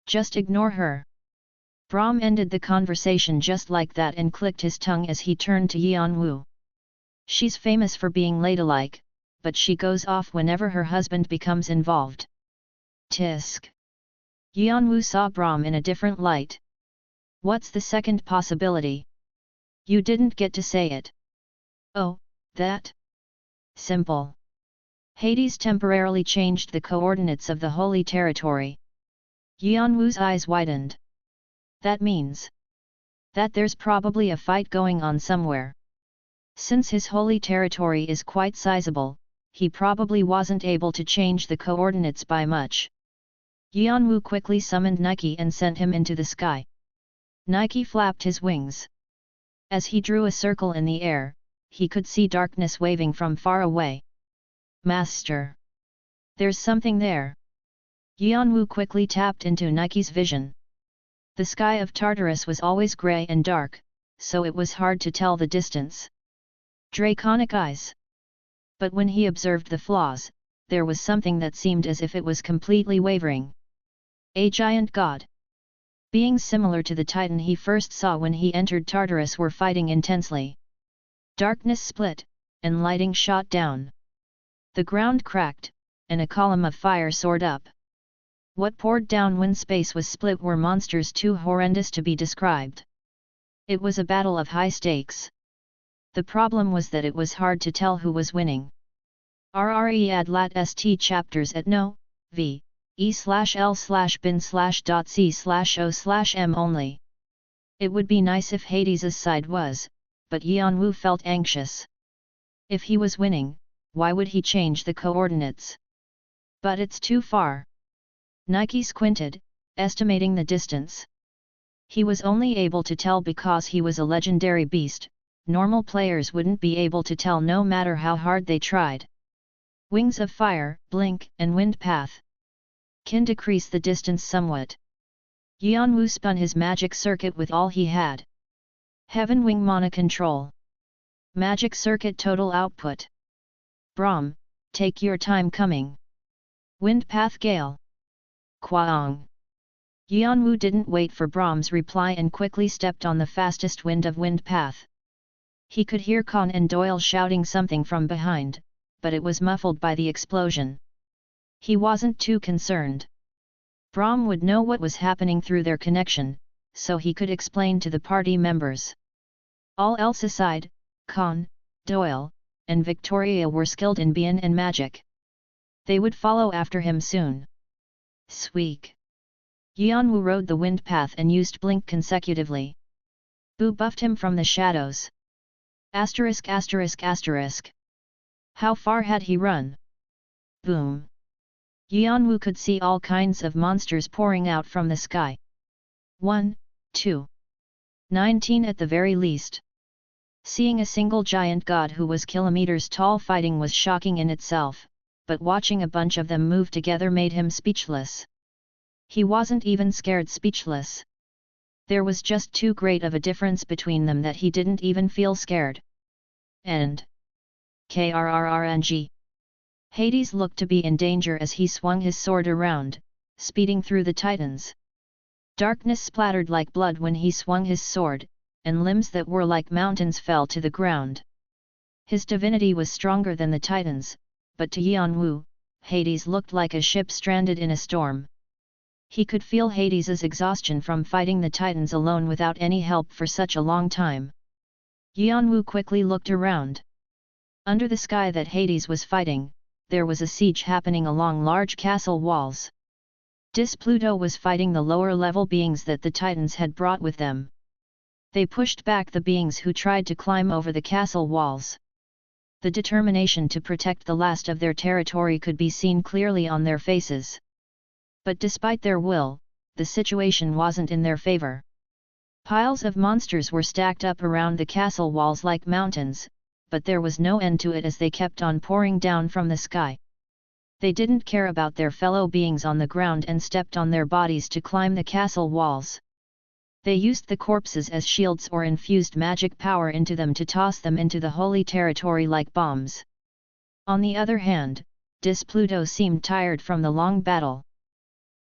[SPEAKER 1] Just ignore her. Brahm ended the conversation just like that and clicked his tongue as he turned to Yeon-woo. She's famous for being ladylike, but she goes off whenever her husband becomes involved. Tisk. Yeon-woo saw Brahm in a different light. What's the second possibility? You didn't get to say it. Oh, that? Simple. Hades temporarily changed the coordinates of the holy territory. Yeon-woo's eyes widened. That means that there's probably a fight going on somewhere. Since his holy territory is quite sizable, he probably wasn't able to change the coordinates by much. Yeon-woo quickly summoned Nike and sent him into the sky. Nike flapped his wings. As he drew a circle in the air, he could see darkness waving from far away. Master! There's something there. Yeon-woo quickly tapped into Nike's vision. The sky of Tartarus was always grey and dark, so it was hard to tell the distance. Draconic eyes. But when he observed the flaws, there was something that seemed as if it was completely wavering. A giant god. Beings similar to the Titan he first saw when he entered Tartarus were fighting intensely. Darkness split, and lighting shot down. The ground cracked, and a column of fire soared up. What poured down when space was split were monsters too horrendous to be described. It was a battle of high stakes. The problem was that it was hard to tell who was winning. RRE ad lat st chapters at no, v, e/l/bin/.c/o/m only. It would be nice if Hades' side was, but Yeon-woo felt anxious. If he was winning, why would he change the coordinates? But it's too far. Nike squinted, estimating the distance. He was only able to tell because he was a legendary beast. Normal players wouldn't be able to tell no matter how hard they tried. Wings of fire, blink, and wind path can decrease the distance somewhat. Yeon-woo spun his magic circuit with all he had. Heaven Wing Mana Control. Magic circuit total output. Brahm, take your time coming. Wind path gale. Kwaong. Yeon-woo didn't wait for Brahm's reply and quickly stepped on the fastest wind of wind path. He could hear Khan and Doyle shouting something from behind, but it was muffled by the explosion. He wasn't too concerned. Brahm would know what was happening through their connection, so he could explain to the party members. All else aside, Khan, Doyle, and Victoria were skilled in Bian and magic. They would follow after him soon. Squeak. Yeon-woo rode the wind path and used blink consecutively. Boo buffed him from the shadows. Asterisk asterisk asterisk. How far had he run? Boom. Yeon-woo could see all kinds of monsters pouring out from the sky. 1, 2. 19 at the very least. Seeing a single giant god who was kilometers tall fighting was shocking in itself, but watching a bunch of them move together made him speechless. He wasn't even scared speechless. There was just too great of a difference between them that he didn't even feel scared. And KRRRNG. Hades looked to be in danger as he swung his sword around, speeding through the titans. Darkness splattered like blood when he swung his sword, and limbs that were like mountains fell to the ground. His divinity was stronger than the titans, but to Yeon-woo, Hades looked like a ship stranded in a storm. He could feel Hades's exhaustion from fighting the titans alone without any help for such a long time. Yeon-woo quickly looked around. Under the sky that Hades was fighting, there was a siege happening along large castle walls. Pluto was fighting the lower-level beings that the titans had brought with them. They pushed back the beings who tried to climb over the castle walls. The determination to protect the last of their territory could be seen clearly on their faces. But despite their will, the situation wasn't in their favor. Piles of monsters were stacked up around the castle walls like mountains, but there was no end to it as they kept on pouring down from the sky. They didn't care about their fellow beings on the ground and stepped on their bodies to climb the castle walls. They used the corpses as shields or infused magic power into them to toss them into the holy territory like bombs. On the other hand, Pluto seemed tired from the long battle.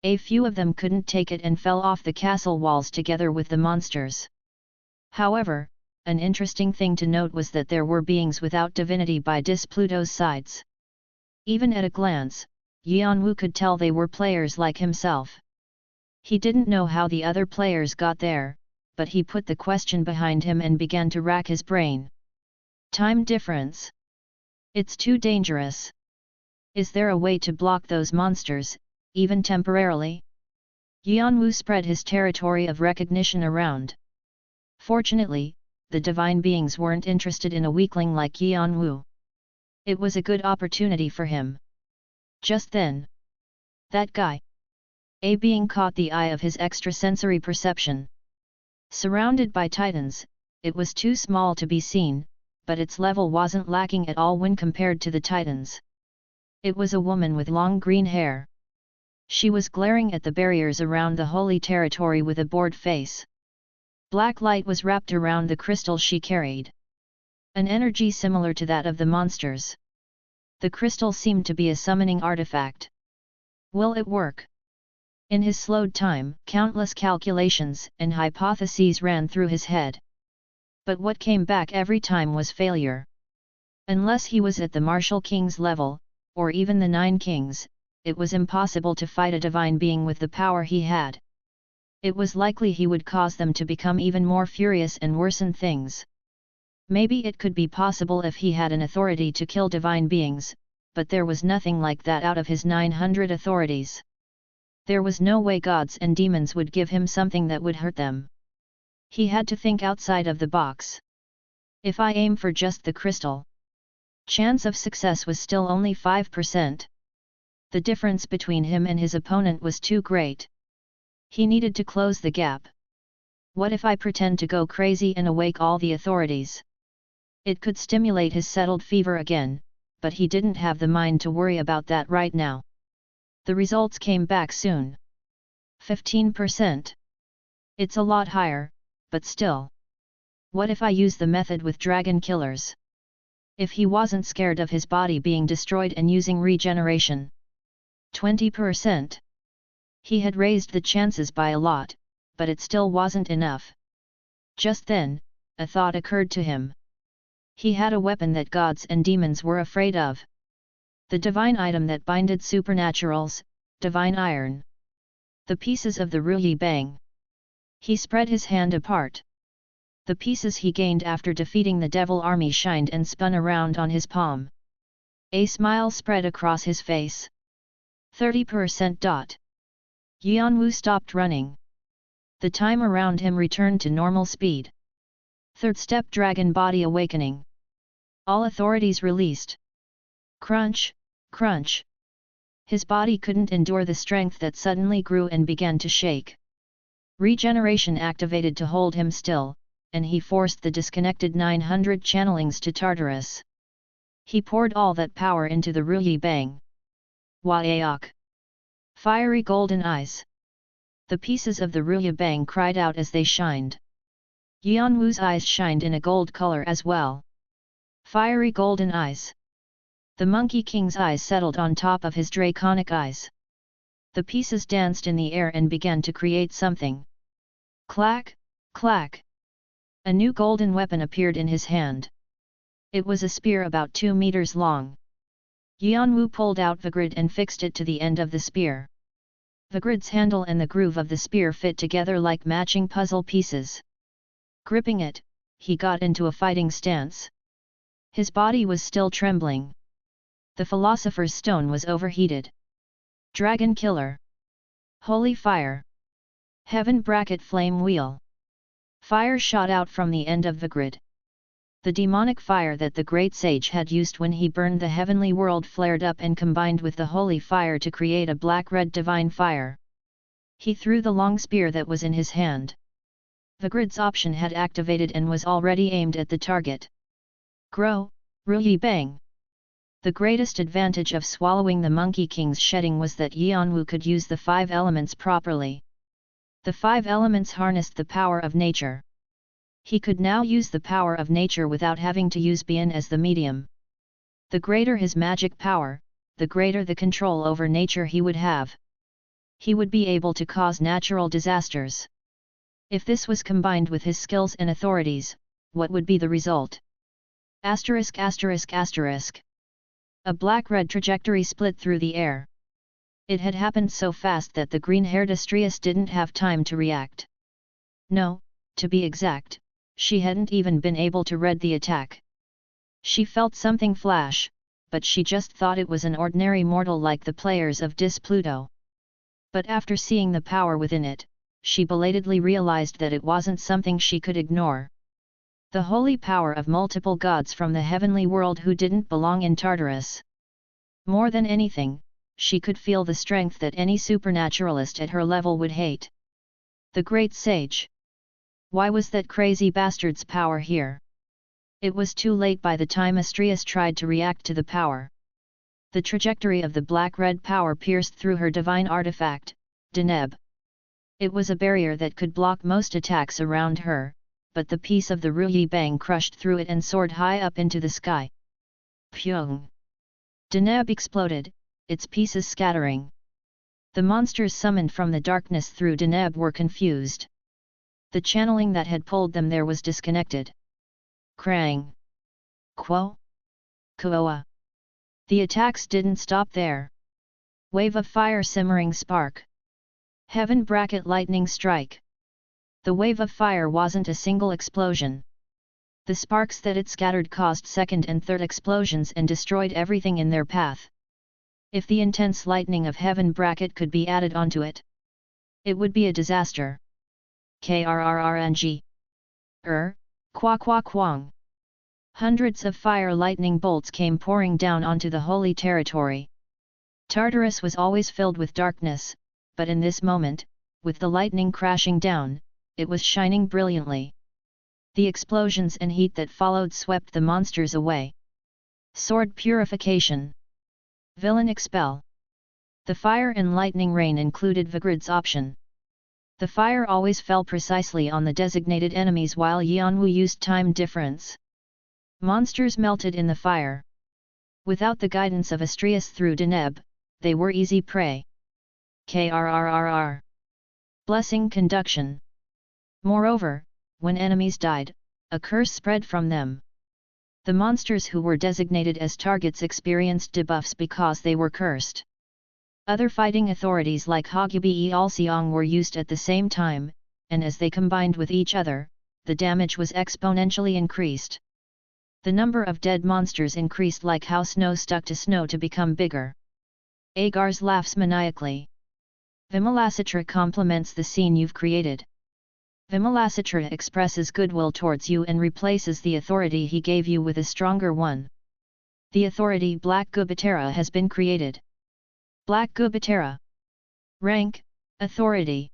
[SPEAKER 1] A few of them couldn't take it and fell off the castle walls together with the monsters. However, an interesting thing to note was that there were beings without divinity by Pluto's sides. Even at a glance, Yeon-woo could tell they were players like himself. He didn't know how the other players got there, but he put the question behind him and began to rack his brain. Time difference. It's too dangerous. Is there a way to block those monsters, even temporarily? Yeon-woo spread his territory of recognition around. Fortunately, the divine beings weren't interested in a weakling like Yeon-woo. It was a good opportunity for him. Just then, that guy. A being caught the eye of his extrasensory perception. Surrounded by titans, it was too small to be seen, but its level wasn't lacking at all when compared to the titans. It was a woman with long green hair. She was glaring at the barriers around the holy territory with a bored face. Black light was wrapped around the crystal she carried. An energy similar to that of the monsters. The crystal seemed to be a summoning artifact. Will it work? In his slowed time, countless calculations and hypotheses ran through his head. But what came back every time was failure. Unless he was at the Martial King's level, or even the Nine Kings, it was impossible to fight a divine being with the power he had. It was likely he would cause them to become even more furious and worsen things. Maybe it could be possible if he had an authority to kill divine beings, but there was nothing like that out of his 900 authorities. There was no way gods and demons would give him something that would hurt them. He had to think outside of the box. If I aim for just the crystal, chance of success was still only 5%. The difference between him and his opponent was too great. He needed to close the gap. What if I pretend to go crazy and awake all the authorities? It could stimulate his settled fever again, but he didn't have the mind to worry about that right now. The results came back soon. 15%. It's a lot higher, but still. What if I use the method with dragon killers? If he wasn't scared of his body being destroyed and using regeneration. 20%. He had raised the chances by a lot, but it still wasn't enough. Just then, a thought occurred to him. He had a weapon that gods and demons were afraid of. The divine item that binded supernaturals, divine iron. The pieces of the Ruyi Bang. He spread his hand apart. The pieces he gained after defeating the devil army shined and spun around on his palm. A smile spread across his face. 30%. Yeon-woo stopped running. The time around him returned to normal speed. Third step dragon body awakening. All authorities released. Crunch, crunch. His body couldn't endure the strength that suddenly grew and began to shake. Regeneration activated to hold him still, and he forced the disconnected 900 channelings to Tartarus. He poured all that power into the Ruyi Bang. Waeok. Fiery golden eyes. The pieces of the Ruyi Bang cried out as they shined. Yeon-woo's eyes shined in a gold color as well. Fiery golden eyes. The Monkey King's eyes settled on top of his draconic eyes. The pieces danced in the air and began to create something. Clack, clack. A new golden weapon appeared in his hand. It was a spear about 2 meters long. Yeon-woo pulled out the grid and fixed it to the end of the spear. The grid's handle and the groove of the spear fit together like matching puzzle pieces. Gripping it, he got into a fighting stance. His body was still trembling. The Philosopher's Stone was overheated. Dragon Killer. Holy Fire. Heaven bracket Flame Wheel. Fire shot out from the end of the grid. The demonic fire that the great sage had used when he burned the heavenly world flared up and combined with the holy fire to create a black-red divine fire. He threw the long spear that was in his hand. The grid's option had activated and was already aimed at the target. Grow, Ruyi Bang. The greatest advantage of swallowing the Monkey King's shedding was that Yeon-woo could use the 5 elements properly. The 5 elements harnessed the power of nature. He could now use the power of nature without having to use Bian as the medium. The greater his magic power, the greater the control over nature he would have. He would be able to cause natural disasters. If this was combined with his skills and authorities, what would be the result? Asterisk asterisk asterisk. A black-red trajectory split through the air. It had happened so fast that the green-haired Astrius didn't have time to react. No, to be exact, she hadn't even been able to read the attack. She felt something flash, but she just thought it was an ordinary mortal like the players of Dis Pluto. But after seeing the power within it, she belatedly realized that it wasn't something she could ignore. The holy power of multiple gods from the heavenly world who didn't belong in Tartarus. More than anything, she could feel the strength that any supernaturalist at her level would hate. The great sage. Why was that crazy bastard's power here? It was too late by the time Astrius tried to react to the power. The trajectory of the black-red power pierced through her divine artifact, Deneb. It was a barrier that could block most attacks around her, but the piece of the Ruyi Bang crushed through it and soared high up into the sky. Pyong! Deneb exploded, its pieces scattering. The monsters summoned from the darkness through Deneb were confused. The channeling that had pulled them there was disconnected. Krang! Quo! Koa! The attacks didn't stop there. Wave of fire simmering spark. Heaven bracket lightning strike. The wave of fire wasn't a single explosion. The sparks that it scattered caused second and third explosions and destroyed everything in their path. If the intense lightning of heaven bracket could be added onto it, it would be a disaster. Krrrng. Qua qua quang. Hundreds of fire lightning bolts came pouring down onto the holy territory. Tartarus was always filled with darkness, but in this moment, with the lightning crashing down, it was shining brilliantly. The explosions and heat that followed swept the monsters away. Sword purification. Villain expel. The fire and lightning rain included Vigrid's option. The fire always fell precisely on the designated enemies while Yeon-woo used time difference. Monsters melted in the fire. Without the guidance of Astrius through Deneb, they were easy prey. Krrrr. Blessing conduction. Moreover, when enemies died, a curse spread from them. The monsters who were designated as targets experienced debuffs because they were cursed. Other fighting authorities like Hogube Alseong were used at the same time, and as they combined with each other, the damage was exponentially increased. The number of dead monsters increased like how snow stuck to snow to become bigger. Agars laughs maniacally. Vimalasatra compliments the scene you've created. Vimalasatra expresses goodwill towards you and replaces the authority he gave you with a stronger one. The authority Black Gubatera has been created. Black Gubatera. Rank, Authority.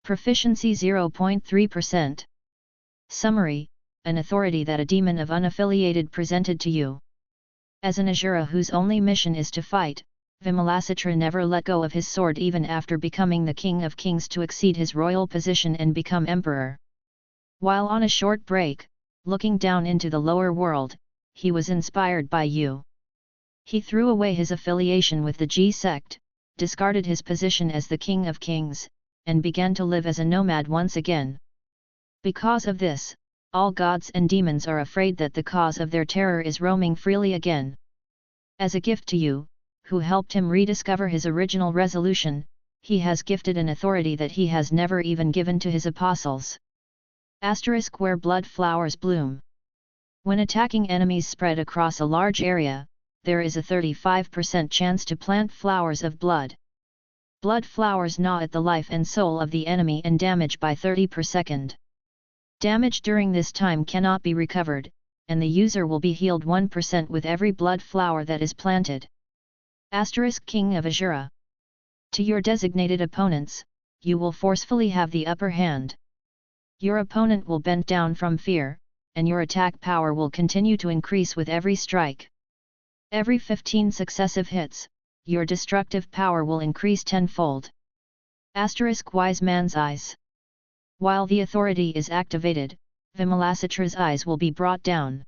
[SPEAKER 1] Proficiency 0.3%. Summary, an authority that a demon of unaffiliated presented to you. As an Asura whose only mission is to fight, Vimalasatra never let go of his sword even after becoming the King of Kings to exceed his royal position and become emperor. While on a short break, looking down into the lower world, he was inspired by you. He threw away his affiliation with the G sect, discarded his position as the King of Kings, and began to live as a nomad once again. Because of this, all gods and demons are afraid that the cause of their terror is roaming freely again. As a gift to you, who helped him rediscover his original resolution, he has gifted an authority that he has never even given to his apostles. Asterisk where blood flowers bloom. When attacking enemies spread across a large area, there is a 35% chance to plant flowers of blood. Blood flowers gnaw at the life and soul of the enemy and damage by 30 per second. Damage during this time cannot be recovered, and the user will be healed 1% with every blood flower that is planted. Asterisk King of Asura. To your designated opponents, you will forcefully have the upper hand. Your opponent will bend down from fear, and your attack power will continue to increase with every strike. Every 15 successive hits, your destructive power will increase tenfold. Asterisk Wise Man's Eyes. While the authority is activated, Vimalasatra's eyes will be brought down.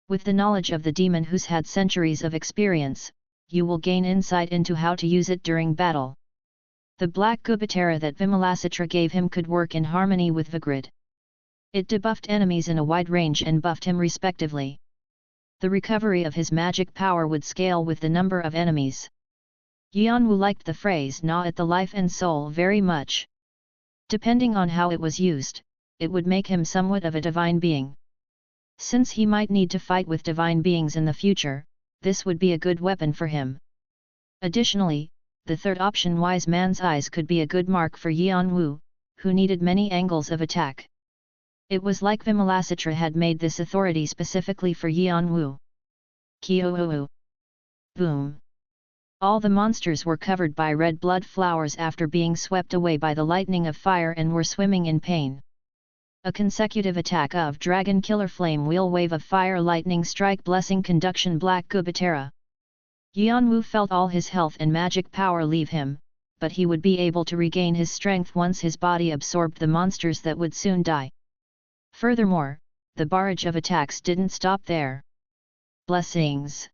[SPEAKER 1] With the knowledge of the demon who's had centuries of experience, you will gain insight into how to use it during battle. The Black Gubatera that Vimalasatra gave him could work in harmony with Vigrid. It debuffed enemies in a wide range and buffed him respectively. The recovery of his magic power would scale with the number of enemies. Yeon-woo liked the phrase gnaw at the life and soul very much. Depending on how it was used, it would make him somewhat of a divine being. Since he might need to fight with divine beings in the future, this would be a good weapon for him. Additionally, the third option Wise Man's Eyes could be a good mark for Yeon-woo, who needed many angles of attack. It was like Vimalasatra had made this authority specifically for Yeon-woo. Kyo-oo. Boom. All the monsters were covered by red blood flowers after being swept away by the lightning of fire and were swimming in pain. A consecutive attack of Dragon Killer Flame Wheel Wave of Fire Lightning Strike Blessing Conduction Black Gubatera. Yeon-woo felt all his health and magic power leave him, but he would be able to regain his strength once his body absorbed the monsters that would soon die. Furthermore, the barrage of attacks didn't stop there. Blessings.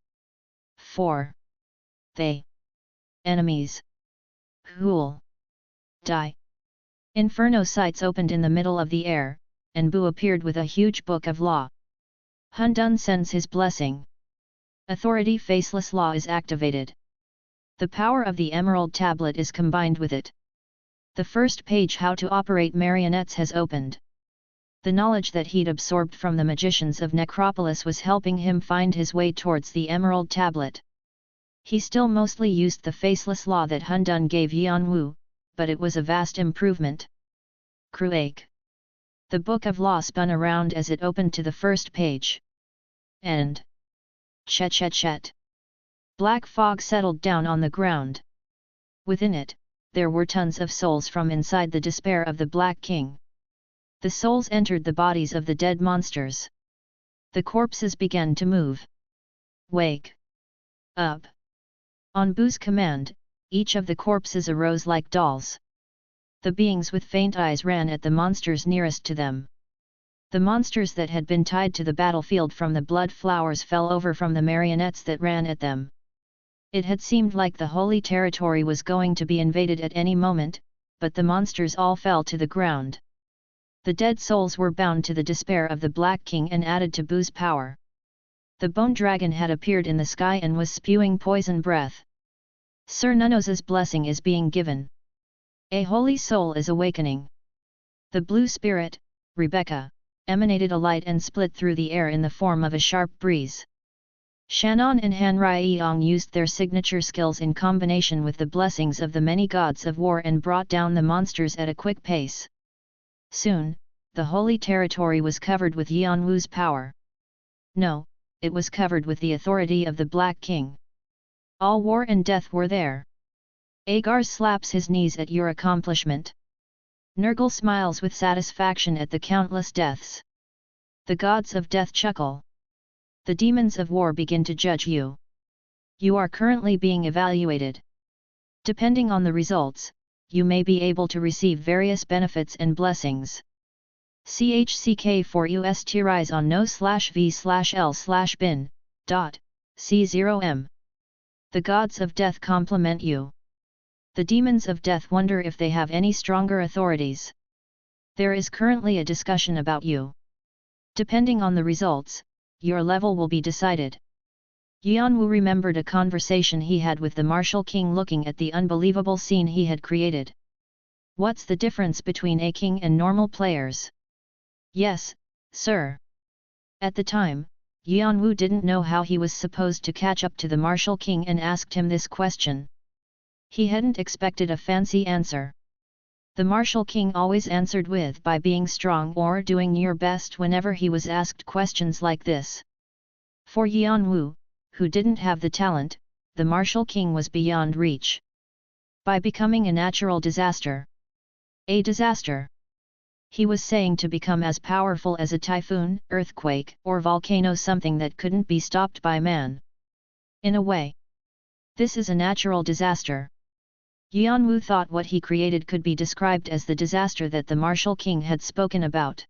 [SPEAKER 1] 4. They. Enemies. Cool. Die. Inferno sights opened in the middle of the air, and Bu appeared with a huge book of law. Hundun sends his blessing. Authority Faceless Law is activated. The power of the Emerald Tablet is combined with it. The first page How to Operate Marionettes has opened. The knowledge that he'd absorbed from the magicians of Necropolis was helping him find his way towards the Emerald Tablet. He still mostly used the Faceless Law that Hundun gave Yeon-woo, but it was a vast improvement. Cruelty. The Book of Law spun around as it opened to the first page. End. Chet. Black fog settled down on the ground. Within it, there were tons of souls from inside the despair of the Black King. The souls entered the bodies of the dead monsters. The corpses began to move. Wake up. On Bu's command, each of the corpses arose like dolls. The beings with faint eyes ran at the monsters nearest to them. The monsters that had been tied to the battlefield from the blood flowers fell over from the marionettes that ran at them. It had seemed like the holy territory was going to be invaded at any moment, but the monsters all fell to the ground. The dead souls were bound to the despair of the Black King and added to Bu's power. The bone dragon had appeared in the sky and was spewing poison breath. Sir Nunos's blessing is being given. A holy soul is awakening. The blue spirit, Rebecca, emanated a light and split through the air in the form of a sharp breeze. Shannon and Han Ryeong used their signature skills in combination with the blessings of the many gods of war and brought down the monsters at a quick pace. Soon, the holy territory was covered with Yeon-woo's power. No, it was covered with the authority of the Black King. All war and death were there. Agar slaps his knees at your accomplishment. Nurgle smiles with satisfaction at the countless deaths. The gods of death chuckle. The demons of war begin to judge you. You are currently being evaluated. Depending on the results, you may be able to receive various benefits and blessings. CHCK for US Tirais on no/v/l/bin. C0m. The gods of death compliment you. The demons of death wonder if they have any stronger authorities. There is currently a discussion about you. Depending on the results, your level will be decided. Yeon-woo remembered a conversation he had with the Martial King looking at the unbelievable scene he had created. What's the difference between a king and normal players? Yes, sir. At the time, Yeon-woo didn't know how he was supposed to catch up to the Martial King and asked him this question. He hadn't expected a fancy answer. The Martial King always answered with by being strong or doing your best whenever he was asked questions like this. For Yeon-woo, who didn't have the talent, the Martial King was beyond reach. By becoming a natural disaster. A disaster. He was saying to become as powerful as a typhoon, earthquake, or volcano, something that couldn't be stopped by man. In a way, this is a natural disaster. Yeon-woo thought what he created could be described as the disaster that the Martial King had spoken about.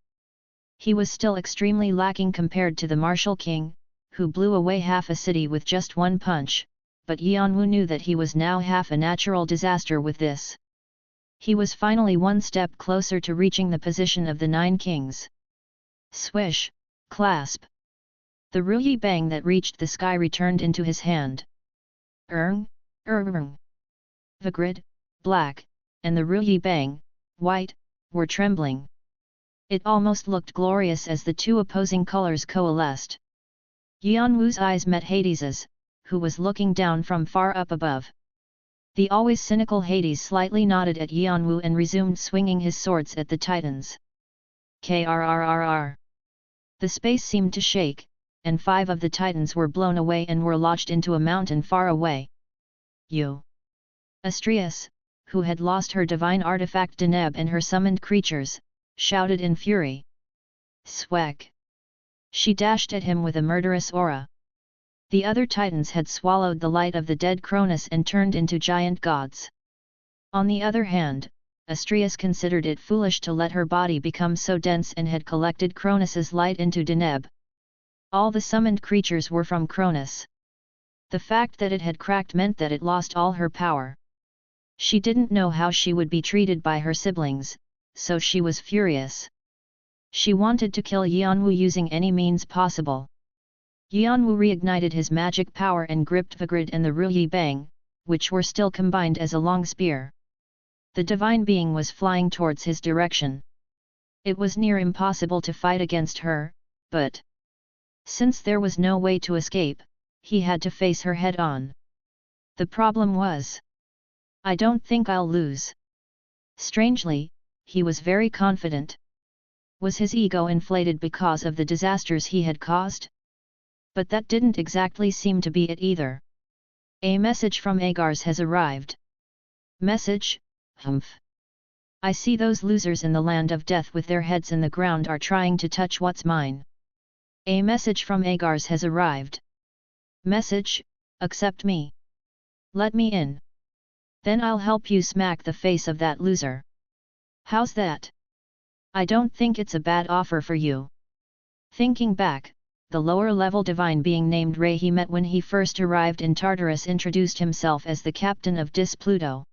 [SPEAKER 1] He was still extremely lacking compared to the Martial King, who blew away half a city with just one punch, but Yeon-woo knew that he was now half a natural disaster with this. He was finally one step closer to reaching the position of the Nine Kings. Swish, clasp. The Ruyi Bang that reached the sky returned into his hand. Vigrid, black, and the Ruyi Bang, white, were trembling. It almost looked glorious as the two opposing colors coalesced. Yeon-woo's eyes met Hades's, who was looking down from far up above. The always cynical Hades slightly nodded at Yeon-woo and resumed swinging his swords at the titans. Krrrr. The space seemed to shake, and 5 of the titans were blown away and were lodged into a mountain far away. Astrius, who had lost her divine artifact Deneb and her summoned creatures, shouted in fury. Swag! She dashed at him with a murderous aura. The other titans had swallowed the light of the dead Cronus and turned into giant gods. On the other hand, Astrius considered it foolish to let her body become so dense and had collected Cronus's light into Deneb. All the summoned creatures were from Cronus. The fact that it had cracked meant that it lost all her power. She didn't know how she would be treated by her siblings, so she was furious. She wanted to kill Yeon-woo using any means possible. Yeon-woo reignited his magic power and gripped Vigrid and the Ruyi Bang, which were still combined as a long spear. The divine being was flying towards his direction. It was near impossible to fight against her, but since there was no way to escape, he had to face her head-on. The problem was, I don't think I'll lose. Strangely, he was very confident. Was his ego inflated because of the disasters he had caused? But that didn't exactly seem to be it either. A message from Agars has arrived. Message, humph. I see those losers in the land of death with their heads in the ground are trying to touch what's mine. A message from Agars has arrived. Message, accept me. Let me in. Then I'll help you smack the face of that loser. How's that? I don't think it's a bad offer for you. Thinking back, the lower-level divine being named Ray he met when he first arrived in Tartarus introduced himself as the captain of Dis Pluto.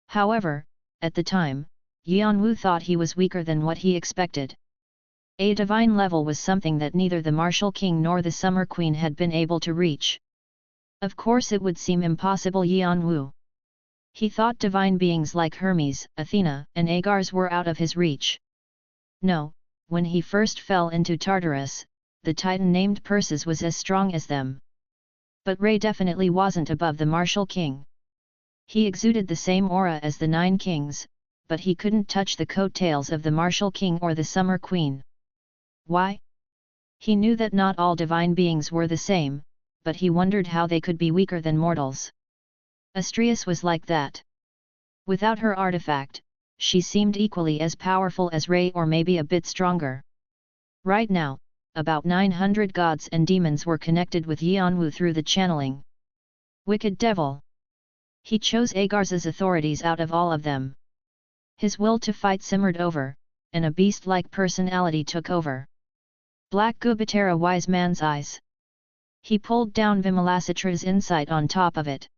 [SPEAKER 1] However, at the time, Yeon-woo thought he was weaker than what he expected. A divine level was something that neither the Martial King nor the Summer Queen had been able to reach. Of course it would seem impossible Yeon-woo. He thought divine beings like Hermes, Athena, and Agars were out of his reach. No, when he first fell into Tartarus, the titan named Perseus was as strong as them. But Ray definitely wasn't above the Martial King. He exuded the same aura as the 9 kings, but he couldn't touch the coattails of the Martial King or the Summer Queen. Why? He knew that not all divine beings were the same, but he wondered how they could be weaker than mortals. Astrius was like that. Without her artifact, she seemed equally as powerful as Ray or maybe a bit stronger. Right now, about 900 gods and demons were connected with Yeon-woo through the channeling. Wicked devil! He chose Agars's authorities out of all of them. His will to fight simmered over, and a beast-like personality took over. Black Gubitera wise man's eyes. He pulled down Vimalasitra's insight on top of it.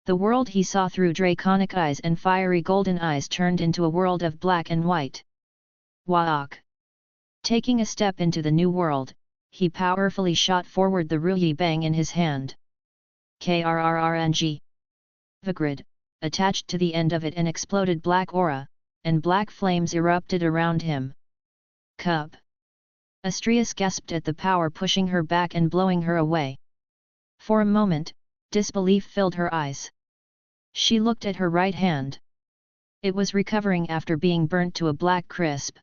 [SPEAKER 1] The world he saw through draconic eyes and fiery golden eyes turned into a world of black and white. Waak! Taking a step into the new world, he powerfully shot forward the Ruyi Bang in his hand. Krrrng. Vigrid, attached to the end of it an exploded black aura, and black flames erupted around him. Cub! Astrius gasped at the power pushing her back and blowing her away. For a moment, disbelief filled her eyes. She looked at her right hand. It was recovering after being burnt to a black crisp.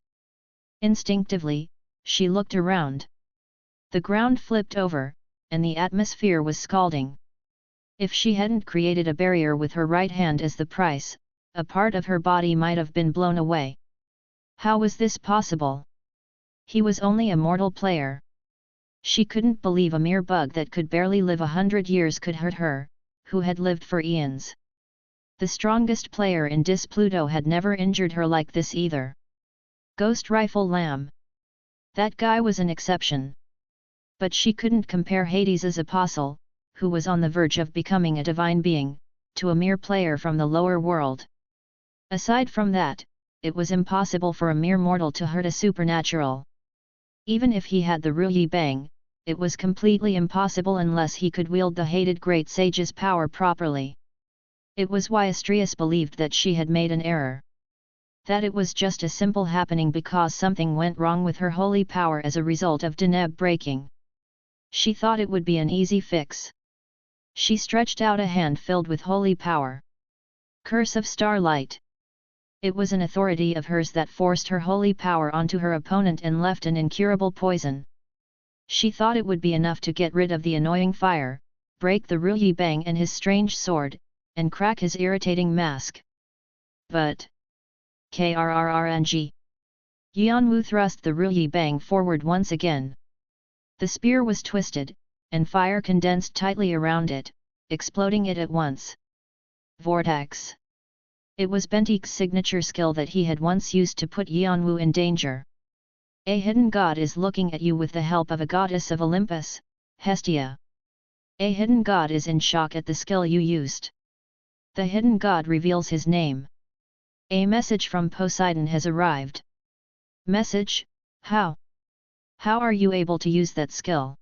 [SPEAKER 1] Instinctively, she looked around. The ground flipped over, and the atmosphere was scalding. If she hadn't created a barrier with her right hand as the price, a part of her body might have been blown away. How was this possible? He was only a mortal player. She couldn't believe a mere bug that could barely live 100 years could hurt her, who had lived for eons. The strongest player in Dis Pluto had never injured her like this either. Ghost Rifle Lamb. That guy was an exception. But she couldn't compare Hades's apostle, who was on the verge of becoming a divine being, to a mere player from the lower world. Aside from that, it was impossible for a mere mortal to hurt a supernatural. Even if he had the Ruyi Bang, it was completely impossible unless he could wield the hated Great Sage's power properly. It was why Astrius believed that she had made an error. That it was just a simple happening because something went wrong with her holy power as a result of Deneb breaking. She thought it would be an easy fix. She stretched out a hand filled with holy power. Curse of Starlight. It was an authority of hers that forced her holy power onto her opponent and left an incurable poison. She thought it would be enough to get rid of the annoying fire, break the Ruyi Bang and his strange sword, and crack his irritating mask. But Krrrng. Yeon-woo thrust the Ruyi Bang forward once again. The spear was twisted, and fire condensed tightly around it, exploding it at once. Vortex. It was Bentik's signature skill that he had once used to put Yeon-woo in danger. A hidden god is looking at you with the help of a goddess of Olympus, Hestia. A hidden god is in shock at the skill you used. The hidden god reveals his name. A message from Poseidon has arrived. Message? How? How are you able to use that skill?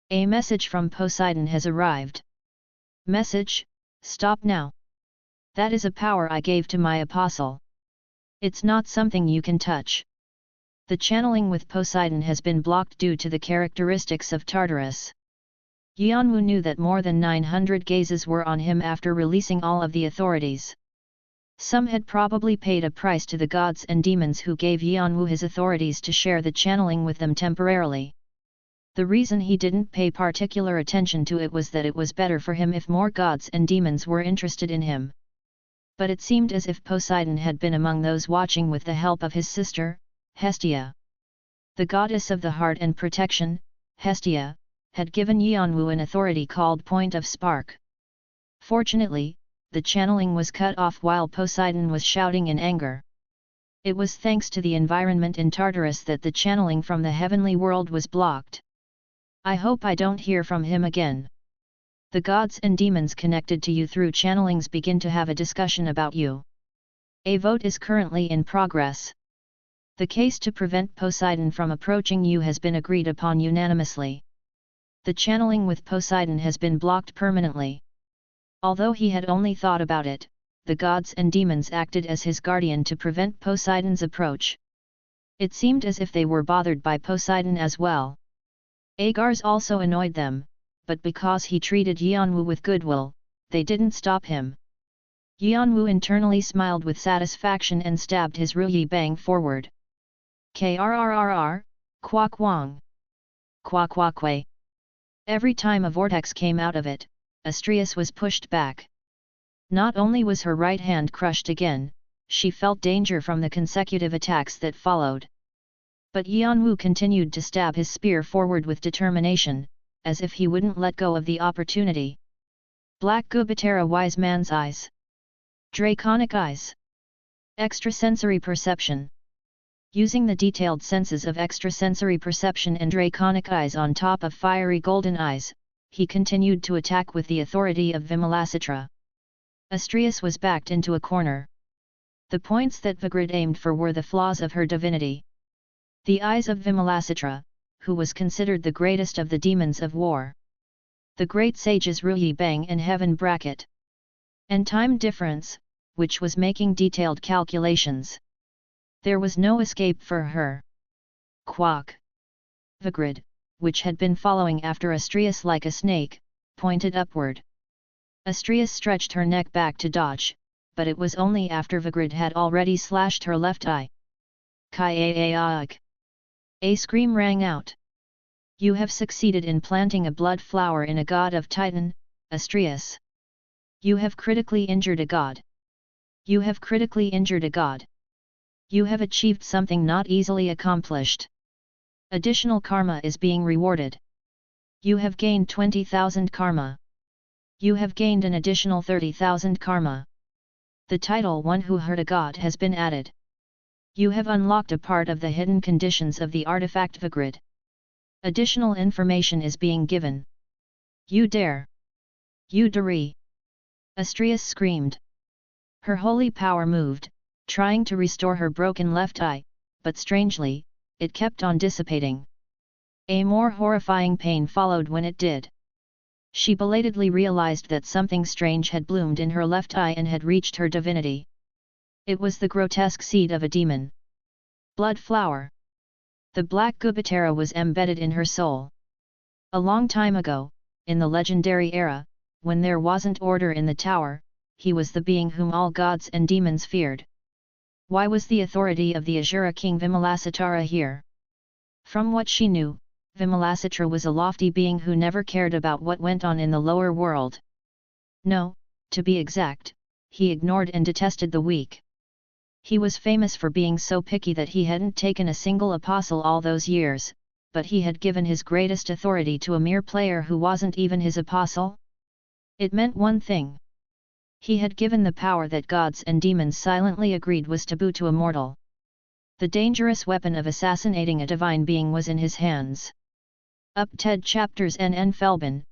[SPEAKER 1] A message from Poseidon has arrived. Message? Stop now. That is a power I gave to my apostle. It's not something you can touch. The channeling with Poseidon has been blocked due to the characteristics of Tartarus. Yeon-woo knew that more than 900 gazes were on him after releasing all of the authorities. Some had probably paid a price to the gods and demons who gave Yeon-woo his authorities to share the channeling with them temporarily. The reason he didn't pay particular attention to it was that it was better for him if more gods and demons were interested in him. But it seemed as if Poseidon had been among those watching with the help of his sister, Hestia. The goddess of the heart and protection, Hestia, had given Yeon-woo an authority called Point of Spark. Fortunately, the channeling was cut off while Poseidon was shouting in anger. It was thanks to the environment in Tartarus that the channeling from the heavenly world was blocked. I hope I don't hear from him again. The gods and demons connected to you through channelings begin to have a discussion about you. A vote is currently in progress. The case to prevent Poseidon from approaching you has been agreed upon unanimously. The channeling with Poseidon has been blocked permanently. Although he had only thought about it, the gods and demons acted as his guardian to prevent Poseidon's approach. It seemed as if they were bothered by Poseidon as well. Agars also annoyed them, but because he treated Yeon-woo with goodwill, they didn't stop him. Yeon-woo internally smiled with satisfaction and stabbed his Ruyi Bang forward. Krrrr, Kwak Wang. Kwak Kwakwe. Every time a vortex came out of it, Astrius was pushed back. Not only was her right hand crushed again, she felt danger from the consecutive attacks that followed. But Yeon-woo continued to stab his spear forward with determination, as if he wouldn't let go of the opportunity. Black Gubatera Wise Man's Eyes. Draconic Eyes. Extrasensory Perception. Using the detailed senses of extrasensory perception and draconic eyes on top of fiery golden eyes, he continued to attack with the authority of Vimalasitra. Astrius was backed into a corner. The points that Vigrid aimed for were the flaws of her divinity. The eyes of Vimalasitra, who was considered the greatest of the demons of war. The great sages Ruyi Bang and Heaven Bracket. And time difference, which was making detailed calculations. There was no escape for her. Quack! Vigrid, which had been following after Astrius like a snake, pointed upward. Astrius stretched her neck back to dodge, but it was only after Vigrid had already slashed her left eye. Kai-a-a-a-ag! A scream rang out. You have succeeded in planting a blood flower in a god of Titan, Astrius. You have critically injured a god. You have critically injured a god. You have achieved something not easily accomplished. Additional karma is being rewarded. You have gained 20,000 karma. You have gained an additional 30,000 karma. The title One Who Hurt a God has been added. You have unlocked a part of the hidden conditions of the artifact Vigrid. Additional information is being given. You dare! You dare! Astrius screamed. Her holy power moved, trying to restore her broken left eye, but strangely, it kept on dissipating. A more horrifying pain followed when it did. She belatedly realized that something strange had bloomed in her left eye and had reached her divinity. It was the grotesque seed of a demon. Blood flower. The black Gubatera was embedded in her soul. A long time ago, in the legendary era, when there wasn't order in the tower, he was the being whom all gods and demons feared. Why was the authority of the Asura king Vimalasitra here? From what she knew, Vimalasitra was a lofty being who never cared about what went on in the lower world. No, to be exact, he ignored and detested the weak. He was famous for being so picky that he hadn't taken a single apostle all those years, but he had given his greatest authority to a mere player who wasn't even his apostle? It meant one thing. He had given the power that gods and demons silently agreed was taboo to a mortal. The dangerous weapon of assassinating a divine being was in his hands. Up TED Chapters NN.com.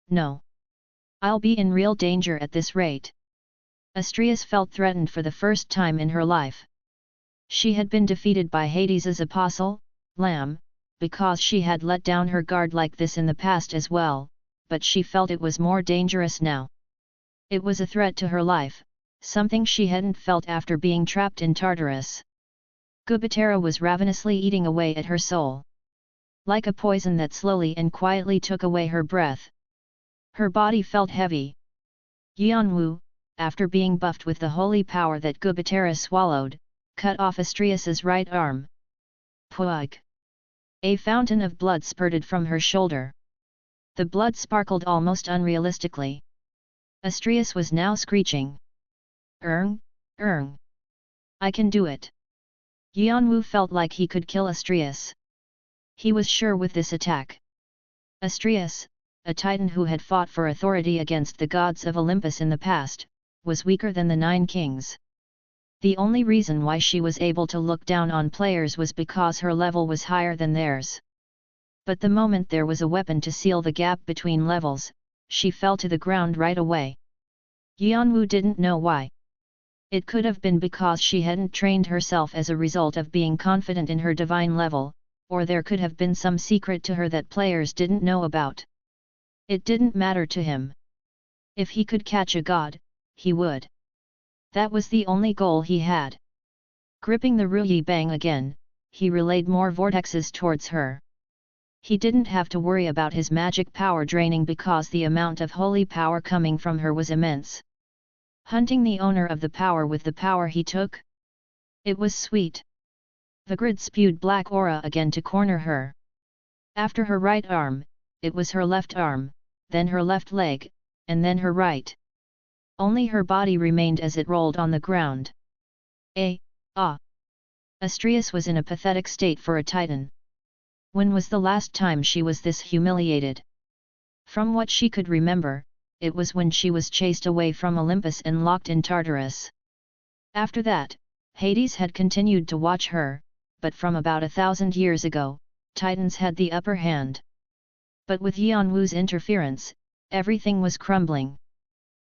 [SPEAKER 1] No. I'll be in real danger at this rate. Astrius felt threatened for the first time in her life. She had been defeated by Hades's apostle, Lamb, because she had let down her guard like this in the past as well, but she felt it was more dangerous now. It was a threat to her life, something she hadn't felt after being trapped in Tartarus. Gubatera was ravenously eating away at her soul. Like a poison that slowly and quietly took away her breath. Her body felt heavy. Yeon-woo, after being buffed with the holy power that Gubatera swallowed, cut off Astrius's right arm. Puig! A fountain of blood spurted from her shoulder. The blood sparkled almost unrealistically. Astrius was now screeching. Erng! I can do it! Yeon-woo felt like he could kill Astrius. He was sure with this attack. Astrius, a titan who had fought for authority against the gods of Olympus in the past, was weaker than the 9 kings. The only reason why she was able to look down on players was because her level was higher than theirs. But the moment there was a weapon to seal the gap between levels, she fell to the ground right away. Yeon-woo didn't know why. It could have been because she hadn't trained herself as a result of being confident in her divine level, or there could have been some secret to her that players didn't know about. It didn't matter to him. If he could catch a god, he would. That was the only goal he had. Gripping the Ruyi Bang again, he relayed more vortexes towards her. He didn't have to worry about his magic power draining because the amount of holy power coming from her was immense. Hunting the owner of the power with the power he took? It was sweet. The grid spewed black aura again to corner her. After her right arm, it was her left arm, then her left leg, and then her right. Only her body remained as it rolled on the ground. Astrius was in a pathetic state for a titan. When was the last time she was this humiliated? From what she could remember, it was when she was chased away from Olympus and locked in Tartarus. After that, Hades had continued to watch her, but from about 1,000 years ago, Titans had the upper hand. But with Yeon-woo's interference, everything was crumbling.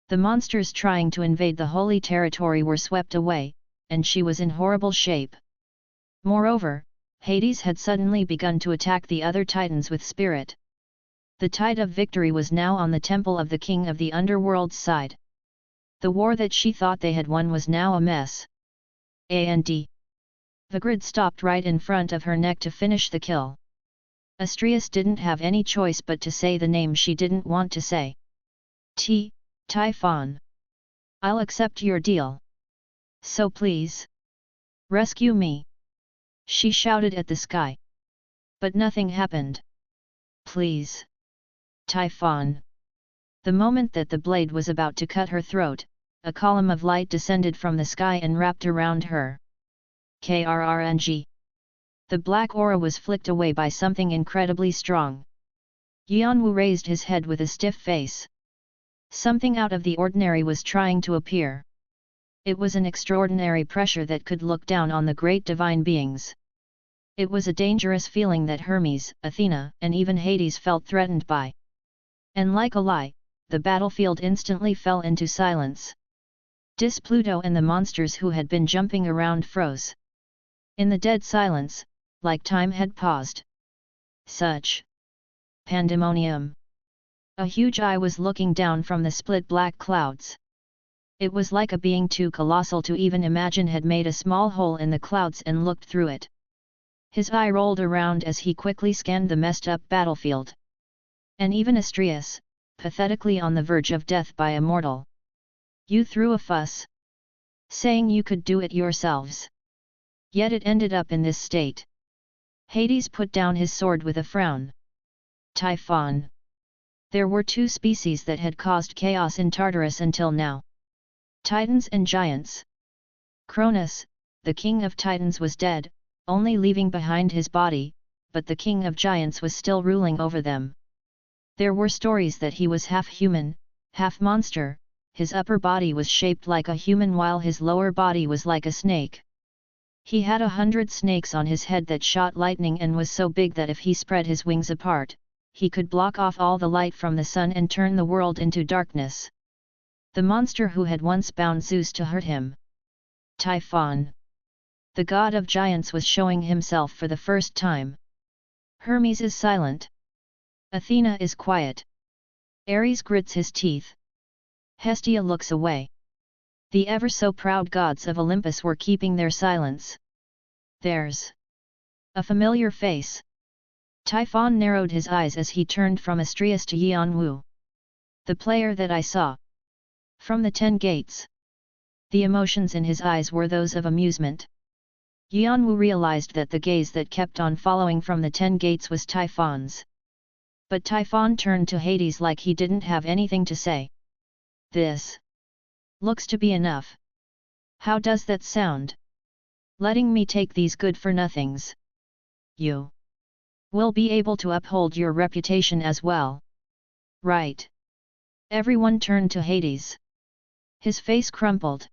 [SPEAKER 1] The monsters trying to invade the holy territory were swept away, and she was in horrible shape. Moreover, Hades had suddenly begun to attack the other Titans with spirit. The tide of victory was now on the temple of the king of the underworld's side. The war that she thought they had won was now a mess. The grid stopped right in front of her neck to finish the kill. Astrius didn't have any choice but to say the name she didn't want to say. Typhon. I'll accept your deal. So please, rescue me. She shouted at the sky. But nothing happened. Please. Typhon. The moment that the blade was about to cut her throat, a column of light descended from the sky and wrapped around her. Krrng. The black aura was flicked away by something incredibly strong. Yeon-woo raised his head with a stiff face. Something out of the ordinary was trying to appear. It was an extraordinary pressure that could look down on the great divine beings. It was a dangerous feeling that Hermes, Athena, and even Hades felt threatened by. And like a lie, the battlefield instantly fell into silence. Pluto and the monsters who had been jumping around froze. In the dead silence, like time had paused. Such pandemonium. A huge eye was looking down from the split black clouds. It was like a being too colossal to even imagine had made a small hole in the clouds and looked through it. His eye rolled around as he quickly scanned the messed up battlefield. And even Astrius, pathetically on the verge of death by a mortal. You threw a fuss, saying you could do it yourselves. Yet it ended up in this state. Hades put down his sword with a frown. Typhon. There were two species that had caused chaos in Tartarus until now. Titans and giants. Cronus, the king of Titans, was dead, only leaving behind his body, but the king of giants was still ruling over them. There were stories that he was half human, half monster. His upper body was shaped like a human while his lower body was like a snake. He had 100 snakes on his head that shot lightning and was so big that if he spread his wings apart, he could block off all the light from the sun and turn the world into darkness. The monster who had once bound Zeus to hurt him. Typhon. The god of giants was showing himself for the first time. Hermes is silent. Athena is quiet. Ares grits his teeth. Hestia looks away. The ever-so-proud gods of Olympus were keeping their silence. There's a familiar face. Typhon narrowed his eyes as he turned from Astrius to Yeon-woo. The player that I saw. From the 10 gates. The emotions in his eyes were those of amusement. Yeon-woo realized that the gaze that kept on following from the 10 gates was Typhon's. But Typhon turned to Hades like he didn't have anything to say. This looks to be enough. How does that sound? Letting me take these good-for-nothings. You will be able to uphold your reputation as well. Right. Everyone turned to Hades. His face crumpled.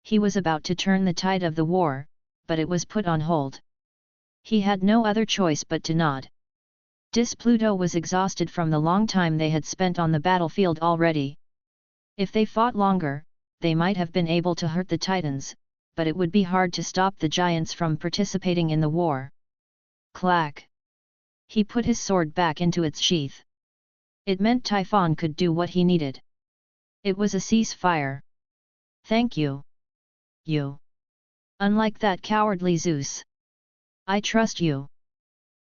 [SPEAKER 1] He was about to turn the tide of the war, but it was put on hold. He had no other choice but to nod. Pluto was exhausted from the long time they had spent on the battlefield already. If they fought longer, they might have been able to hurt the Titans, but it would be hard to stop the giants from participating in the war. Clack! He put his sword back into its sheath. It meant Typhon could do what he needed. It was a ceasefire. Thank you. You. Unlike that cowardly Zeus. I trust you.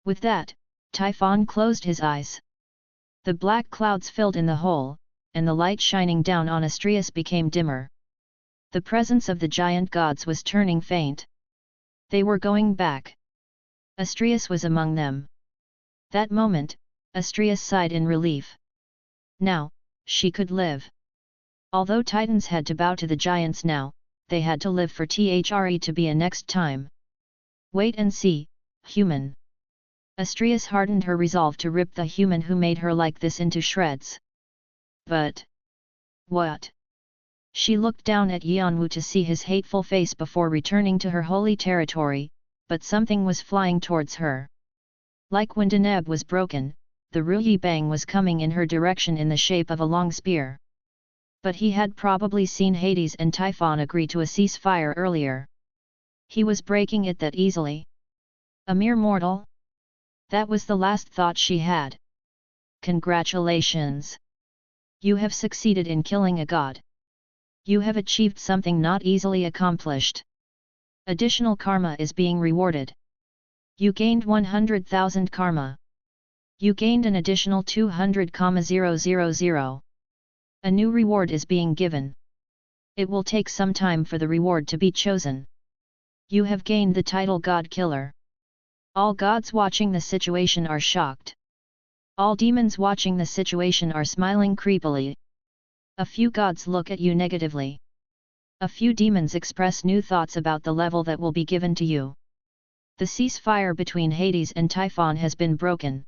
[SPEAKER 1] With that, Typhon closed his eyes. The black clouds filled in the hole, and the light shining down on Astrius became dimmer. The presence of the giant gods was turning faint. They were going back. Astrius was among them. That moment, Astrius sighed in relief. Now, she could live. Although Titans had to bow to the giants now, they had to live for THRE to be a next time. Wait and see, human. Astrius hardened her resolve to rip the human who made her like this into shreds. But... what? She looked down at Yeon-woo to see his hateful face before returning to her holy territory, but something was flying towards her. Like when Deneb was broken, the Ruyi Bang was coming in her direction in the shape of a long spear. But he had probably seen Hades and Typhon agree to a ceasefire earlier. He was breaking it that easily. A mere mortal? That was the last thought she had. Congratulations! You have succeeded in killing a god. You have achieved something not easily accomplished. Additional karma is being rewarded. You gained 100,000 karma. You gained an additional 200,000. A new reward is being given. It will take some time for the reward to be chosen. You have gained the title God Killer. All gods watching the situation are shocked. All demons watching the situation are smiling creepily. A few gods look at you negatively. A few demons express new thoughts about the level that will be given to you. The ceasefire between Hades and Typhon has been broken.